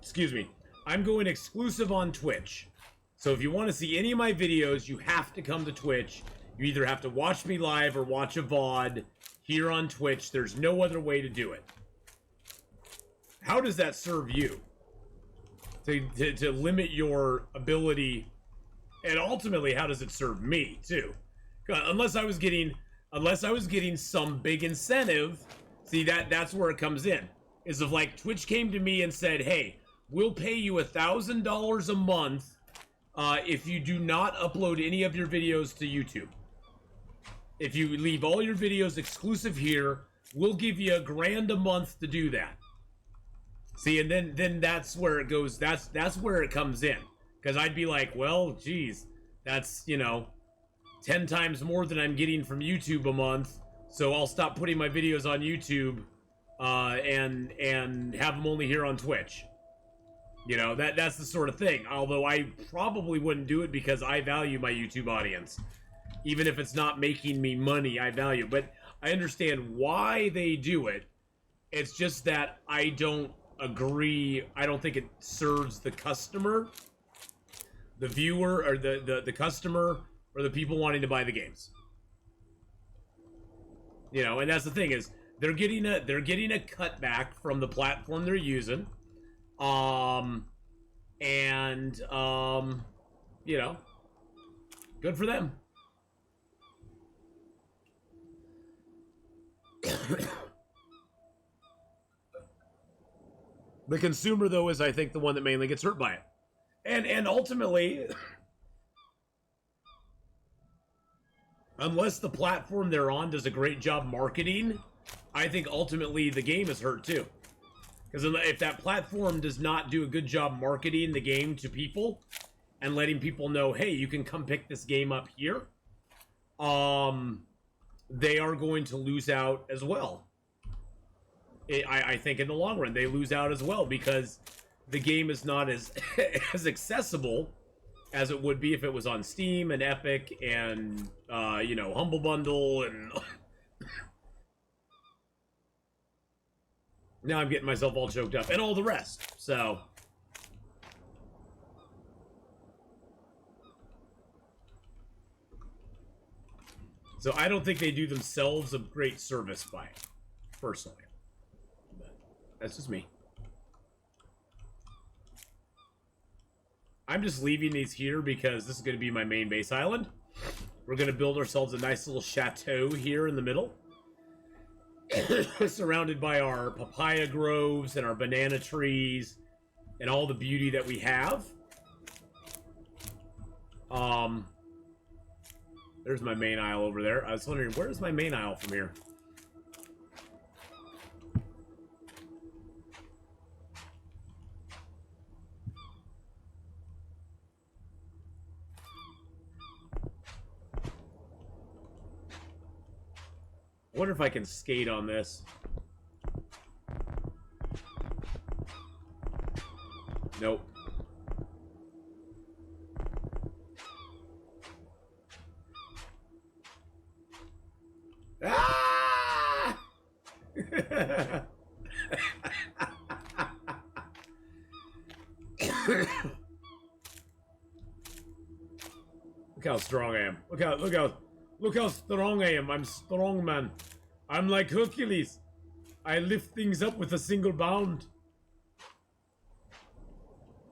Excuse me. I'm going exclusive on Twitch. So if you want to see any of my videos, you have to come to Twitch. You either have to watch me live or watch a VOD here on Twitch. There's no other way to do it. How does that serve you? To limit your ability, and ultimately, how does it serve me too? Unless I was getting some big incentive. See, that's where it comes in. Is if like Twitch came to me and said, "Hey, we'll pay you $1,000 a month if you do not upload any of your videos to YouTube. If you leave all your videos exclusive here, we'll give you $1,000 a month to do that." See, and then that's where it goes. That's where it comes in. Because I'd be like, well, geez, that's 10 times more than I'm getting from YouTube a month. So I'll stop putting my videos on YouTube and have them only here on Twitch. That's the sort of thing. Although I probably wouldn't do it because I value my YouTube audience. Even if it's not making me money, I value. But I understand why they do it. It's just that I don't agree. I don't think it serves the customer, the viewer, or the customer, or the people wanting to buy the games. And that's the thing is they're getting a cutback from the platform they're using. Good for them. The consumer, though, is, I think, the one that mainly gets hurt by it. And ultimately, unless the platform they're on does a great job marketing, I think ultimately the game is hurt too. Because if that platform does not do a good job marketing the game to people and letting people know, hey, you can come pick this game up here, they are going to lose out as well. I think in the long run, they lose out as well because the game is not as accessible as it would be if it was on Steam and Epic and, Humble Bundle and... Now I'm getting myself all choked up and all the rest, so... So I don't think they do themselves a great service by it, personally. But that's just me. I'm just leaving these here because this is going to be my main base island. We're going to build ourselves a nice little chateau here in the middle. Surrounded by our papaya groves and our banana trees and all the beauty that we have. There's my main isle over there. I was wondering, where's my main isle from here? wonder if I can skate on this. Nope. Ah! Look how strong I am. Look how strong I am. I'm strong, man. I'm like Hercules. I lift things up with a single bound.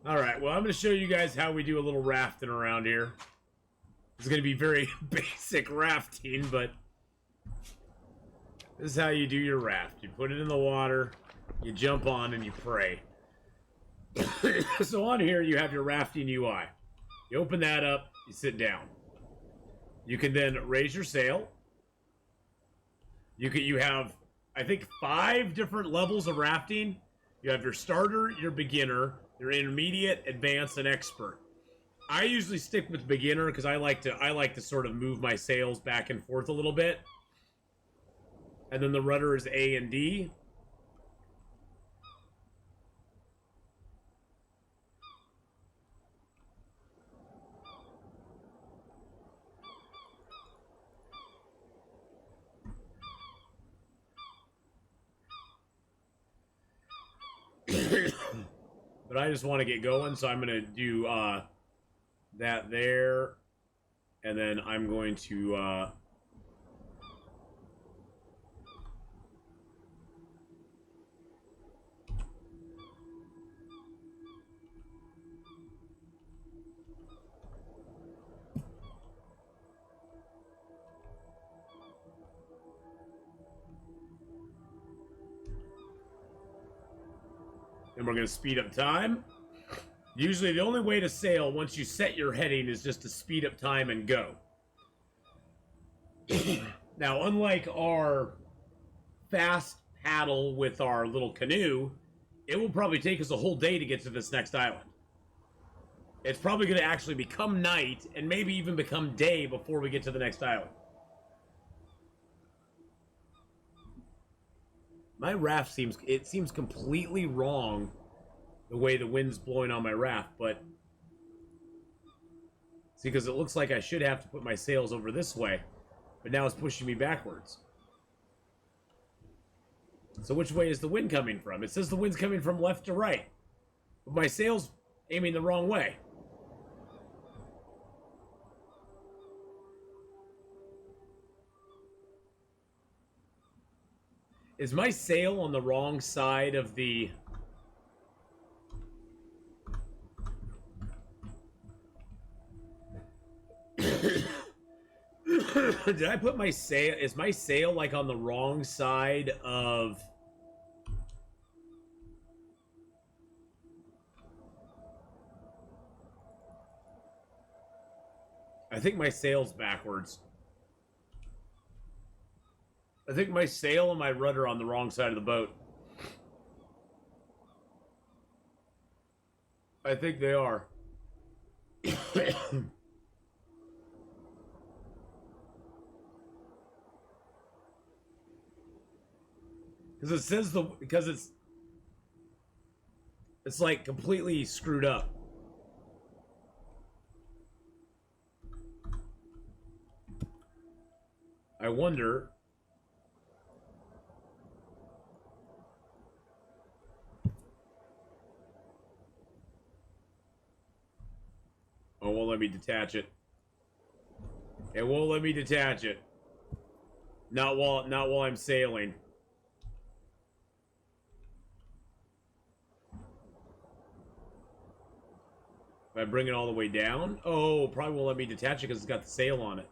Alright, well, I'm going to show you guys how we do a little rafting around here. It's going to be very basic rafting, but this is how you do your raft. You put it in the water, you jump on, and you pray. So on here, you have your rafting UI. You open that up, you sit down. You can then raise your sail. You have, I think, 5 different levels of rafting. You have your starter, your beginner, your intermediate, advanced, and expert. I usually stick with beginner because I like to sort of move my sails back and forth a little bit. And then the rudder is A and D. But I just want to get going, so I'm going to do that there. And then I'm going to... and we're going to speed up time. Usually the only way to sail once you set your heading is just to speed up time and go. Now, unlike our fast paddle with our little canoe, it will probably take us a whole day to get to this next island. It's probably going to actually become night and maybe even become day before we get to the next island. My raft seems completely wrong the way the wind's blowing on my raft, but see, because it looks like I should have to put my sails over this way, but now it's pushing me backwards. So which way is the wind coming from? It says the wind's coming from left to right, but my sail's aiming the wrong way. Is my sail on the wrong side of the... Did I put my sail... Is my sail, like, on the wrong side of... I think my sail's backwards. I think my sail and my rudder are on the wrong side of the boat. I think they are. Because it says because it's like completely screwed up. I wonder... Oh, it won't let me detach it. It won't let me detach it. Not while I'm sailing. If I bring it all the way down? Oh, probably won't let me detach it because it's got the sail on it.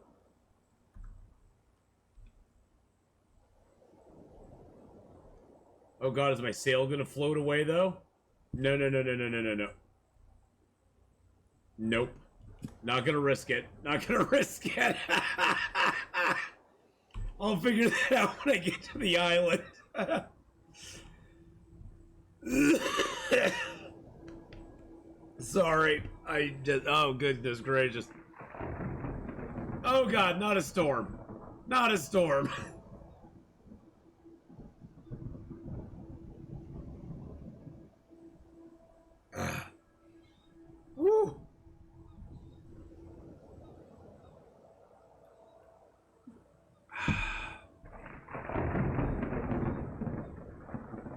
Oh god, is my sail gonna float away though? No. Nope. Not gonna risk it. Not gonna risk it. I'll figure that out when I get to the island. Sorry. I just... Oh, goodness gracious. Oh, God. Not a storm. Not a storm.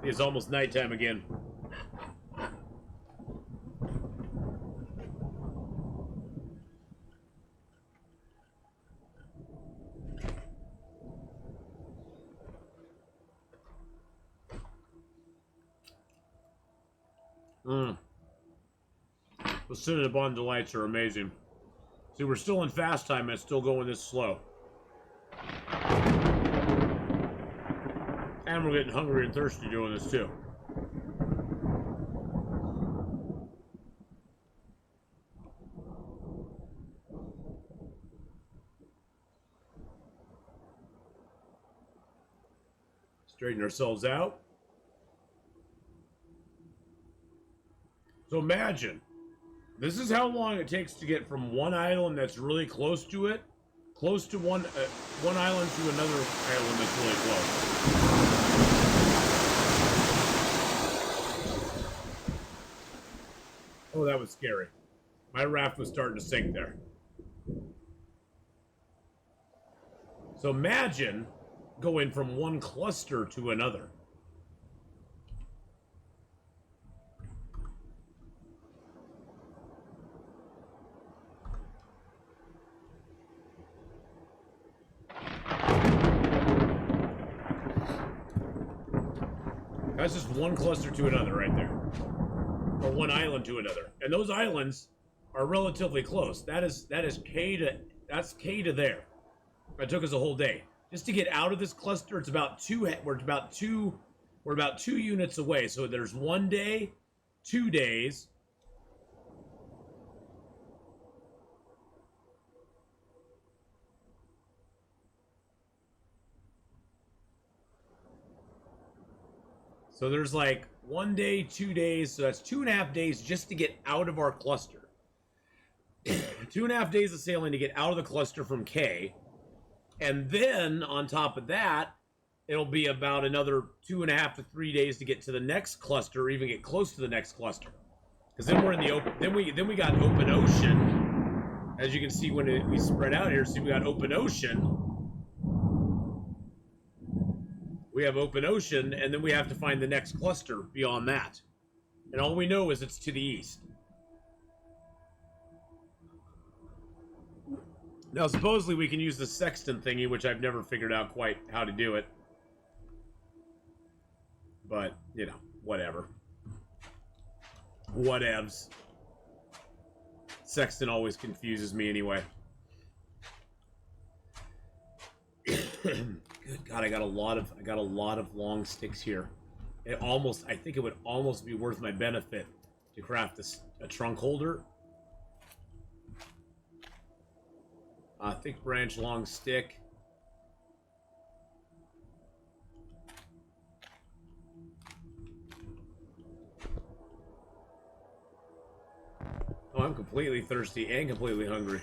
It's almost nighttime again. The Cinnabon Delights are amazing. See, we're still in fast time and it's still going this slow. And we're getting hungry and thirsty doing this too. Straighten ourselves out. So imagine, this is how long it takes to get from one island that's really close to it, close to one island to another island that's really close. Oh, that was scary. My raft was starting to sink there. So imagine going from one cluster to another. That's just one cluster to another right there. Or one island to another. And those islands are relatively close. That's K to there. It took us a whole day. Just to get out of this cluster, it's about we're about two units away. So there's 1 day, 2 days. So there's like 1 day, 2 days, so that's 2.5 days just to get out of our cluster. 2.5 days of sailing to get out of the cluster from K. And then on top of that, it'll be about another 2.5 to 3 days to get to the next cluster, or even get close to the next cluster. Because then we're in the open. Then we got open ocean. As you can see when we spread out here, see we got open ocean. We have open ocean, and then we have to find the next cluster beyond that. And all we know is it's to the east. Now, supposedly we can use the sextant thingy, which I've never figured out quite how to do it. But, you know, whatever. Whatevs. Sextant always confuses me anyway. Good God, I got a lot of long sticks here. I think it would almost be worth my benefit to craft a trunk holder. Thick branch, long stick. Oh, I'm completely thirsty and completely hungry.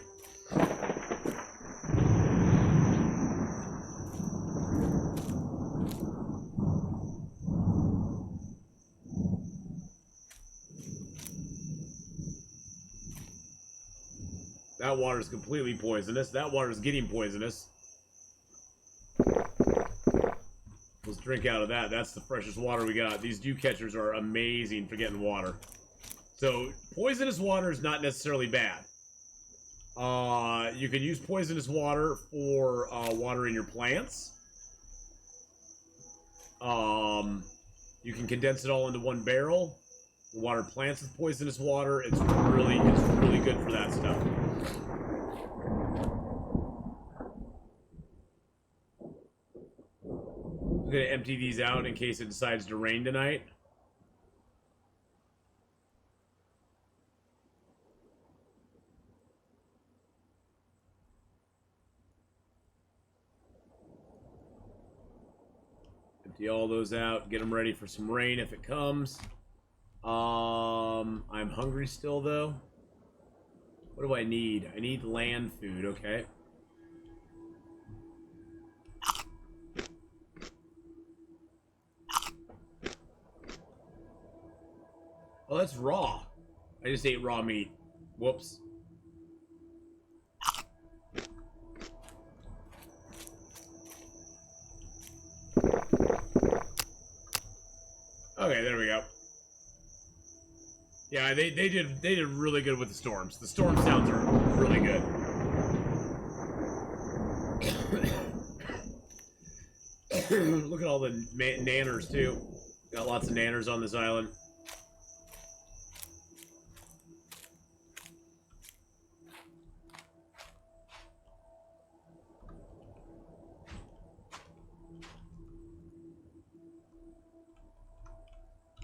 That water is completely poisonous. That water is getting poisonous. Let's drink out of that. That's the freshest water we got. These dew catchers are amazing for getting water. So, poisonous water is not necessarily bad. You can use poisonous water for watering your plants. You can condense it all into one barrel. Water plants with poisonous water. It's really good for that stuff. I'm gonna empty these out in case it decides to rain tonight. Empty all those out. Get them ready for some rain if it comes. I'm hungry still though. What do I need? I need land food. Okay. Oh, that's raw. I just ate raw meat. Whoops. Okay, there we go. Yeah, they did really good with the storms. The storm sounds are really good. Look at all the nanners too. Got lots of nanners on this island.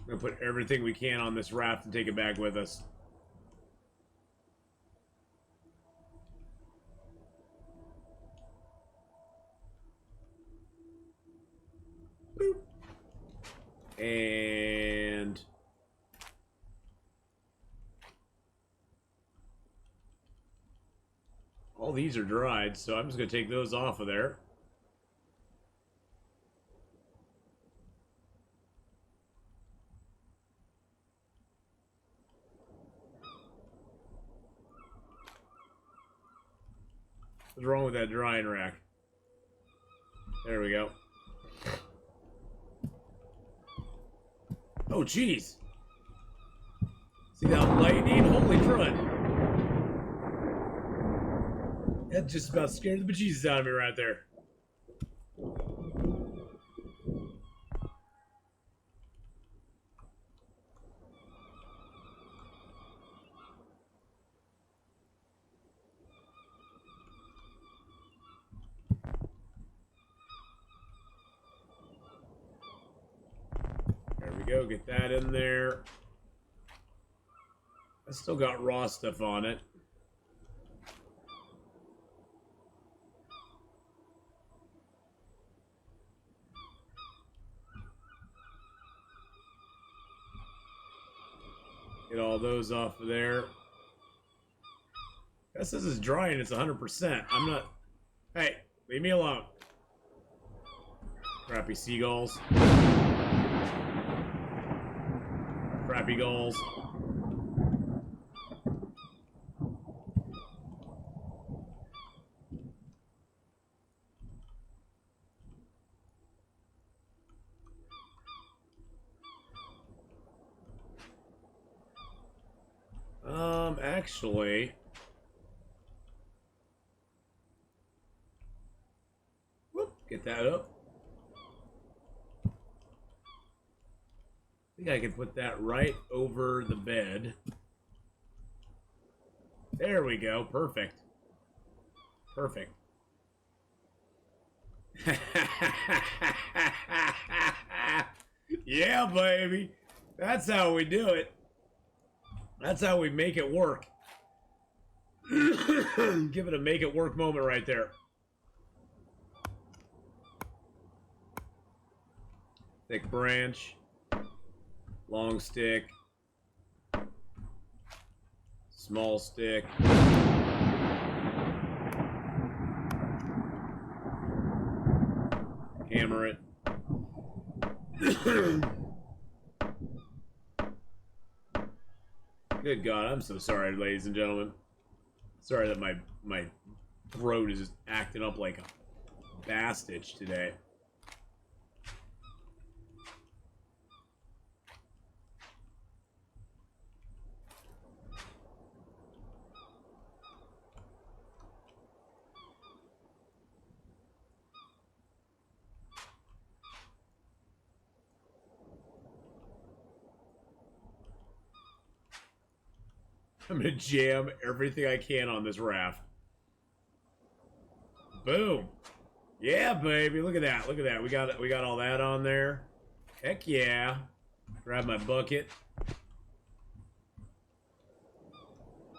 I'm gonna put everything we can on this raft and take it back with us. Boop. And all these are dried, so I'm just gonna take those off of there. What's wrong with that drying rack? There we go. Oh, jeez. See that lightning? Holy crud. That just about scared the bejesus out of me right there. There we go, get that in there. I still got raw stuff on it. Get all those off of there. This is drying, it's 100%. I'm not... Hey, leave me alone. Crappy seagulls. Crappy gulls. Actually... Whoop, get that up. I think I can put that right over the bed. There we go. Perfect. Perfect. Yeah, baby. That's how we do it. That's how we make it work. Give it a make it work moment right there. Thick branch. Long stick. Small stick. Hammer it. Good God, I'm so sorry, ladies and gentlemen. Sorry that my throat is just acting up like a bastich today. I'm gonna jam everything I can on this raft. Boom. Yeah, baby. Look at that. Look at that. We got all that on there. Heck yeah. Grab my bucket.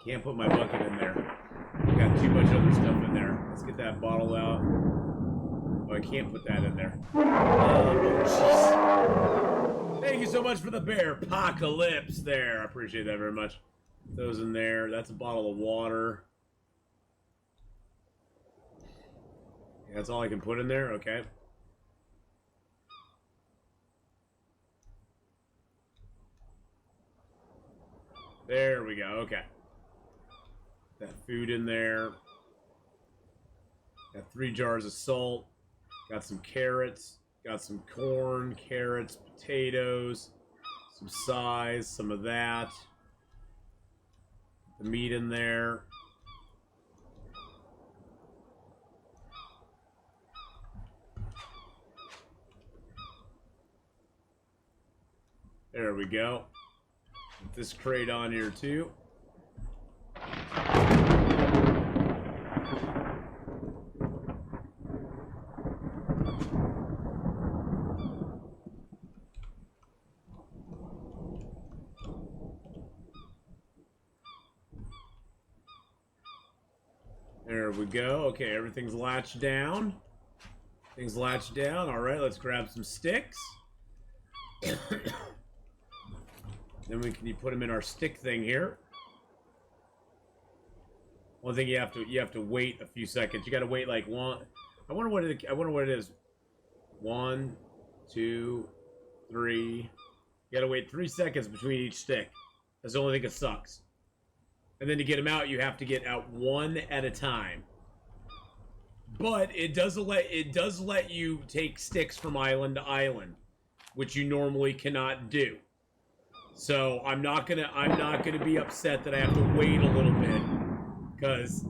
Can't put my bucket in there. Got too much other stuff in there. Let's get that bottle out. Oh, I can't put that in there. Oh, jeez. Thank you so much for the bear apocalypse there. I appreciate that very much. Those in there. That's a bottle of water. That's all I can put in there? Okay. There we go. Okay. That food in there. Got 3 jars of salt. Got some carrots. Got some corn, carrots, potatoes. Some size, some of that. The meat in there. There we go. Put this crate on here too. There we go. Okay, everything's latched down. Things latched down. All right, let's grab some sticks. Then we can put them in our stick thing here. One thing you have to wait a few seconds. You got to wait like one. I wonder what it is. 1, 2, 3. You got to wait 3 seconds between each stick. That's the only thing that sucks. And then to get them out, you have to get out one at a time. But it does let you take sticks from island to island, which you normally cannot do. So I'm not gonna be upset that I have to wait a little bit, because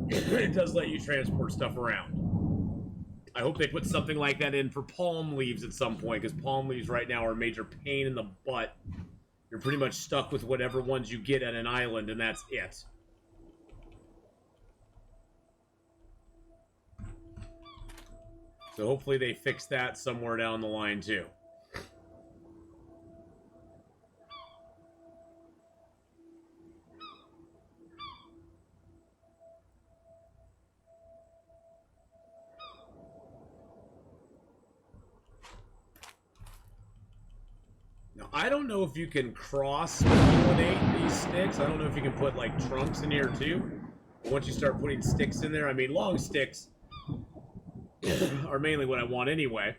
it does let you transport stuff around. I hope they put something like that in for palm leaves at some point, because palm leaves right now are a major pain in the butt. You're pretty much stuck with whatever ones you get at an island, and that's it. So hopefully they fix that somewhere down the line too. I don't know if you can cross-pollinate these sticks. I don't know if you can put, like, trunks in here, too. But once you start putting sticks in there, I mean, long sticks are mainly what I want anyway.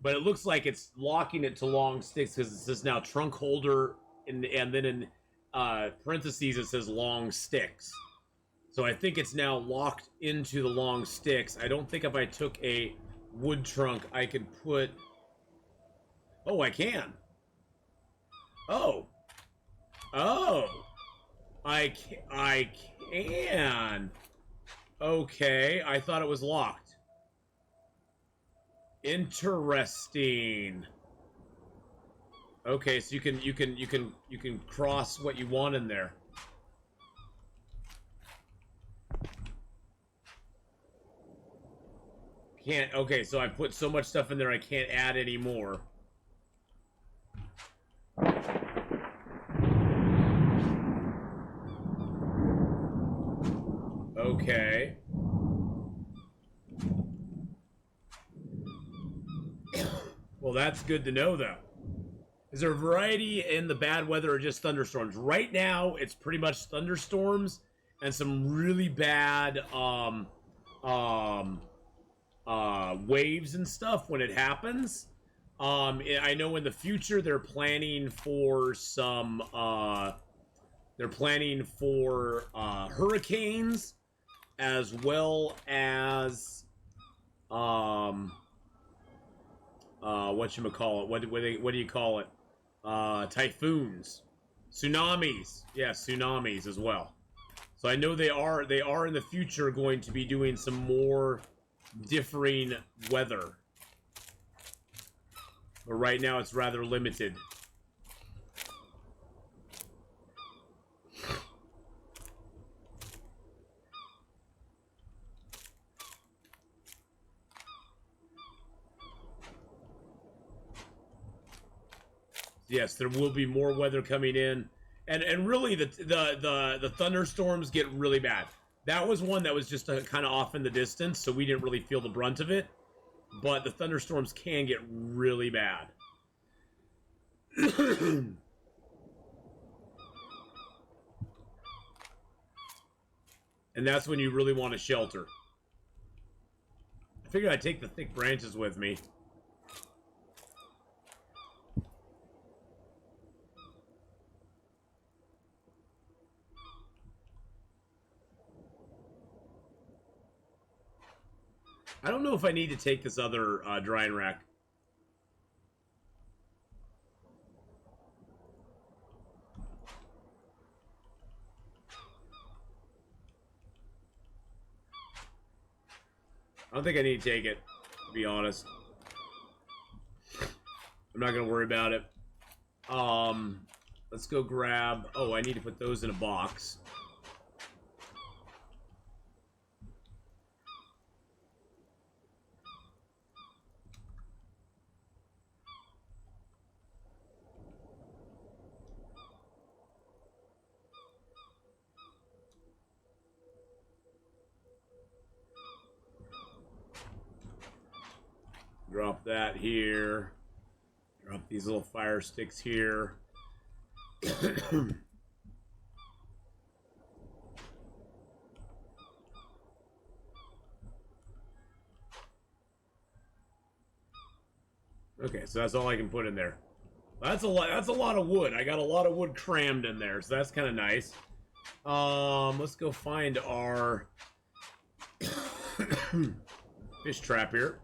But it looks like it's locking it to long sticks because it says now trunk holder, and then in parentheses it says long sticks. So I think it's now locked into the long sticks. I don't think if I took a wood trunk, I could put... Oh, I can. Oh. I can. Okay, I thought it was locked. Interesting. Okay, so you can cross what you want in there. Can't. Okay, so I put so much stuff in there I can't add any more. Okay. Well, that's good to know, though. Is there a variety in the bad weather or just thunderstorms? Right now, it's pretty much thunderstorms and some really bad waves and stuff when it happens. I know in the future they're planning for some hurricanes, as well as whatchamacallit, what do you call it? Typhoons, tsunamis. Yeah, tsunamis as well. So I know they are in the future going to be doing some more differing weather. But right now it's rather limited. Yes, there will be more weather coming in, and really the thunderstorms get really bad. That was one that was just kind of off in the distance, so we didn't really feel the brunt of it. But the thunderstorms can get really bad. And that's when you really want to shelter. I figured I'd take the thick branches with me. I don't know if I need to take this other drying rack. don't think I need to take it, to be honest. I'm not gonna worry about it. Let's go grab... Oh, I need to put those in a box. Drop that here. Drop these little fire sticks here. Okay, so that's all I can put in there. That's a lot. That's a lot of wood. I got a lot of wood crammed in there, so that's kind of nice. Let's go find our fish trap here.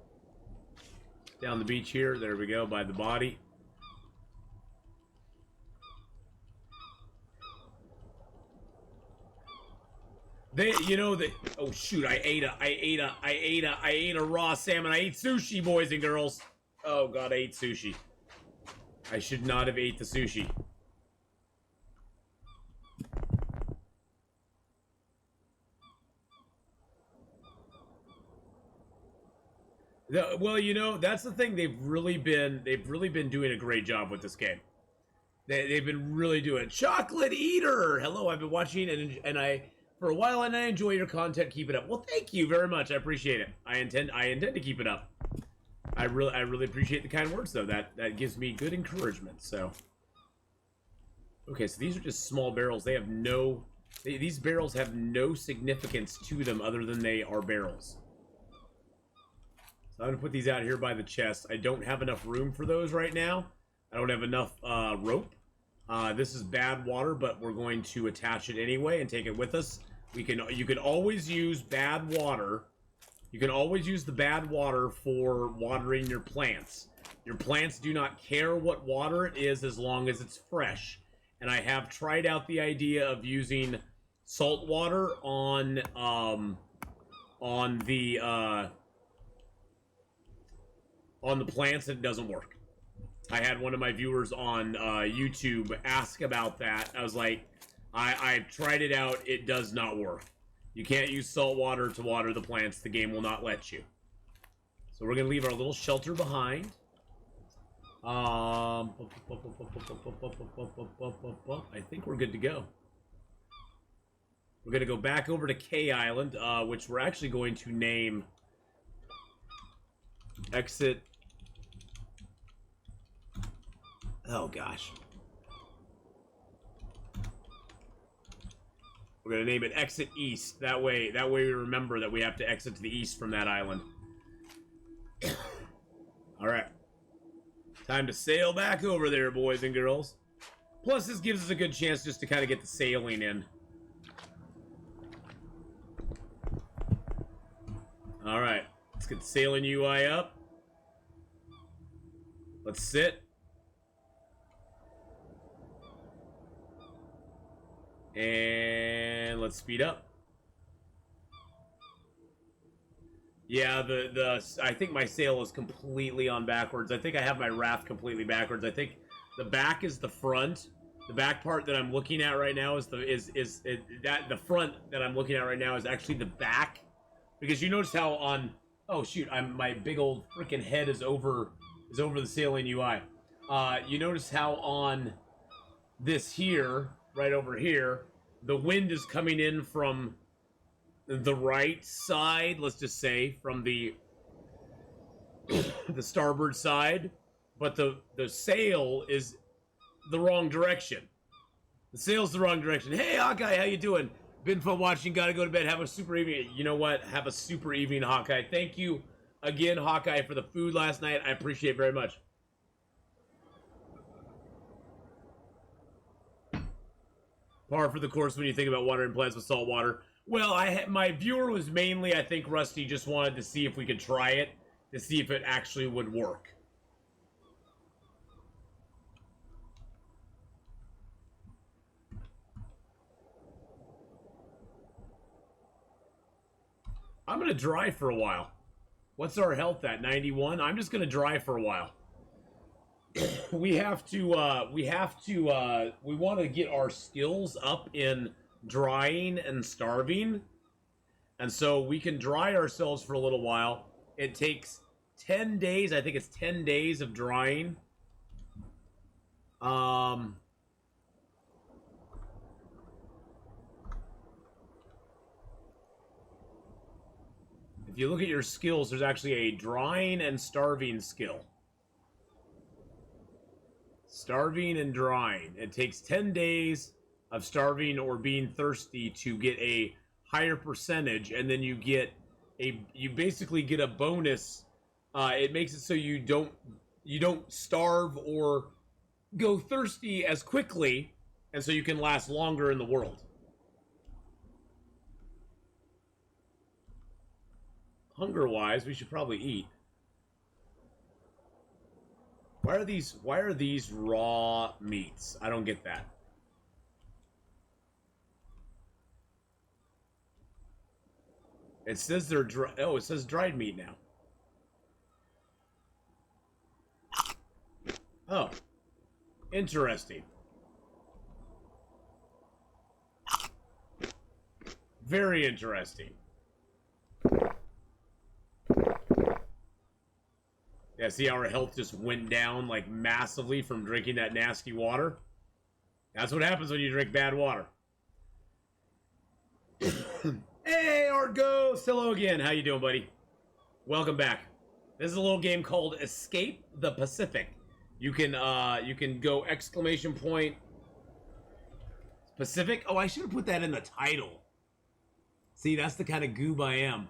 Down the beach here. There we go, by the body. Oh shoot! I ate a raw salmon. I ate sushi, boys and girls. Oh god, I ate sushi. I should not have ate the sushi. Well, that's the thing. They've really been doing a great job with this game. They've been really doing. Chocolate Eater. Hello, I've been watching and I for a while and I enjoy your content. Keep it up. Well, thank you very much. I appreciate it. I intend to keep it up. I really appreciate the kind words though. That gives me good encouragement. So, okay, so these are just small barrels. These barrels have no significance to them other than they are barrels. So I'm gonna put these out here by the chest. I don't have enough room for those right now. I don't have enough rope. This is bad water, but we're going to attach it anyway and take it with us. You can always use bad water. You can always use the bad water for watering your plants. Your plants do not care what water it is as long as it's fresh. And I have tried out the idea of using salt water on the plants. It doesn't work. I had one of my viewers on YouTube ask about that. I was like, I've tried it out. It does not work. You can't use salt water to water the plants. The game will not let you. So we're going to leave our little shelter behind. I think we're good to go. We're going to go back over to K Island, which we're actually going to name Exit... Oh, gosh. We're going to name it Exit East. That way we remember that we have to exit to the east from that island. Alright. Time to sail back over there, boys and girls. Plus, this gives us a good chance just to kind of get the sailing in. Alright. Let's get the sailing UI up. Let's sit. And let's speed up. Yeah, I think my sail is completely on backwards. I think I have my raft completely backwards. I think the back is the front. The back part that I'm looking at right now is the front that I'm looking at right now is actually the back, because you notice how on my big old freaking head is over the sailing UI. You notice how on this here, right over here, the wind is coming in from the right side, let's just say, from the starboard side, but the sail is the wrong direction. The sail's the wrong direction. Hey, Hawkeye, how you doing? Been fun watching. Gotta go to bed. Have a super evening. You know what? Have a super evening, Hawkeye. Thank you again, Hawkeye, for the food last night. I appreciate it very much. Par for the course when you think about watering plants with salt water. Well, my viewer was mainly, I think, Rusty just wanted to see if we could try it, to see if it actually would work. I'm going to dry for a while. What's our health at? 91? I'm just gonna dry for a while. we want to get our skills up in drying and starving. And so we can dry ourselves for a little while. It takes 10 days. I think it's 10 days of drying. If you look at your skills, there's actually a drying and starving skill. Starving and drying. It takes 10 days of starving or being thirsty to get a higher percentage, and then you basically get a bonus. It makes it so you don't starve or go thirsty as quickly, and so you can last longer in the world. Hunger-wise, we should probably eat. Why are these raw meats? I don't get that. It says they're dry. Oh, it says dried meat now. Oh. Interesting. Very interesting. Yeah, see how our health just went down like massively from drinking that nasty water? That's what happens when you drink bad water. Hey, Argos! Hello again. How you doing, buddy? Welcome back. This is a little game called Escape the Pacific. You can go exclamation point Pacific. Oh, I should have put that in the title. See, that's the kind of goob I am.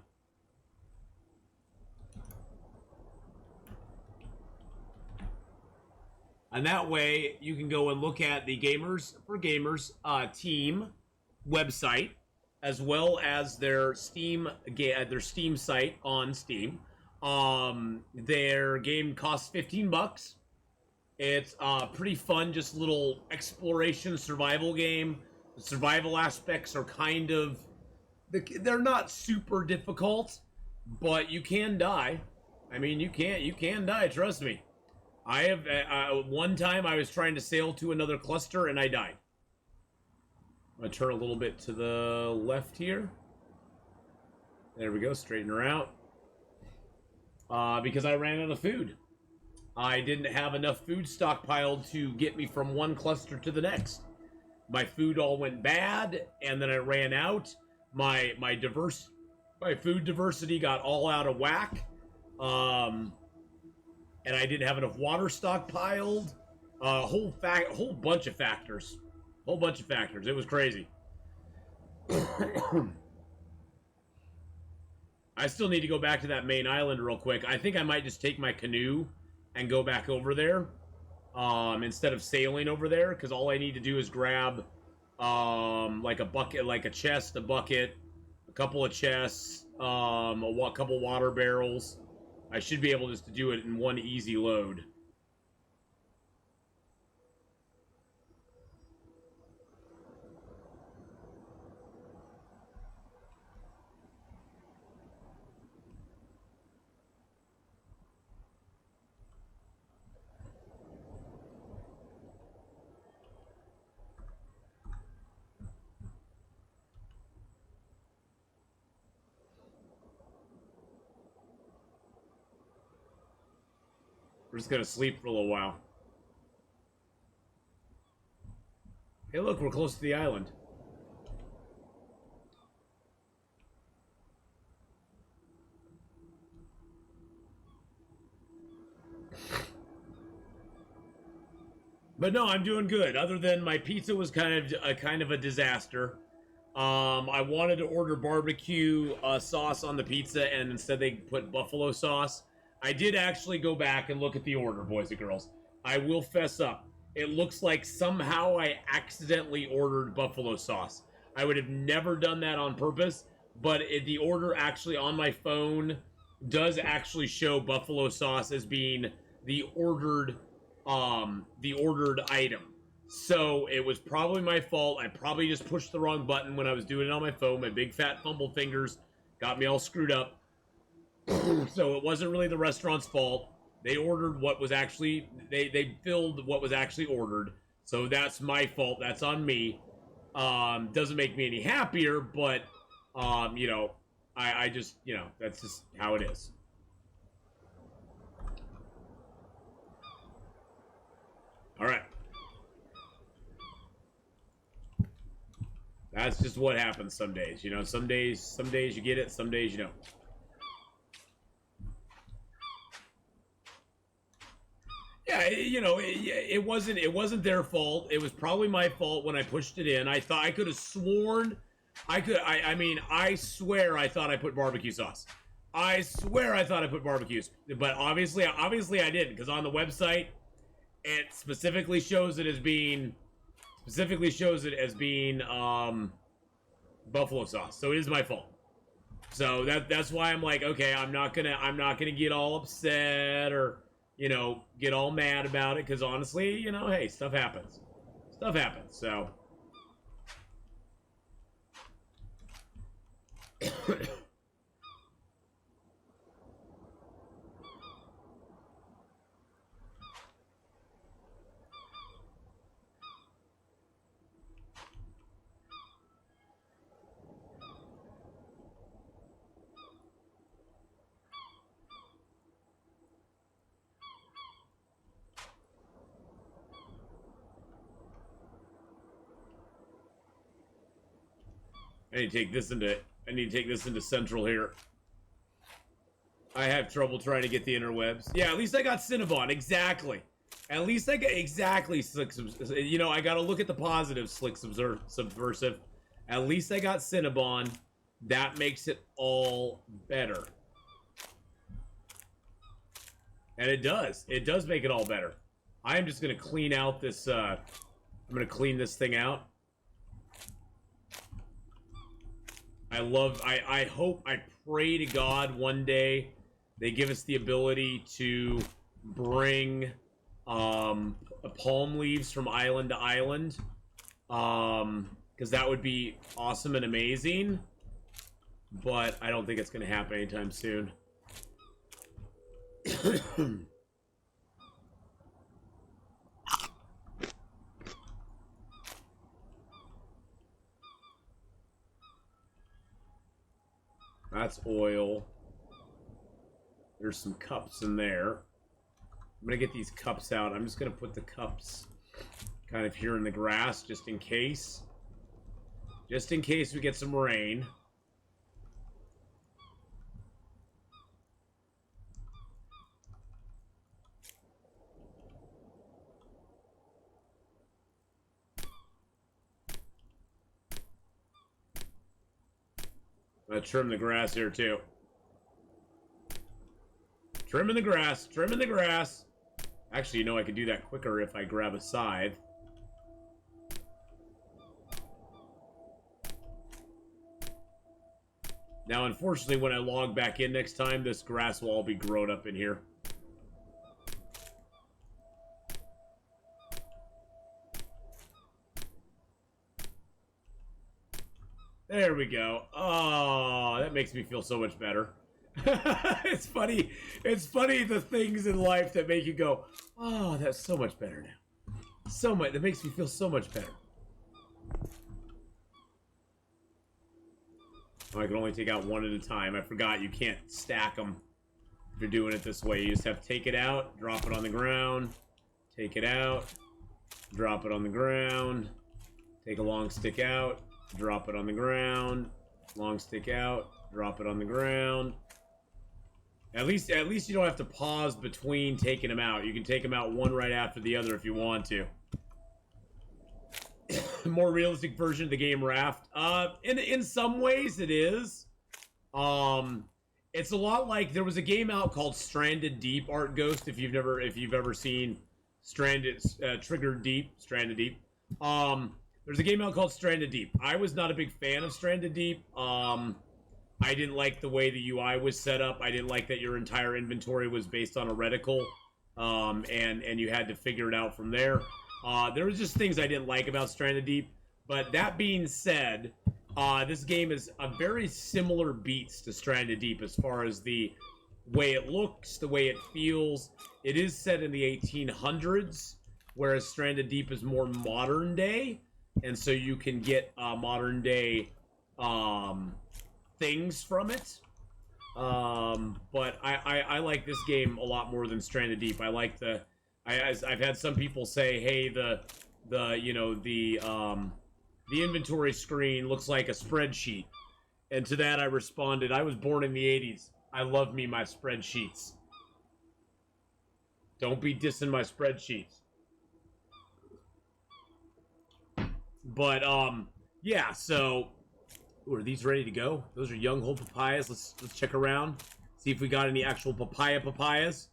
And that way, you can go and look at the Gamers for Gamers team website, as well as their Steam site on Steam. Their game costs $15. It's pretty fun, just a little exploration survival game. The survival aspects are kind of, they're not super difficult, but you can die. I mean, you can die. Trust me. I have one time I was trying to sail to another cluster and I died. I'm gonna turn a little bit to the left here. There we go, straighten her out. Because I ran out of food. I didn't have enough food stockpiled to get me from one cluster to the next. My food all went bad, and then I ran out. My food diversity got all out of whack. And I didn't have enough water stockpiled. A whole bunch of factors. It was crazy. I still need to go back to that main island real quick. I think I might just take my canoe and go back over there instead of sailing over there, because all I need to do is grab like a bucket, like a chest, a bucket, a couple of chests, a couple water barrels. I should be able just to do it in one easy load. We're just gonna sleep for a little while. Hey, look, we're close to the island. But no, I'm doing good. Other than my pizza was kind of a disaster. I wanted to order barbecue sauce on the pizza, and instead they put buffalo sauce. I did actually go back and look at the order, boys and girls. I will fess up. It looks like somehow I accidentally ordered buffalo sauce. I would have never done that on purpose, but the order actually on my phone does actually show buffalo sauce as being the ordered item. So it was probably my fault. I probably just pushed the wrong button when I was doing it on my phone. My big fat fumble fingers got me all screwed up. So it wasn't really the restaurant's fault. They ordered what was actually they filled what was actually ordered. So that's my fault. That's on me. Doesn't make me any happier, but you know, I just, you know, that's just how it is. All right. That's just what happens some days. You know, some days you get it, some days you don't. Yeah, you know, it wasn't their fault. It was probably my fault when I pushed it in. I thought I could have sworn I mean, I swear I thought I put barbecue sauce. I swear I thought I put barbecues. But obviously I didn't, because on the website it specifically shows it as being buffalo sauce. So it is my fault. So that's why I'm like, okay, I'm not gonna get all upset or, you know, get all mad about it, because honestly, you know, hey, stuff happens. Stuff happens, so. I need to take this into Central here. I have trouble trying to get the interwebs. Yeah, at least I got Cinnabon. Exactly. At least I got exactly Slick. You know, I got to look at the positives, Slick Subversive. At least I got Cinnabon. That makes it all better. And it does. It does make it all better. I am just going to clean out this. I'm going to clean this thing out. I hope, I pray to God one day they give us the ability to bring palm leaves from island to island, because that would be awesome and amazing, but I don't think it's going to happen anytime soon. That's oil. There's some cups in there. I'm gonna get these cups out. I'm just gonna put the cups kind of here in the grass, just in case. Just in case we get some rain. I'm gonna trim the grass here too. Trimming the grass, trimming the grass. Actually, you know, I could do that quicker if I grab a scythe. Now, unfortunately, when I log back in next time, this grass will all be grown up in here. There we go. Oh, that makes me feel so much better. It's funny. It's funny, the things in life that make you go, oh, that's so much better now. So much. That makes me feel so much better. Oh, I can only take out one at a time. I forgot you can't stack them if you're doing it this way. You just have to take it out, drop it on the ground, take it out, drop it on the ground, take a long stick out, drop it on the ground, long stick out, drop it on the ground. At least you don't have to pause between taking them out. You can take them out one right after the other if you want to. More realistic version of the game Raft. In some ways it is. It's a lot like, there was a game out called Stranded Deep, Art Ghost, if you've ever seen Stranded Stranded Deep. There's a game out called Stranded Deep. I was not a big fan of Stranded Deep. I didn't like the way the UI was set up. I didn't like that your entire inventory was based on a reticle, and you had to figure it out from there. There was just things I didn't like about Stranded Deep. But that being said, this game is a very similar beats to Stranded Deep as far as the way it looks, the way it feels. It is set in the 1800s, whereas Stranded Deep is more modern day, and so you can get modern day things from it. But I like this game a lot more than Stranded Deep. I like I've had some people say, hey, the inventory screen looks like a spreadsheet. And to that I responded, I was born in the 80s. I love me my spreadsheets. Don't be dissing my spreadsheets. But, yeah, so... Ooh, are these ready to go? Those are young whole papayas. Let's check around. See if we got any actual papayas.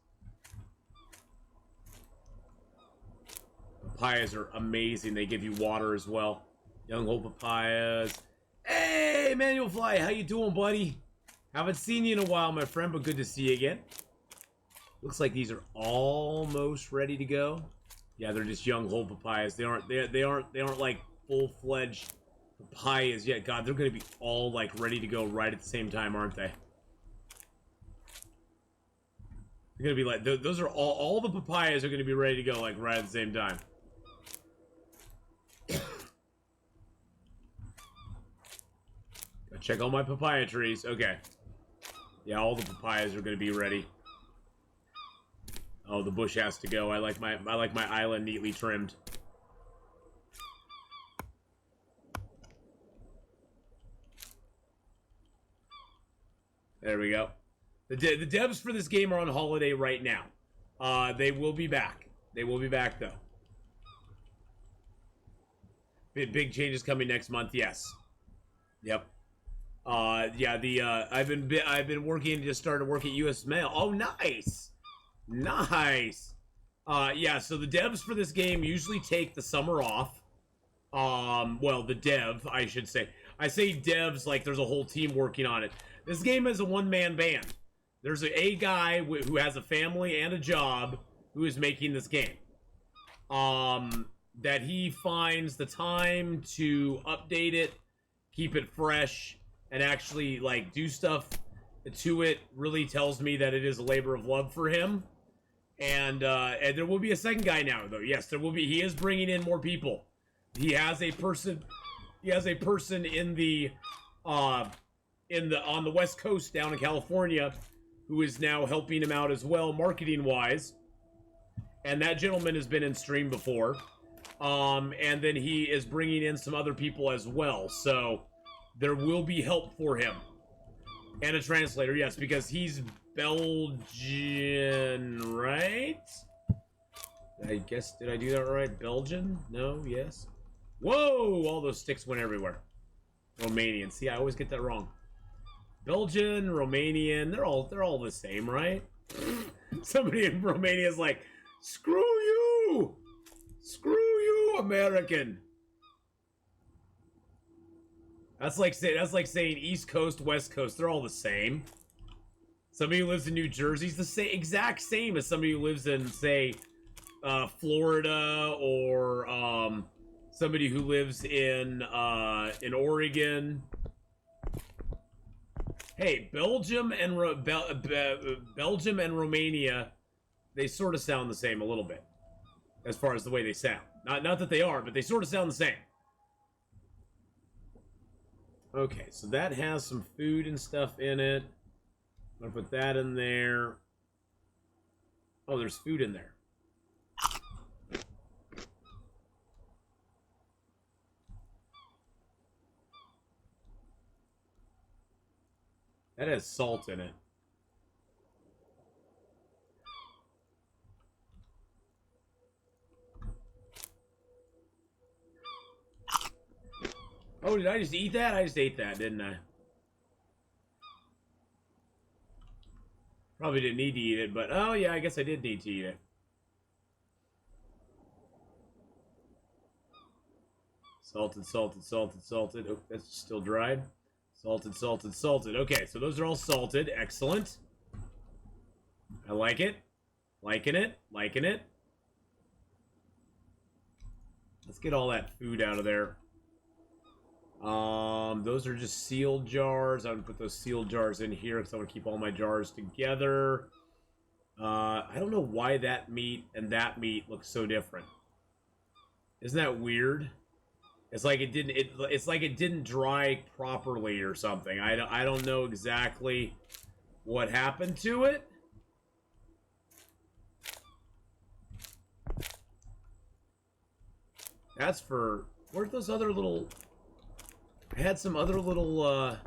Papayas are amazing. They give you water as well. Young whole papayas. Hey, Manual Fly, how you doing, buddy? Haven't seen you in a while, my friend, but good to see you again. Looks like these are almost ready to go. Yeah, they're just young whole papayas. They aren't like full-fledged papayas yet. God, they're gonna be all like ready to go right at the same time, aren't they? They're gonna be like those are all the papayas are gonna be ready to go like right at the same time. Check all my papaya trees. Okay. Yeah, all the papayas are gonna be ready. Oh, the bush has to go. I like my island neatly trimmed. There we go. The devs for this game are on holiday right now. They will be back. They will be back though. Big changes coming next month. Yes. Yep. Yeah. I've been working. Just started work at U.S. Mail. Oh, nice. Nice. Yeah. So the devs for this game usually take the summer off. Well, the dev, I should say. I say devs like there's a whole team working on it. This game is a one-man band. There's a guy who has a family and a job who is making this game. That he finds the time to update it, keep it fresh, and actually like do stuff to it really tells me that it is a labor of love for him. And there will be a second guy now, though. Yes, there will be. He is bringing in more people. He has a person. He has a person in the on the West Coast down in California who is now helping him out as well, marketing wise. And that gentleman has been in stream before. And then he is bringing in some other people as well. So there will be help for him. And a translator, yes, because he's Belgian, right? I guess, did I do that right? Belgian? No? Yes? Whoa! All those sticks went everywhere. Romanian. See, I always get that wrong. Belgian, Romanian, they're all the same, right? Somebody in Romania is like, screw you! Screw you, American! That's like saying East Coast, West Coast. They're all the same. Somebody who lives in New Jersey is the same, exact same as somebody who lives in, say, Florida, or somebody who lives in Oregon. Hey, Belgium and Romania, they sort of sound the same a little bit, as far as the way they sound. Not that they are, but they sort of sound the same. Okay, so that has some food and stuff in it. I'm gonna put that in there. Oh, there's food in there. That has salt in it. Oh, did I just eat that? I just ate that, didn't I? Probably didn't need to eat it, but oh yeah, I guess I did need to eat it. Salted, salted, salted, salted. Oh, that's still dried. Salted, salted, salted. Okay, so those are all salted. Excellent. I like it. Liking it. Liking it. Let's get all that food out of there. Those are just sealed jars. I would put those sealed jars in here because I want to keep all my jars together. I don't know why that meat and that meat look so different. Isn't that weird? It's like it didn't. It's like it didn't dry properly or something. I don't know exactly what happened to it. That's for. Where's those other little? I had some other little.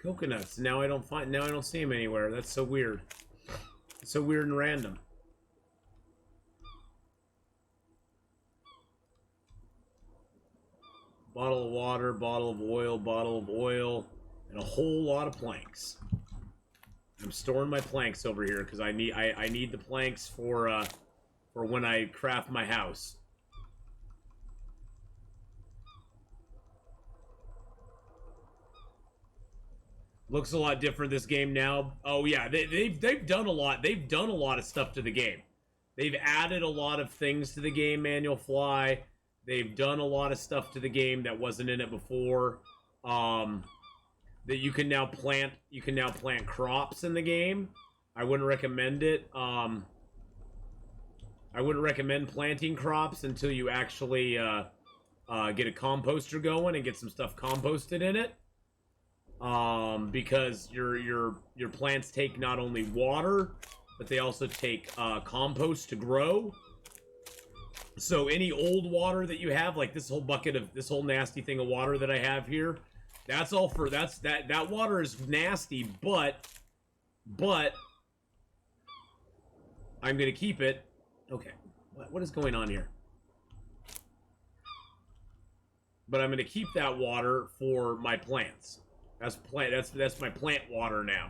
Coconuts. Now I don't find. Now I don't see them anywhere. That's so weird. It's so weird and random. Bottle of water, bottle of oil, and a whole lot of planks. I'm storing my planks over here because I need the planks for when I craft my house. Looks a lot different this game now. Oh yeah, they've done a lot. They've done a lot of stuff to the game. They've added a lot of things to the game, Manual Fly. They've done a lot of stuff to the game that wasn't in it before. That you can now plant. You can now plant crops in the game. I wouldn't recommend it. I wouldn't recommend planting crops until you actually get a composter going and get some stuff composted in it. Because your plants take not only water, but they also take compost to grow. So any old water that you have, like this whole bucket of this whole nasty thing of water that I have here, that's all for that water is nasty, but I'm gonna keep it. Okay, what is going on here? But I'm gonna keep that water for my plants. That's my plant water now.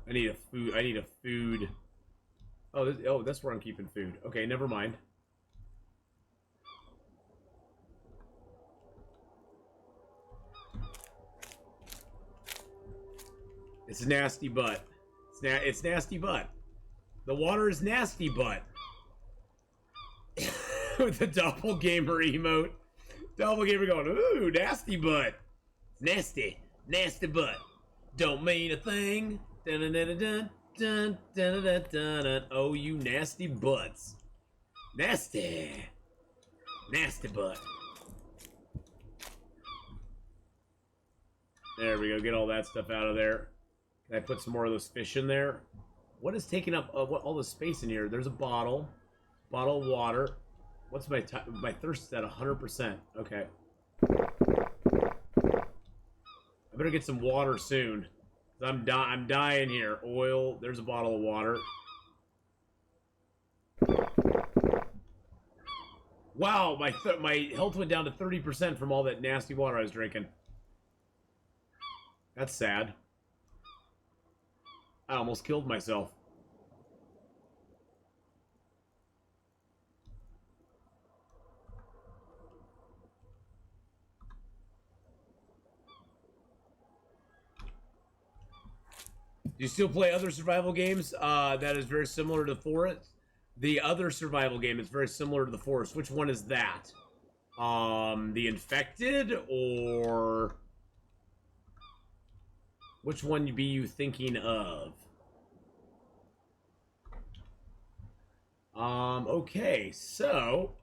I need a food. Oh, that's where I'm keeping food. Okay, never mind. It's nasty butt. It's nasty butt. The water is nasty butt. With the doppelganger emote. Doppelganger going, ooh, nasty butt. Nasty. Nasty butt. Don't mean a thing. Dun, dun, dun, dun, dun, dun, dun, dun, dun. Oh, you nasty butts. Nasty. Nasty butt. There we go. Get all that stuff out of there. Can I put some more of those fish in there? What is taking up all the space in here? There's a bottle of water. What's my thirst is at 100%? Okay. I better get some water soon. I'm dying here. Oil. There's a bottle of water. Wow, my health went down to 30% from all that nasty water I was drinking. That's sad. I almost killed myself. Do you still play other survival games that is very similar to Forest? The other survival game is very similar to the Forest. Which one is that? The Infected, or which one be you thinking of? Okay, so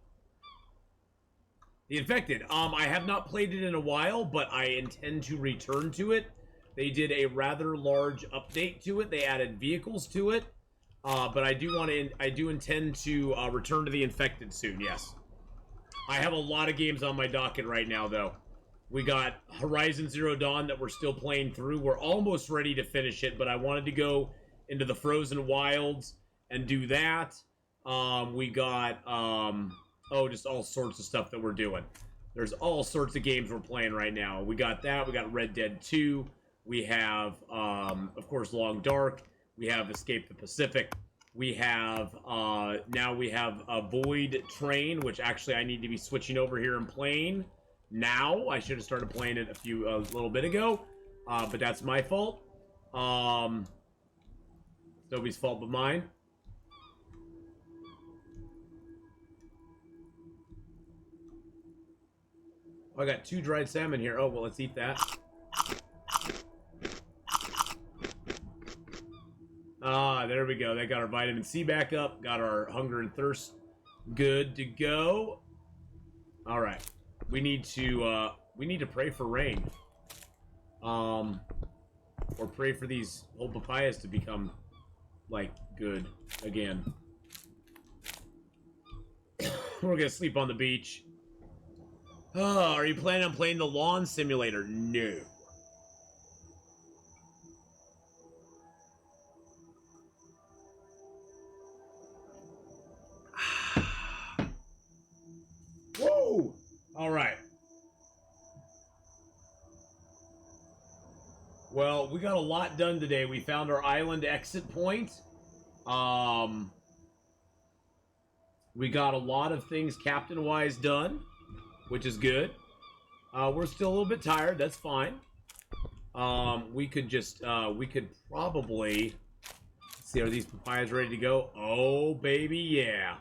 The Infected. I have not played it in a while, but I intend to return to it. They did a rather large update to it. They added vehicles to it. But I do intend to return to The Infected soon, yes. I have a lot of games on my docket right now, though. We got Horizon Zero Dawn that we're still playing through. We're almost ready to finish it, but I wanted to go into the Frozen Wilds and do that. We got, just all sorts of stuff that we're doing. There's all sorts of games we're playing right now. We got that. We got Red Dead 2. We have, of course, Long Dark. We have Escape the Pacific. We have, now we have a Void Train, which actually I need to be switching over here and playing. now. I should have started playing it a little bit ago, but that's my fault. Nobody's fault but mine. Oh, I got 2 dried salmon here. Oh, well, let's eat that. Ah, there we go. That got our vitamin C back up. Got our hunger and thirst good to go. All right. We need to pray for rain. Or pray for these old papayas to become, like, good again. We're gonna sleep on the beach. Oh, are you planning on playing the lawn simulator? No. Whoa! Alright. Well, we got a lot done today. We found our island exit point. We got a lot of things captain-wise done, which is good. We're still a little bit tired. That's fine. We could probably... Let's see, are these papayas ready to go? Oh, baby, yeah.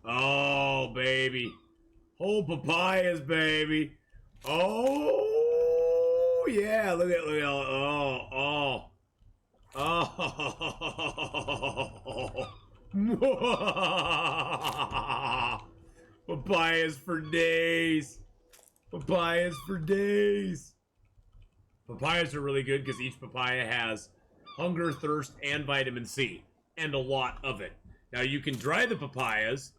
Oh, baby. Whole papayas, baby. Oh, yeah. Look at oh. Papayas for days. Papayas for days. Papayas are really good because each papaya has hunger, thirst, and vitamin C. And a lot of it. Now, you can dry the papayas.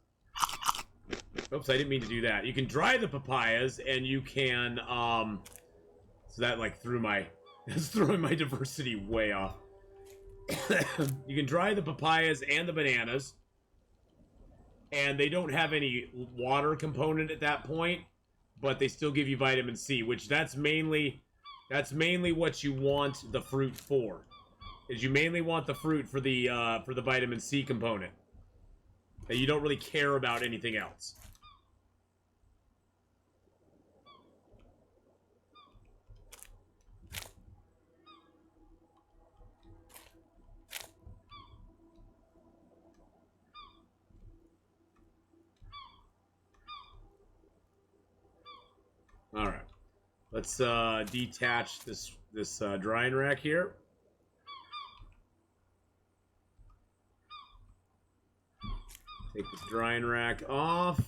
Oops, I didn't mean to do that. You can dry the papayas, and you can, so that, like, that's throwing my diversity way off. You can dry the papayas and the bananas, and they don't have any water component at that point, but they still give you vitamin C, which that's mainly what you want the fruit for. Is you mainly want the fruit for the vitamin C component. And you don't really care about anything else. All right, let's detach this drying rack here. Take this drying rack off.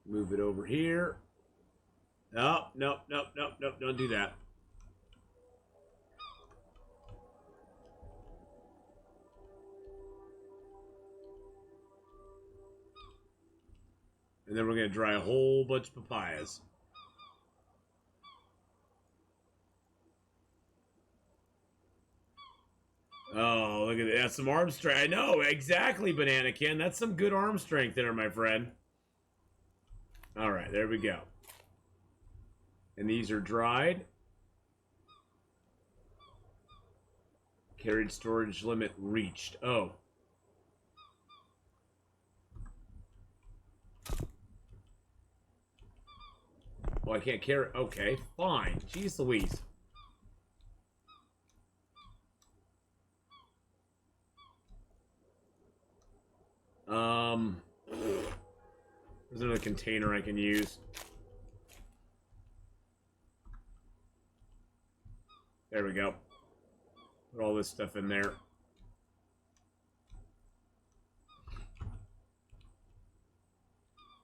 Move it over here. Oh, nope, don't do that. And then we're going to dry a whole bunch of papayas. Oh, look at that. That's some arm strength. I know, exactly, Banana Ken. That's some good arm strength there, my friend. All right, there we go. And these are dried. Carried storage limit reached. Oh. Well, I can't carry... Okay, fine. Jeez Louise. There's another container I can use. There we go. Put all this stuff in there.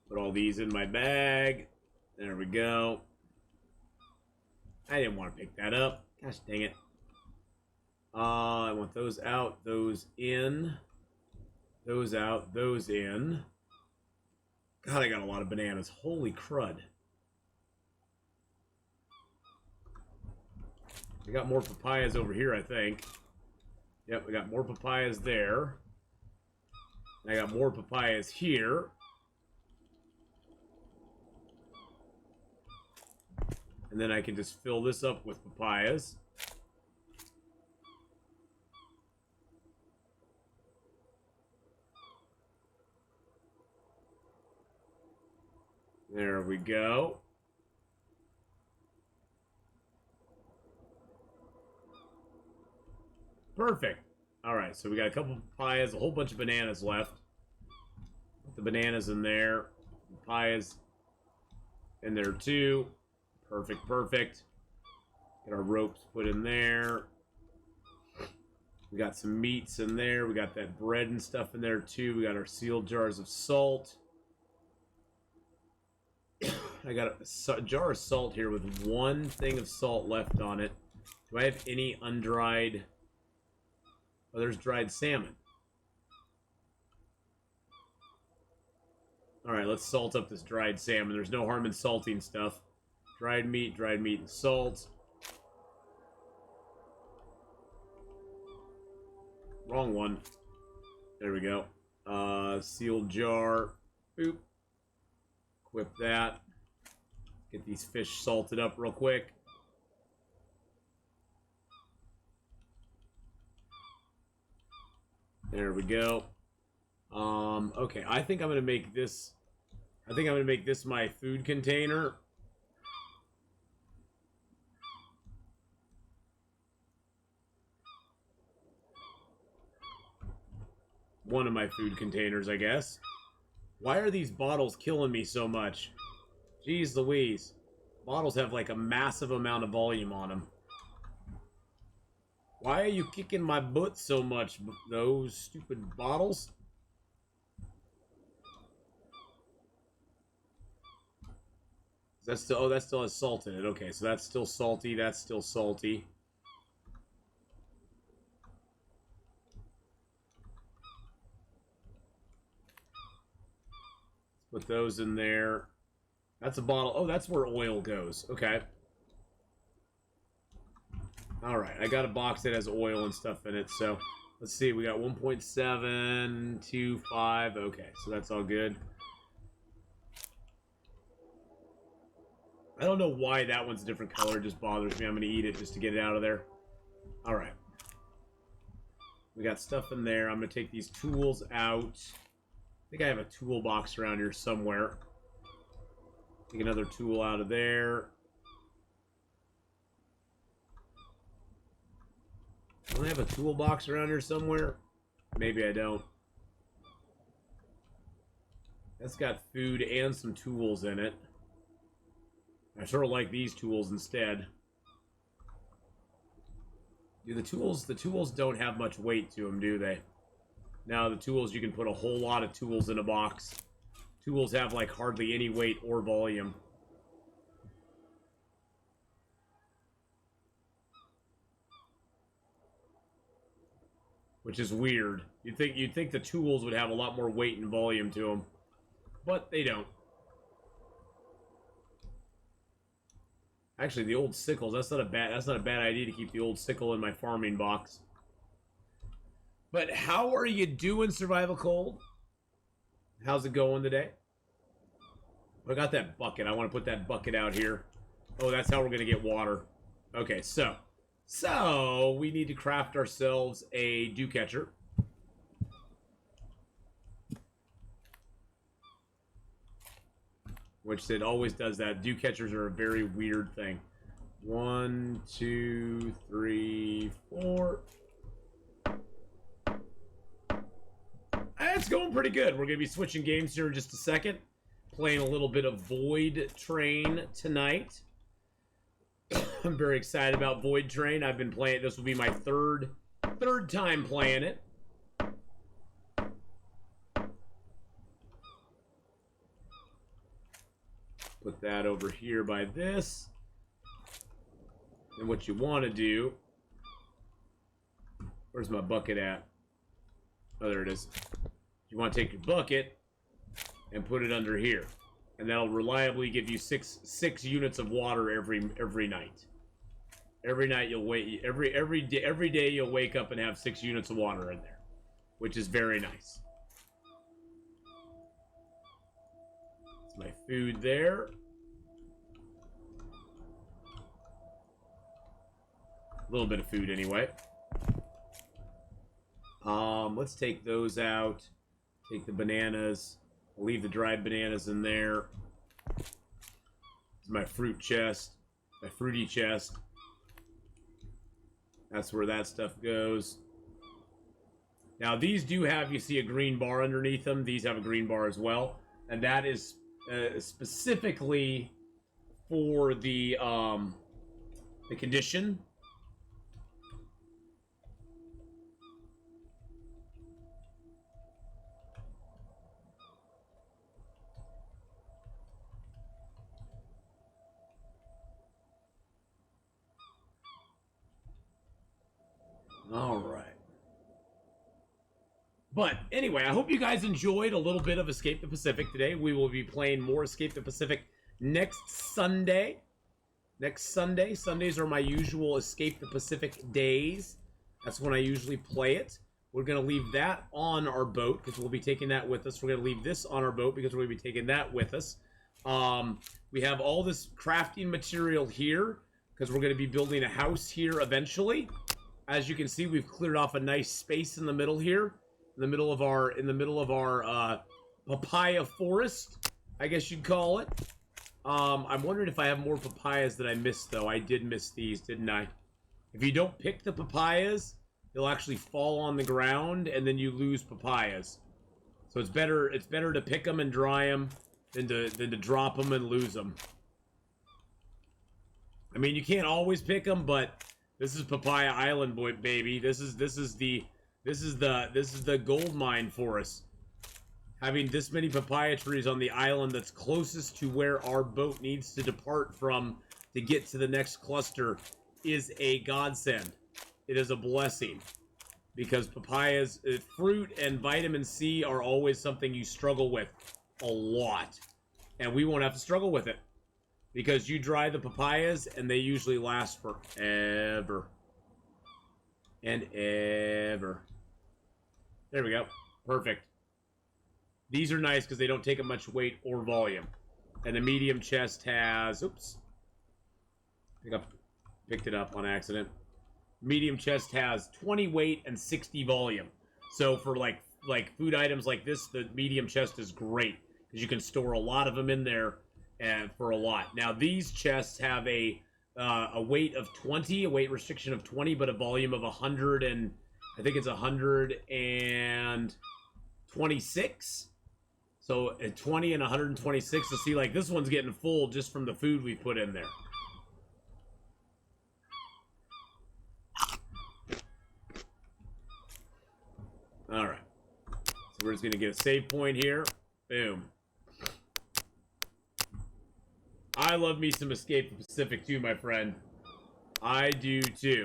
Put all these in my bag. There we go. I didn't want to pick that up. Gosh dang it. I want those out, those in. Those out, those in. God, I got a lot of bananas. Holy crud. We got more papayas over here, I think. Yep, we got more papayas there. I got more papayas here. And then I can just fill this up with papayas. There we go. Perfect. All right, so we got a couple papayas, a whole bunch of bananas left. Put the bananas in there. Papayas in there too. Perfect, perfect. Get our ropes put in there. We got some meats in there. We got that bread and stuff in there too. We got our sealed jars of salt. I got a jar of salt here with one thing of salt left on it. Do I have any undried? Oh, there's dried salmon. All right, let's salt up this dried salmon. There's no harm in salting stuff. Dried meat, and salt. Wrong one. There we go. Sealed jar. Boop. Equip that. Get these fish salted up real quick. There we go. Okay, I think I'm gonna make this. I think I'm gonna make this my food container. One of my food containers, I guess. Why are these bottles killing me so much? Jeez Louise. Bottles have like a massive amount of volume on them. Why are you kicking my butt so much, those stupid bottles? That's still, oh, that still has salt in it. Okay, so that's still salty. That's still salty. Let's put those in there. That's a bottle. Oh, that's where oil goes. Okay. All right, I got a box that has oil and stuff in it. So let's see. We got 1.725. Okay, so that's all good. I don't know why that one's a different color. It just bothers me. I'm going to eat it just to get it out of there. All right. We got stuff in there. I'm going to take these tools out. I think I have a toolbox around here somewhere. Take another tool out of there. Don't I have a toolbox around here somewhere? Maybe I don't. That's got food and some tools in it. I sort of like these tools instead. The tools don't have much weight to them, do they? Now the tools, you can put a whole lot of tools in a box. Tools have like hardly any weight or volume. Which is weird. You'd think the tools would have a lot more weight and volume to them, but they don't. Actually, the old sickles, that's not a bad idea to keep the old sickle in my farming box. But how are you doing, Survival Cold? How's it going today? I got that bucket. I want to put that bucket out here. Oh, that's how we're going to get water. Okay, so we need to craft ourselves a dew catcher. Which it always does that. Dew catchers are a very weird thing. 1, 2, 3, 4. It's going pretty good. We're going to be switching games here in just a second. Playing a little bit of Void Train tonight. I'm very excited about Void Train. I've been playing. This will be my third time playing it. Put that over here by this. And what you want to do... Where's my bucket at? Oh, there it is. You want to take your bucket and put it under here. And that'll reliably give you six units of water every night. Every night you'll wait... Every day you'll wake up and have 6 units of water in there. Which is very nice. My food there. A little bit of food anyway. Let's take those out. Take the bananas. We'll leave the dried bananas in there. This is my fruit chest. My fruity chest. That's where that stuff goes. Now, these do have, you see, a green bar underneath them. These have a green bar as well. And that is specifically for the condition. All right. But anyway, I hope you guys enjoyed a little bit of Escape the Pacific today. We will be playing more Escape the Pacific next Sunday. Next Sunday. Sundays are my usual Escape the Pacific days. That's when I usually play it. We're going to leave that on our boat because we'll be taking that with us. We're going to leave this on our boat because we're going to be taking that with us. We have all this crafting material here because we're going to be building a house here eventually. As you can see, we've cleared off a nice space in the middle here. In the middle of our papaya forest, I guess you'd call it. I'm wondering if I have more papayas that I missed, though. I did miss these, didn't I? If you don't pick the papayas, they'll actually fall on the ground, and then you lose papayas. So it's better to pick them and dry them than to drop them and lose them. I mean, you can't always pick them, but this is Papaya Island, boy, baby. This is the gold mine for us. Having this many papaya trees on the island that's closest to where our boat needs to depart from to get to the next cluster is a godsend. It is a blessing. Because papayas, fruit and vitamin C are always something you struggle with a lot. And we won't have to struggle with it. Because you dry the papayas and they usually last forever. And ever. There we go. Perfect. These are nice because they don't take up much weight or volume. And the medium chest has... Oops. I think I picked it up on accident. Medium chest has 20 weight and 60 volume. So for like food items like this, the medium chest is great. Because you can store a lot of them in there and for a lot. Now these chests have a weight of 20, a weight restriction of 20, but a volume of 100 and... I think it's 126. So at 20 and 126 to see, like, this one's getting full just from the food we put in there. All right. So we're just going to get a save point here. Boom. I love me some Escape the Pacific too, my friend. I do too.